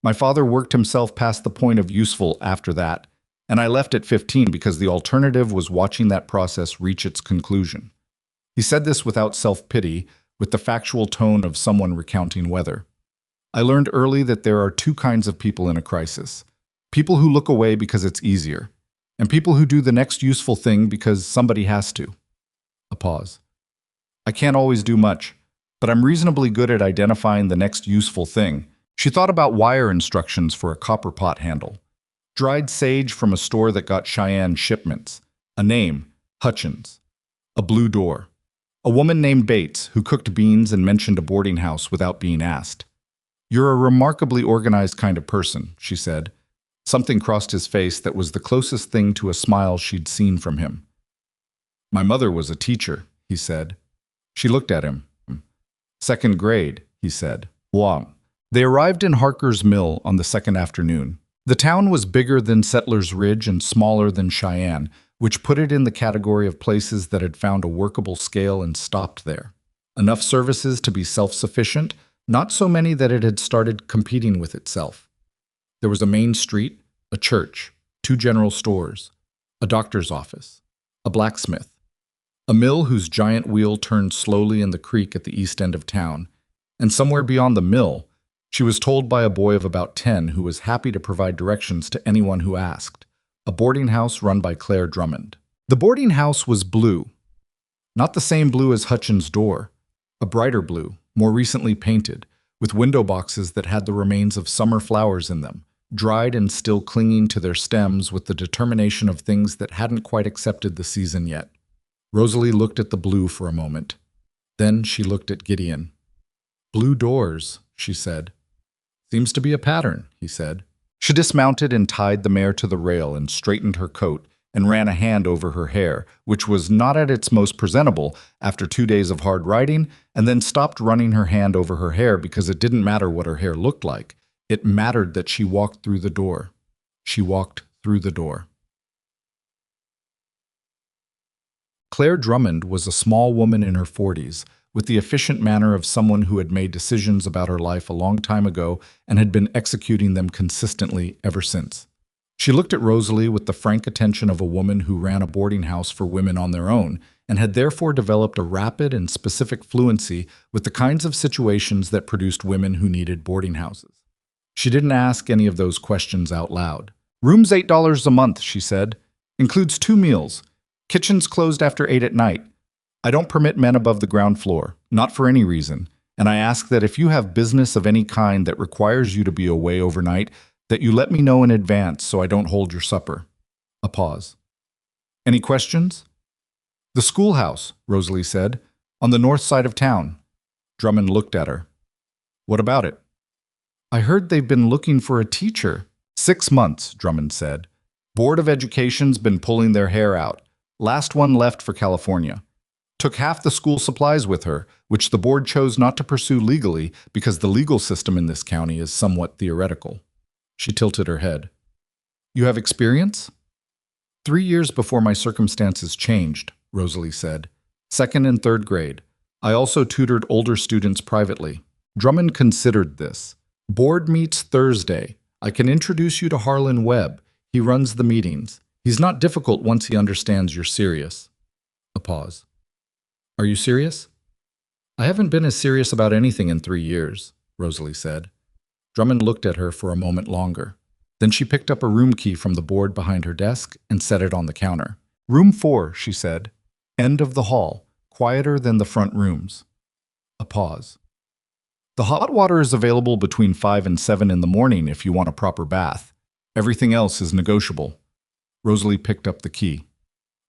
My father worked himself past the point of useful after that, and I left at 15 because the alternative was watching that process reach its conclusion." He said this without self-pity, with the factual tone of someone recounting weather. "I learned early that there are 2 kinds of people in a crisis. People who look away because it's easier, and people who do the next useful thing because somebody has to." A pause. "I can't always do much, but I'm reasonably good at identifying the next useful thing." She thought about wire instructions for a copper pot handle. Dried sage from a store that got Cheyenne shipments. A name, Hutchins. A blue door. A woman named Bates who cooked beans and mentioned a boarding house without being asked. "You're a remarkably organized kind of person," she said. Something crossed his face that was the closest thing to a smile she'd seen from him. "My mother was a teacher," he said. She looked at him. "2nd grade," he said. "Wow." They arrived in Harker's Mill on the 2nd afternoon. The town was bigger than Settlers Ridge and smaller than Cheyenne, which put it in the category of places that had found a workable scale and stopped there. Enough services to be self-sufficient, not so many that it had started competing with itself. There was a main street, a church, 2 general stores, a doctor's office, a blacksmith, a mill whose giant wheel turned slowly in the creek at the east end of town, and somewhere beyond the mill, she was told by a boy of about 10 who was happy to provide directions to anyone who asked, a boarding house run by Claire Drummond. The boarding house was blue, not the same blue as Hutchins' door, a brighter blue, more recently painted, with window boxes that had the remains of summer flowers in them, dried and still clinging to their stems with the determination of things that hadn't quite accepted the season yet. Rosalie looked at the blue for a moment. Then she looked at Gideon. "Blue doors," she said. "Seems to be a pattern," he said. She dismounted and tied the mare to the rail and straightened her coat and ran a hand over her hair, which was not at its most presentable after 2 days of hard riding, and then stopped running her hand over her hair because it didn't matter what her hair looked like. It mattered that she walked through the door. She walked through the door. Claire Drummond was a small woman in her 40s, with the efficient manner of someone who had made decisions about her life a long time ago and had been executing them consistently ever since. She looked at Rosalie with the frank attention of a woman who ran a boarding house for women on their own and had therefore developed a rapid and specific fluency with the kinds of situations that produced women who needed boarding houses. She didn't ask any of those questions out loud. "Room's $8 a month," she said. "Includes 2 meals. Kitchen's closed after 8 at night. I don't permit men above the ground floor, not for any reason, and I ask that if you have business of any kind that requires you to be away overnight, that you let me know in advance so I don't hold your supper." A pause. "Any questions?" "The schoolhouse," Rosalie said, "on the north side of town." Drummond looked at her. "What about it?" "I heard they've been looking for a teacher." 6 months, Drummond said. "Board of Education's been pulling their hair out. Last one left for California. Took half the school supplies with her, which the board chose not to pursue legally because the legal system in this county is somewhat theoretical." She tilted her head. "You have experience?" 3 years before my circumstances changed, Rosalie said. 2nd and 3rd grade. I also tutored older students privately. Drummond considered this. "Board meets Thursday. I can introduce you to Harlan Webb. He runs the meetings. He's not difficult once he understands you're serious." A pause. "Are you serious?" "I haven't been as serious about anything in 3 years, Rosalie said. Drummond looked at her for a moment longer. Then she picked up a room key from the board behind her desk and set it on the counter. "Room 4, she said. "End of the hall, quieter than the front rooms." A pause. "The hot water is available between 5 and 7 in the morning if you want a proper bath. Everything else is negotiable." Rosalie picked up the key.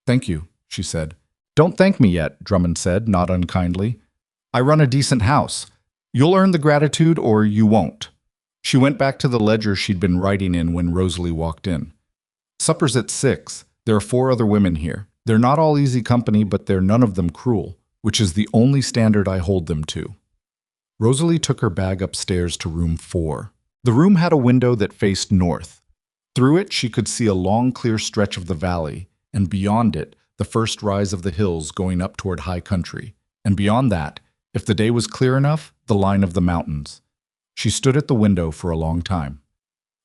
"Thank you," she said. "Don't thank me yet," Drummond said, not unkindly. "I run a decent house. You'll earn the gratitude or you won't." She went back to the ledger she'd been writing in when Rosalie walked in. "Supper's at 6. There are 4 other women here. They're not all easy company, but they're none of them cruel, which is the only standard I hold them to." Rosalie took her bag upstairs to room 4. The room had a window that faced north. Through it, she could see a long, clear stretch of the valley, and beyond it, the first rise of the hills going up toward high country. And beyond that, if the day was clear enough, the line of the mountains. She stood at the window for a long time.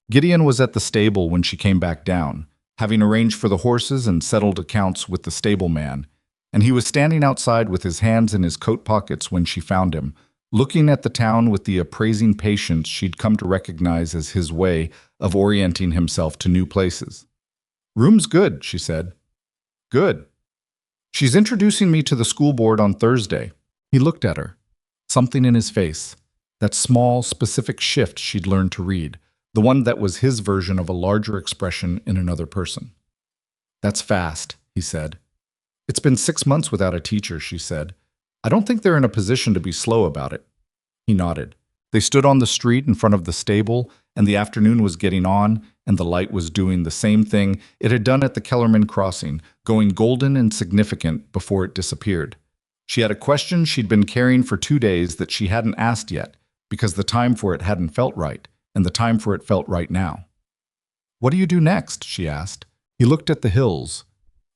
Gideon was at the stable when she came back down, having arranged for the horses and settled accounts with the stableman, and he was standing outside with his hands in his coat pockets when she found him, looking at the town with the appraising patience she'd come to recognize as his way of orienting himself to new places. "Room's good," she said. "Good. She's introducing me to the school board on Thursday." He looked at her. Something in his face, that small, specific shift she'd learned to read, the one that was his version of a larger expression in another person. "That's fast," he said. "It's been 6 months without a teacher," she said. "I don't think they're in a position to be slow about it." He nodded. They stood on the street in front of the stable, and the afternoon was getting on, and the light was doing the same thing it had done at the Kellerman crossing, going golden and significant before it disappeared. She had a question she'd been carrying for 2 days that she hadn't asked yet, because the time for it hadn't felt right, and the time for it felt right now. "What do you do next?" she asked. He looked at the hills.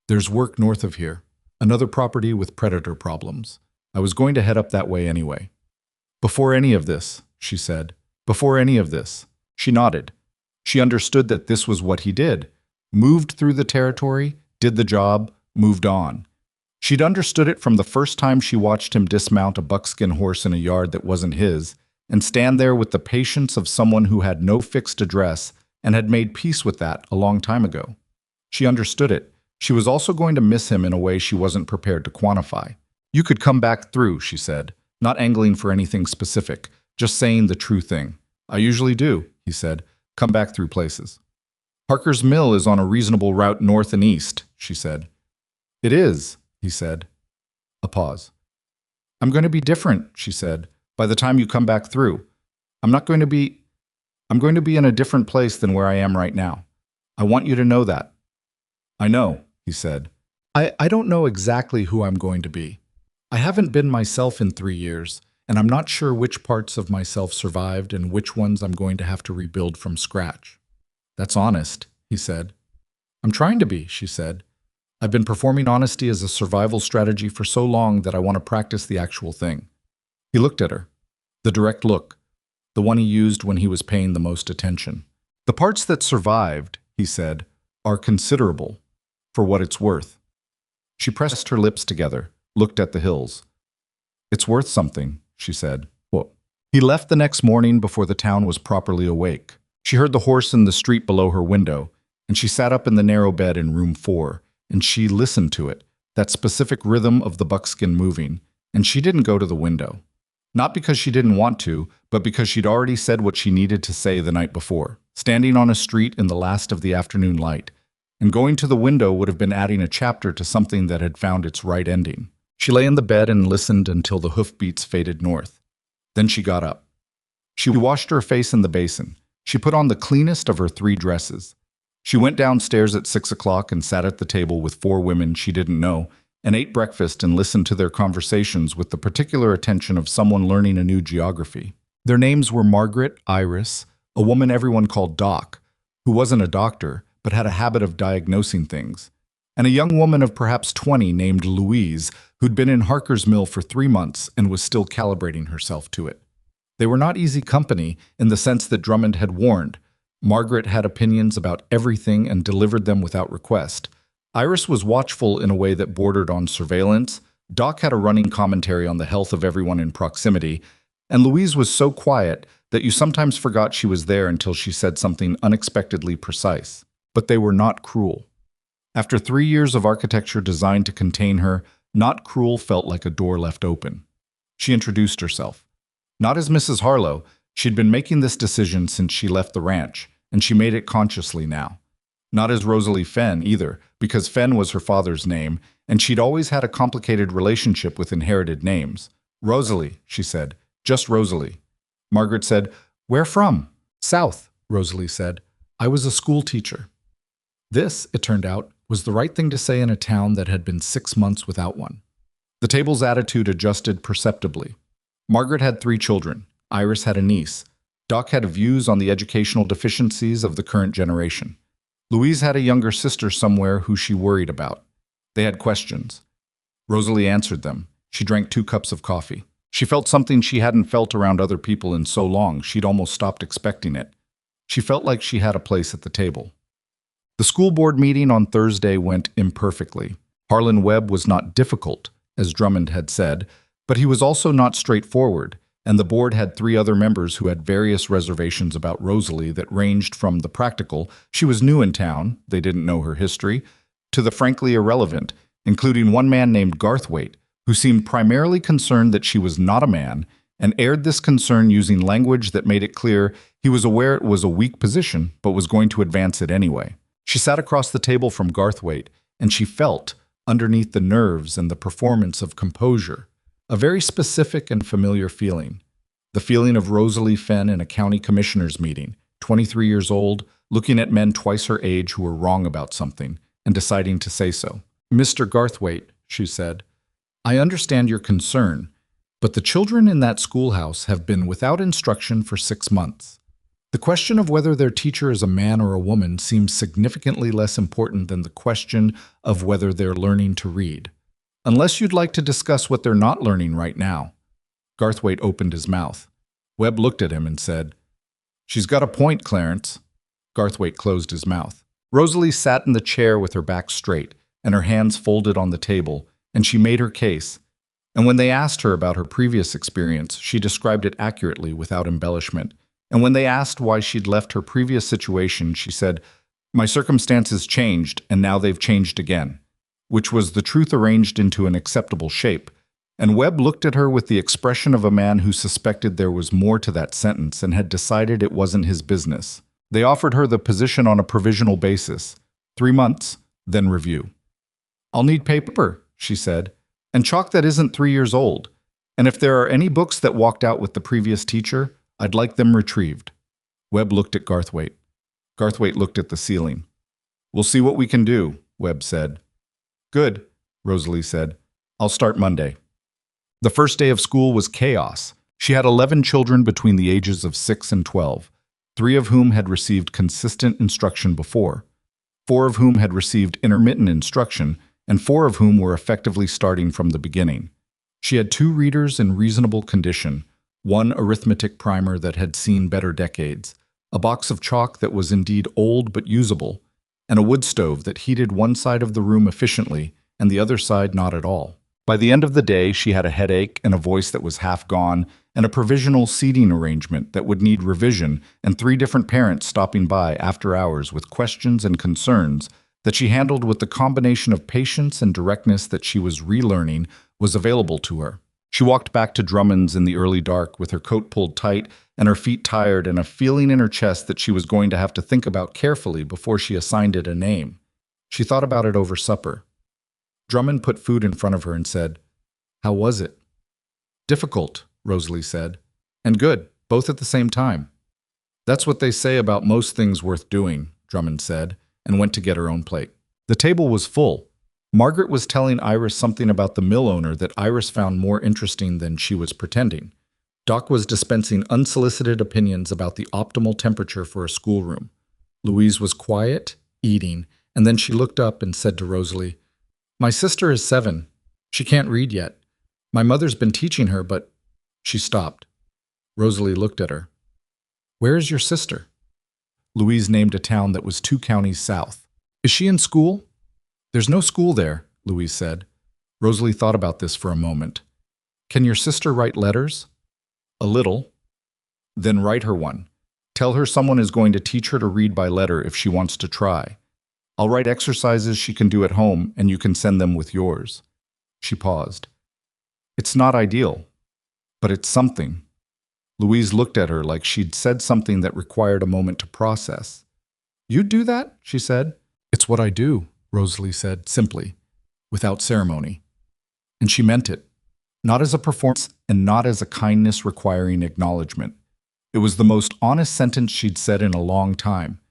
There's work north of here. Another property with predator problems. I was going to head up that way anyway. Before any of this, she said. Before any of this. She nodded. She understood that this was what he did. Moved through the territory, did the job, moved on. She'd understood it from the first time she watched him dismount a buckskin horse in a yard that wasn't his, and stand there with the patience of someone who had no fixed address and had made peace with that a long time ago. She understood it. She was also going to miss him in a way she wasn't prepared to quantify. You could come back through, she said, not angling for anything specific, just saying the true thing. I usually do, he said, come back through places. Harker's Mill is on a reasonable route north and east, she said. It is, he said. A pause. I'm going to be different, she said, by the time you come back through. I'm going to be in a different place than where I am right now. I want you to know that. I know, he said. I don't know exactly who I'm going to be. I haven't been myself in 3 years, and I'm not sure which parts of myself survived and which ones I'm going to have to rebuild from scratch. That's honest, he said. I'm trying to be, she said. I've been performing honesty as a survival strategy for so long that I want to practice the actual thing. He looked at her. The direct look. The one he used when he was paying the most attention. The parts that survived, he said, are considerable, for what it's worth. She pressed her lips together, looked at the hills. It's worth something, she said. Well, he left the next morning before the town was properly awake. She heard the horse in the street below her window, and she sat up in the narrow bed in room 4, and she listened to it, that specific rhythm of the buckskin moving, and she didn't go to the window. Not because she didn't want to, but because she'd already said what she needed to say the night before, standing on a street in the last of the afternoon light. And going to the window would have been adding a chapter to something that had found its right ending. She lay in the bed and listened until the hoofbeats faded north. Then she got up. She washed her face in the basin. She put on the cleanest of her 3 dresses. She went downstairs at 6 o'clock and sat at the table with 4 women she didn't know, and ate breakfast and listened to their conversations with the particular attention of someone learning a new geography. Their names were Margaret, Iris, a woman everyone called Doc, who wasn't a doctor, but had a habit of diagnosing things, and a young woman of perhaps 20 named Louise, who'd been in Harker's Mill for 3 months and was still calibrating herself to it. They were not easy company in the sense that Drummond had warned. Margaret had opinions about everything and delivered them without request. Iris was watchful in a way that bordered on surveillance. Doc had a running commentary on the health of everyone in proximity, and Louise was so quiet that you sometimes forgot she was there until she said something unexpectedly precise. But they were not cruel. After 3 years of architecture designed to contain her, not cruel felt like a door left open. She introduced herself. Not as Mrs. Harlow, she'd been making this decision since she left the ranch, and she made it consciously now. Not as Rosalie Fenn either, because Fenn was her father's name, and she'd always had a complicated relationship with inherited names. Rosalie, she said, just Rosalie. Margaret said, where from? South, Rosalie said. I was a school teacher. This, it turned out, was the right thing to say in a town that had been 6 months without one. The table's attitude adjusted perceptibly. Margaret had 3 children. Iris had a niece. Doc had views on the educational deficiencies of the current generation. Louise had a younger sister somewhere who she worried about. They had questions. Rosalie answered them. She drank 2 cups of coffee. She felt something she hadn't felt around other people in so long she'd almost stopped expecting it. She felt like she had a place at the table. The school board meeting on Thursday went imperfectly. Harlan Webb was not difficult, as Drummond had said, but he was also not straightforward, and the board had 3 other members who had various reservations about Rosalie that ranged from the practical, she was new in town, they didn't know her history, to the frankly irrelevant, including one man named Garthwaite, who seemed primarily concerned that she was not a man, and aired this concern using language that made it clear he was aware it was a weak position, but was going to advance it anyway. She sat across the table from Garthwaite, and she felt, underneath the nerves and the performance of composure, a very specific and familiar feeling. The feeling of Rosalie Fenn in a county commissioners meeting, 23 years old, looking at men twice her age who were wrong about something, and deciding to say so. Mr. Garthwaite, she said, I understand your concern, but the children in that schoolhouse have been without instruction for 6 months. The question of whether their teacher is a man or a woman seems significantly less important than the question of whether they're learning to read. Unless you'd like to discuss what they're not learning right now. Garthwaite opened his mouth. Webb looked at him and said, "She's got a point, Clarence." Garthwaite closed his mouth. Rosalie sat in the chair with her back straight and her hands folded on the table, and she made her case. And when they asked her about her previous experience, she described it accurately without embellishment. And when they asked why she'd left her previous situation, she said, "My circumstances changed, and now they've changed again," which was the truth arranged into an acceptable shape. And Webb looked at her with the expression of a man who suspected there was more to that sentence and had decided it wasn't his business. They offered her the position on a provisional basis. 3 months, then review. "I'll need paper," she said, "and chalk that isn't 3 years old. And if there are any books that walked out with the previous teacher, I'd like them retrieved." Webb looked at Garthwaite. Garthwaite looked at the ceiling. "We'll see what we can do," Webb said. "Good," Rosalie said. "I'll start Monday." The first day of school was chaos. She had 11 children between the ages of 6 and 12, 3 of whom had received consistent instruction before, 4 of whom had received intermittent instruction, and 4 of whom were effectively starting from the beginning. She had 2 readers in reasonable condition, 1 arithmetic primer that had seen better decades, a box of chalk that was indeed old but usable, and a wood stove that heated one side of the room efficiently and the other side not at all. By the end of the day, she had a headache and a voice that was half gone, and a provisional seating arrangement that would need revision, and 3 different parents stopping by after hours with questions and concerns that she handled with the combination of patience and directness that she was relearning was available to her. She walked back to Drummond's in the early dark with her coat pulled tight and her feet tired and a feeling in her chest that she was going to have to think about carefully before she assigned it a name. She thought about it over supper. Drummond put food in front of her and said, "How was it?" "Difficult," Rosalie said, "and good, both at the same time." "That's what they say about most things worth doing," Drummond said, and went to get her own plate. The table was full. Margaret was telling Iris something about the mill owner that Iris found more interesting than she was pretending. Doc was dispensing unsolicited opinions about the optimal temperature for a schoolroom. Louise was quiet, eating, and then she looked up and said to Rosalie, "My sister is 7. She can't read yet. My mother's been teaching her, but—" She stopped. Rosalie looked at her. "Where is your sister?" Louise named a town that was 2 counties south. "Is she in school?" "There's no school there," Louise said. Rosalie thought about this for a moment. "Can your sister write letters?" "A little." "Then write her one. Tell her someone is going to teach her to read by letter if she wants to try. I'll write exercises she can do at home, and you can send them with yours." She paused. "It's not ideal, but it's something." Louise looked at her like she'd said something that required a moment to process. "You'd do that?" she said. "It's what I do," Rosalie said, simply, without ceremony. And she meant it, not as a performance and not as a kindness requiring acknowledgement. It was the most honest sentence she'd said in a long time.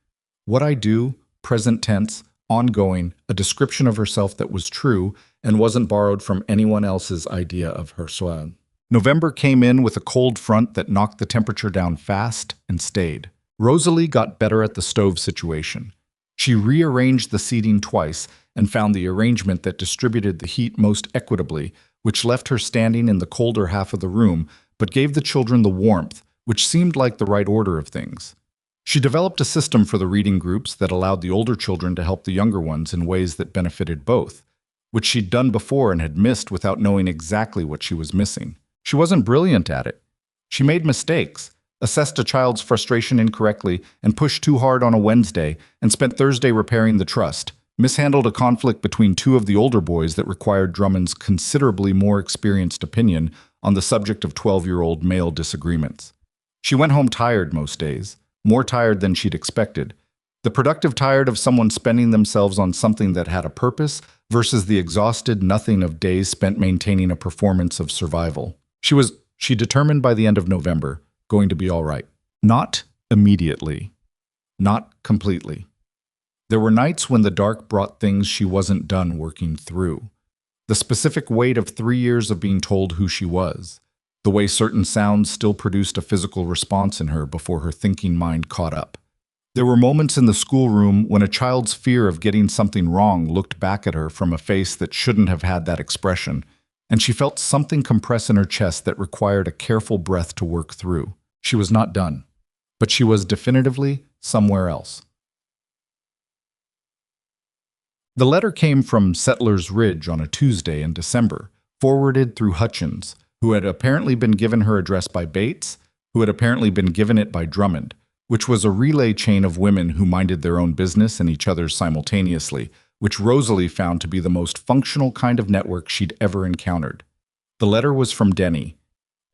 What I do, present tense, ongoing, a description of herself that was true and wasn't borrowed from anyone else's idea of herself. November came in with a cold front that knocked the temperature down fast and stayed. Rosalie got better at the stove situation. She rearranged the seating twice and found the arrangement that distributed the heat most equitably, which left her standing in the colder half of the room, but gave the children the warmth, which seemed like the right order of things. She developed a system for the reading groups that allowed the older children to help the younger ones in ways that benefited both, which she'd done before and had missed without knowing exactly what she was missing. She wasn't brilliant at it. She made mistakes, assessed a child's frustration incorrectly, and pushed too hard on a Wednesday, and spent Thursday repairing the trust, mishandled a conflict between 2 of the older boys that required Drummond's considerably more experienced opinion on the subject of 12-year-old male disagreements. She went home tired most days, more tired than she'd expected. The productive tired of someone spending themselves on something that had a purpose versus the exhausted nothing of days spent maintaining a performance of survival. She determined by the end of November, going to be all right. Not immediately. Not completely. There were nights when the dark brought things she wasn't done working through. The specific weight of 3 years of being told who she was. the way certain sounds still produced a physical response in her before her thinking mind caught up. There were moments in the schoolroom when a child's fear of getting something wrong looked back at her from a face that shouldn't have had that expression, and she felt something compress in her chest that required a careful breath to work through. She was not done, but she was definitively somewhere else. The letter came from Settlers Ridge on a Tuesday in December, forwarded through Hutchins, who had apparently been given her address by Bates, who had apparently been given it by Drummond, which was a relay chain of women who minded their own business and each other's simultaneously, which Rosalie found to be the most functional kind of network she'd ever encountered. The letter was from Denny.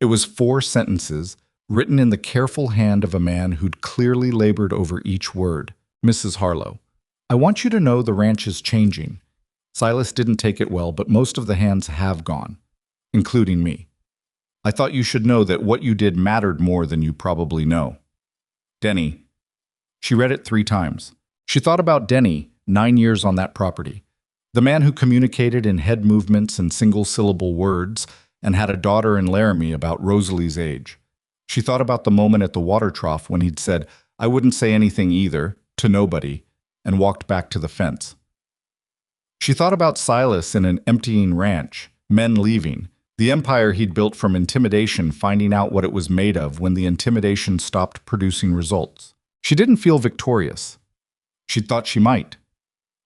It was 4 sentences, written in the careful hand of a man who'd clearly labored over each word. Mrs. Harlow, I want you to know the ranch is changing. Silas didn't take it well, but most of the hands have gone, including me. I thought you should know that what you did mattered more than you probably know. Denny. She read it 3 times. She thought about Denny, 9 years on that property. The man who communicated in head movements and single-syllable words and had a daughter in Laramie about Rosalie's age. She thought about the moment at the water trough when he'd said, I wouldn't say anything either, to nobody, and walked back to the fence. She thought about Silas in an emptying ranch, men leaving, the empire he'd built from intimidation finding out what it was made of when the intimidation stopped producing results. She didn't feel victorious. She'd thought she might.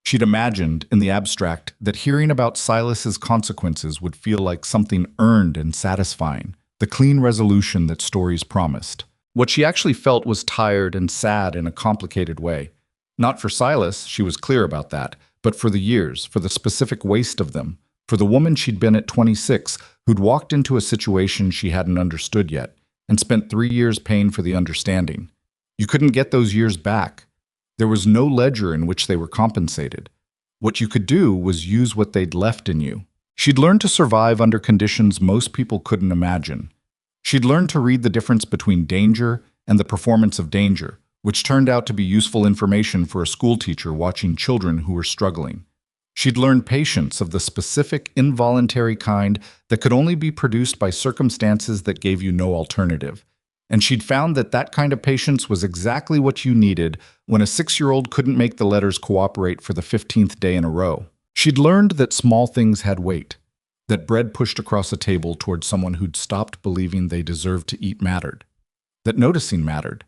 She'd imagined, in the abstract, that hearing about Silas's consequences would feel like something earned and satisfying, the clean resolution that stories promised. What she actually felt was tired and sad in a complicated way. Not for Silas, she was clear about that, but for the years, for the specific waste of them, for the woman she'd been at 26, who'd walked into a situation she hadn't understood yet, and spent 3 years paying for the understanding. You couldn't get those years back. There was no ledger in which they were compensated. What you could do was use what they'd left in you. She'd learned to survive under conditions most people couldn't imagine. She'd learned to read the difference between danger and the performance of danger, which turned out to be useful information for a schoolteacher watching children who were struggling. She'd learned patience of the specific, involuntary kind that could only be produced by circumstances that gave you no alternative. And she'd found that that kind of patience was exactly what you needed when a 6-year-old couldn't make the letters cooperate for the 15th day in a row. She'd learned that small things had weight, that bread pushed across a table toward someone who'd stopped believing they deserved to eat mattered, that noticing mattered,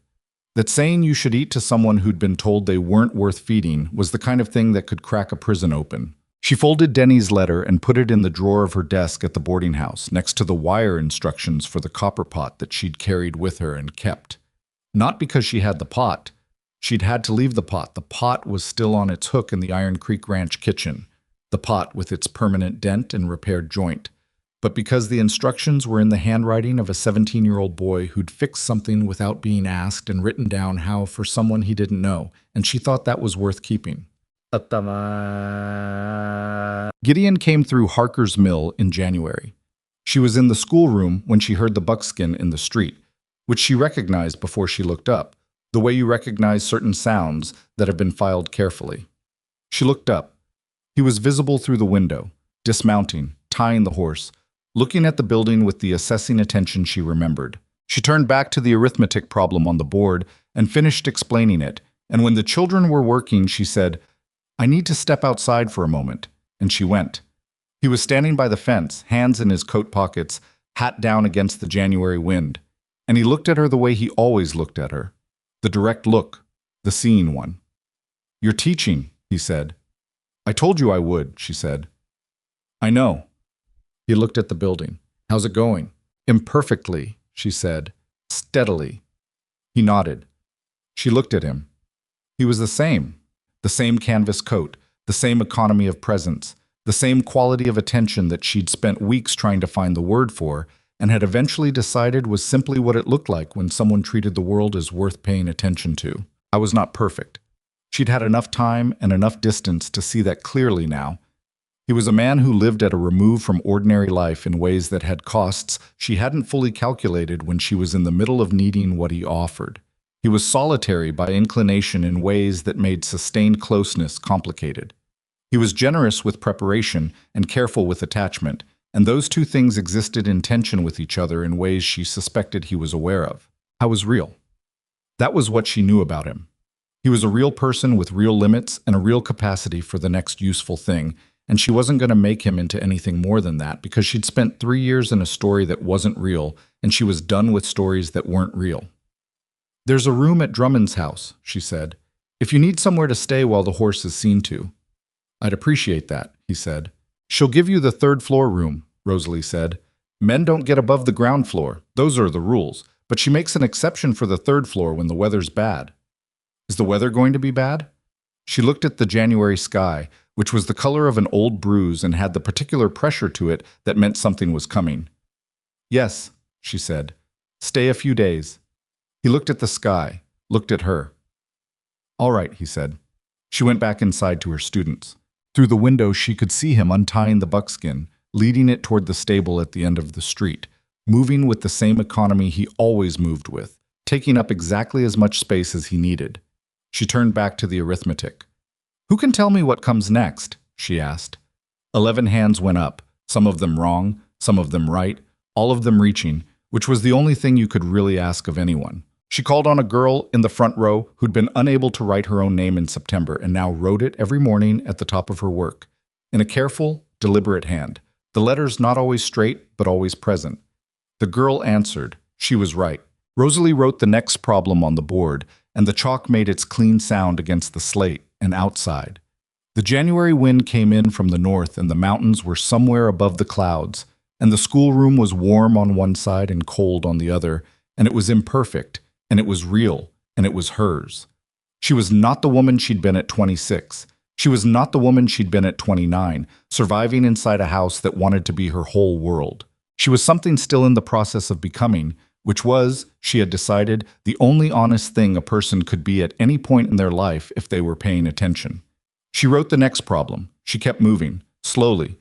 that saying you should eat to someone who'd been told they weren't worth feeding was the kind of thing that could crack a prison open. She folded Denny's letter and put it in the drawer of her desk at the boarding house, next to the wire instructions for the copper pot that she'd carried with her and kept. Not because she had the pot. She'd had to leave the pot. The pot was still on its hook in the Iron Creek Ranch kitchen, the pot with its permanent dent and repaired joint. But because the instructions were in the handwriting of a 17-year-old boy who'd fixed something without being asked and written down how for someone he didn't know, and she thought that was worth keeping. Gideon came through Harker's Mill in January. She was in the schoolroom when she heard the buckskin in the street, which she recognized before she looked up, the way you recognize certain sounds that have been filed carefully. She looked up. He was visible through the window, dismounting, tying the horse, looking at the building with the assessing attention she remembered. She turned back to the arithmetic problem on the board and finished explaining it, and when the children were working, she said, I need to step outside for a moment, and she went. He was standing by the fence, hands in his coat pockets, hat down against the January wind, and he looked at her the way he always looked at her, the direct look, the seeing one. You're teaching, he said. I told you I would, she said. I know. He looked at the building. How's it going? Imperfectly, she said, steadily. He nodded. She looked at him. He was the same canvas coat, the same economy of presence, the same quality of attention that she'd spent weeks trying to find the word for, and had eventually decided was simply what it looked like when someone treated the world as worth paying attention to. I was not perfect. She'd had enough time and enough distance to see that clearly now. He was a man who lived at a remove from ordinary life in ways that had costs she hadn't fully calculated when she was in the middle of needing what he offered. He was solitary by inclination in ways that made sustained closeness complicated. He was generous with preparation and careful with attachment, and those two things existed in tension with each other in ways she suspected he was aware of. I was real. That was what she knew about him. He was a real person with real limits and a real capacity for the next useful thing, and she wasn't going to make him into anything more than that because she'd spent 3 years in a story that wasn't real, and she was done with stories that weren't real. "There's a room at Drummond's house," she said, "if you need somewhere to stay while the horse is seen to." "I'd appreciate that," he said. "She'll give you the 3rd floor room," Rosalie said. "Men don't get above the ground floor. Those are the rules. But she makes an exception for the 3rd floor when the weather's bad." "Is the weather going to be bad?" She looked at the January sky, which was the color of an old bruise and had the particular pressure to it that meant something was coming. "Yes," she said. "Stay a few days." He looked at the sky, looked at her. "All right," he said. She went back inside to her students. Through the window, she could see him untying the buckskin, leading it toward the stable at the end of the street, moving with the same economy he always moved with, taking up exactly as much space as he needed. She turned back to the arithmetic. "Who can tell me what comes next?" she asked. 11 hands went up, some of them wrong, some of them right, all of them reaching, which was the only thing you could really ask of anyone. She called on a girl in the front row who'd been unable to write her own name in September and now wrote it every morning at the top of her work, in a careful, deliberate hand, the letters not always straight but always present. The girl answered. She was right. Rosalie wrote the next problem on the board, and the chalk made its clean sound against the slate and outside. The January wind came in from the north, and the mountains were somewhere above the clouds, and the schoolroom was warm on one side and cold on the other, and it was imperfect, and it was real, and it was hers. She was not the woman she'd been at 26. She was not the woman she'd been at 29, surviving inside a house that wanted to be her whole world. She was something still in the process of becoming, which was, she had decided, the only honest thing a person could be at any point in their life if they were paying attention. She wrote the next problem. She kept moving, slowly,